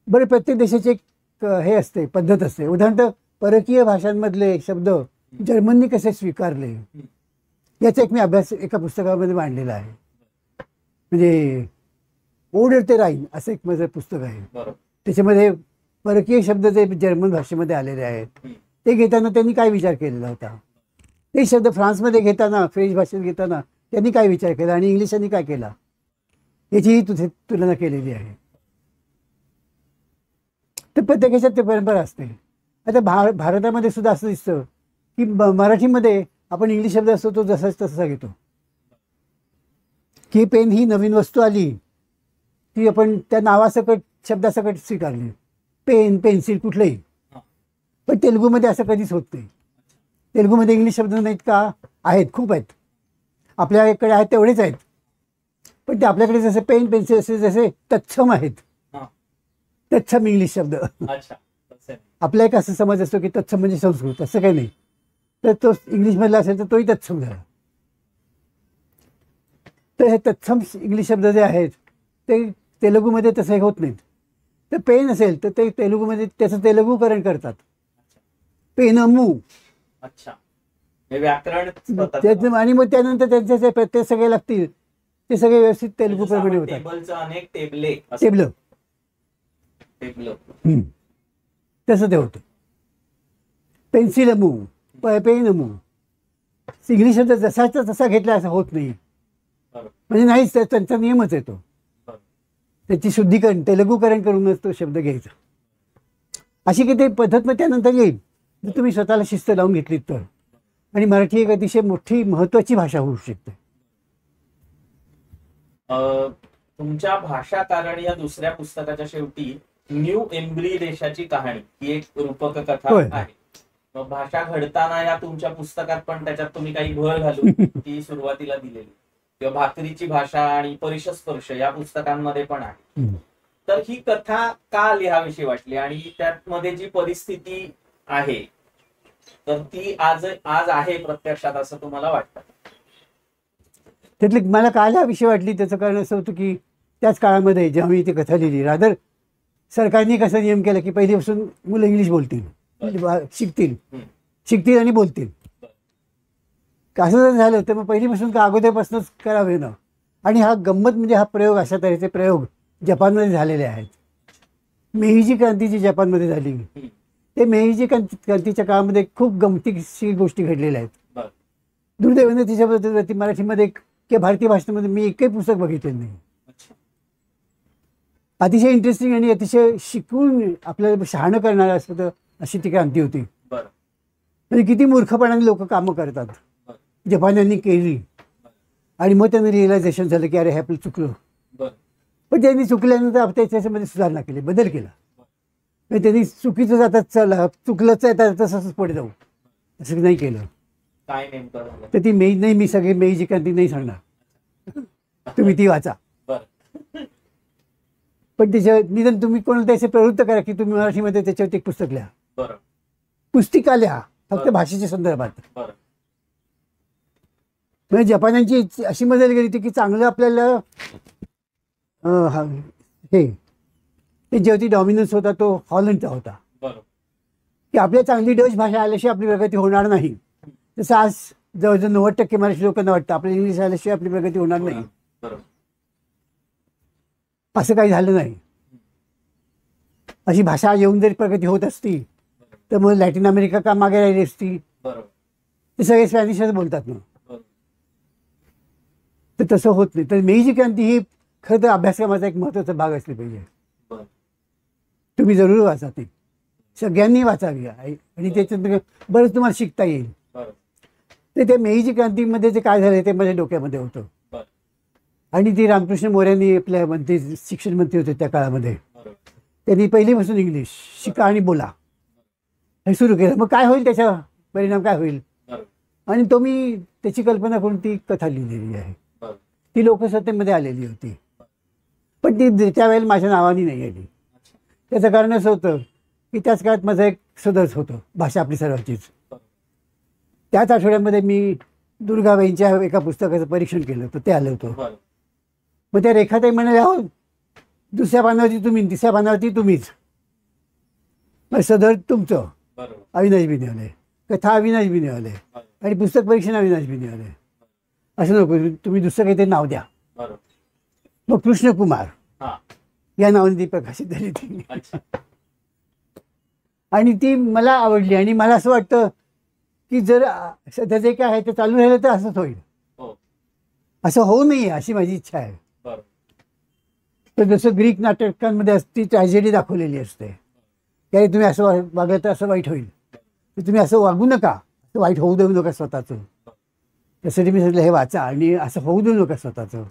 बरं, प्रत्येक देशाची एक हे असते, पद्धत असते. उदाहरणार्थ परकीय भाषांमधले शब्द जर्मननी कसे स्वीकारले याचा एक मी अभ्यास एका पुस्तकामध्ये मांडलेला आहे. म्हणजे ओड ते राईन असं एक माझं पुस्तक आहे. त्याच्यामध्ये परकीय शब्द जे जर्मन भाषेमध्ये आलेले आहेत ते घेताना त्यांनी काय विचार केलेला होता, ते शब्द फ्रान्समध्ये घेताना, फ्रेंच भाषेत घेताना त्यांनी काय विचार केला आणि इंग्लिशांनी काय केला याचीही तुझे तुलना केलेली आहे. तर प्रत्येकाच्यात ते परंपरा असते. आता भारतामध्ये सुद्धा असं दिसतं की मराठीमध्ये आपण इंग्लिश शब्द असतो तो जसाच तसा घेतो. की पेन ही नवीन वस्तू आली ती आपण त्या नावासकट शब्दासकट स्वीकारली, पेन, पेन्सिल कुठलंही. पण तेलुगूमध्ये असं कधीच होत नाही. तेलुगूमध्ये इंग्लिश शब्द नाहीत का? आहेत, खूप आहेत. आपल्याकडे आहेत तेवढेच आहेत, पण ते आपल्याकडे जसे पेन, पेन्सिल असे जसे तत्सम आहेत, तत्सम इंग्लिश शब्द. आपला एक असं समज असतो की तत्सम म्हणजे संस्कृत, असं काही नाही. तर तो इंग्लिशमधला असेल तर तोही तत्सम झाला. तर हे तत्सम इंग्लिश शब्द जे आहेत ते तेलुगूमध्ये तसे होत नाहीत. तर पेन असेल तर ते तेलुगूमध्ये त्याचं तेलुगूकरण करतात, पेनमू. अच्छा, व्याकरण. आणि मग त्यानंतर त्यांचे जे प्रत्यय सगळे लागतील ते सगळे व्यवस्थित तेलुगू प्रमाणे होतात. टेबल तसं ते होतं. पेन्सिलमू, पेनमू. इंग्लिश शब्द जसाचा तसा घेतला असं होत नाही. म्हणजे नाहीच, त्यांचा नियमच येतो. त्याची शुद्धीकरण, तेलुगूकरण करूनच तो शब्द घ्यायचा. अशी किती पद्धत मग त्यानंतर येईल जर तुम्ही स्वतःला शिस्त लावून घेतलीत तर. आणि मराठी एक अतिशय मोठी महत्वाची भाषा होऊ शकते. तुमच्या भाषा कारण या दुसऱ्या पुस्तकाच्या शेवटी न्यू एम्ब्री देशाची कहाणी ही एक रूपक कथा आहे. मग भाषा घडताना या तुमच्या पुस्तकात पण त्याच्यात तुम्ही काही भर घालून ती सुरुवातीला दिलेली, किंवा भाकरीची भाषा आणि परिशस्पर्श या पुस्तकांमध्ये पण आहे. तर ही कथा का लिहावीशी वाटली आणि त्यामध्ये जी परिस्थिती आहे तर ती आज आहे प्रत्यक्षात असं तुम्हाला वाटतं? त्यातली मला काय विषय वाटली त्याचं कारण असं होतं की त्याच काळामध्ये जेव्हा मी ती कथा लिहिली, रादर सरकारने कसा नियम केला की पहिलीपासून मुलं इंग्लिश बोलतील, शिकतील आणि बोलतील. असं जर झालं तर मग पहिलीपासून का अगोदरपासूनच करावे ना. आणि हा गंमत म्हणजे हा प्रयोग, अशा तऱ्हेचे प्रयोग जपानमध्ये झालेले आहेत. मेहीजी क्रांती जी जपानमध्ये झाली, ते मेहीजी क्रांतीच्या काळामध्ये खूप गमतीशीर गोष्टी घडलेल्या आहेत. दुर्दैवाने तिच्याबद्दल मराठीमध्ये किंवा भारतीय भाषेमध्ये मी एकही पुस्तक बघितलेलं नाही. अतिशय इंटरेस्टिंग आणि अतिशय शिकून आपल्याला शहाणं करणारं असं अशी ती क्रांती होती. म्हणजे किती मूर्खपणाने लोक कामं करतात, जपान्यांनी केली. आणि मग त्यांना रिअलायझेशन झालं की अरे हे आपलं चुकलं. पण त्यांनी चुकल्यानंतर त्याच्यामध्ये सुधारणा केली, बदल केला. म्हणजे त्यांनी चुकीचं जातात चला चुकलंच आहे तसंच पुढे जाऊ असं नाही केलं. काय नेमकं तर ती मी सगळे मेहीजी क्रांती नाही सांगणार, तुम्ही ती वाचा. पण त्याच्या निदान तुम्ही कोणाला असे प्रवृत्त करा की तुम्ही मराठीमध्ये त्याच्यावरती एक पुस्तक लिहा, पुस्तिका लिहा, फक्त भाषेच्या संदर्भात. म्हणजे जपान्यांची अशी मजा गेली होती की चांगलं आपल्याला हे जेव्हा डॉमिनन्स होता तो हॉलंडचा होता, की आपल्या चांगली डच भाषा आल्याशिवाय आपली प्रगती होणार नाही. जसं आज जवळजवळ 90% मराठी लोकांना वाटतं आपल्या इंग्लिश आल्याशिवाय आपली प्रगती होणार नाही. असं काही झालं नाही. अशी भाषा येऊन जरी प्रगती होत असती तर मग लॅटिन अमेरिका का मागे राहिली असती? ते सगळे स्पॅनिशच बोलतात ना. तर तसं होत नाही. तर मेहीजी क्रांती ही खरं तर अभ्यासक्रमाचा एक महत्त्वाचा भाग असली पाहिजे. तुम्ही जरूर वाचा, ती सगळ्यांनी वाचावी आणि त्याच्यात बरंच तुम्हाला शिकता येईल. तर त्या मेहीजी क्रांतीमध्ये जे काय झालं ते माझ्या डोक्यामध्ये होतं. आणि ती रामकृष्ण मोऱ्यांनी आपल्या मंत्री, शिक्षण मंत्री होते त्या काळामध्ये, त्यांनी पहिलीपासून इंग्लिश शिका आणि बोला हे सुरू केलं. मग काय होईल त्याच्या परिणाम काय होईल. आणि तो मी त्याची कल्पना करून ती कथा लिहिलेली आहे. ती लोकसत्तेमध्ये आलेली होती, पण ती त्यावेळेला माझ्या नावाने नाही आली. त्याचं कारण असं होतं की त्याच काळात माझं एक सदस्य होतं, भाषा आपली सर्वांचीच. त्याच आठवड्यामध्ये मी दुर्गाबाईंच्या एका पुस्तकाचं परीक्षण केलं होतं, ते आलं होतं. मग त्या रेखाताई म्हणाले, हो दुसऱ्या पानावरती तुम्ही, तिसऱ्या पानावरती तुम्हीच. मग सदर तुमचं अविनाश बिनेवाले, कथा अविनाश बिनेवाले आणि पुस्तक परीक्षण अविनाश बिनेवाले. असं नको, तुम्ही दुसरं काहीतरी नाव द्या. मग कृष्णकुमार या नावाने ती प्रकाशित झाली ती. आणि ती मला आवडली. आणि मला असं वाटतं की जर सध्या जे काय आहे ते चालू राहिलं तर असंच होईल. असं होऊ नये अशी माझी इच्छा आहे. तर जसं ग्रीक नाटकांमध्ये ती ट्रॅजेडी दाखवलेली असते, की तुम्ही असं वागलं तर असं वाईट होईल, तर तुम्ही असं वागू नका, असं वाईट होऊ देऊ नका स्वतःचं. त्यासाठी मी सांगितलं हे वाचा आणि असं होऊ देऊ नका स्वतःचं.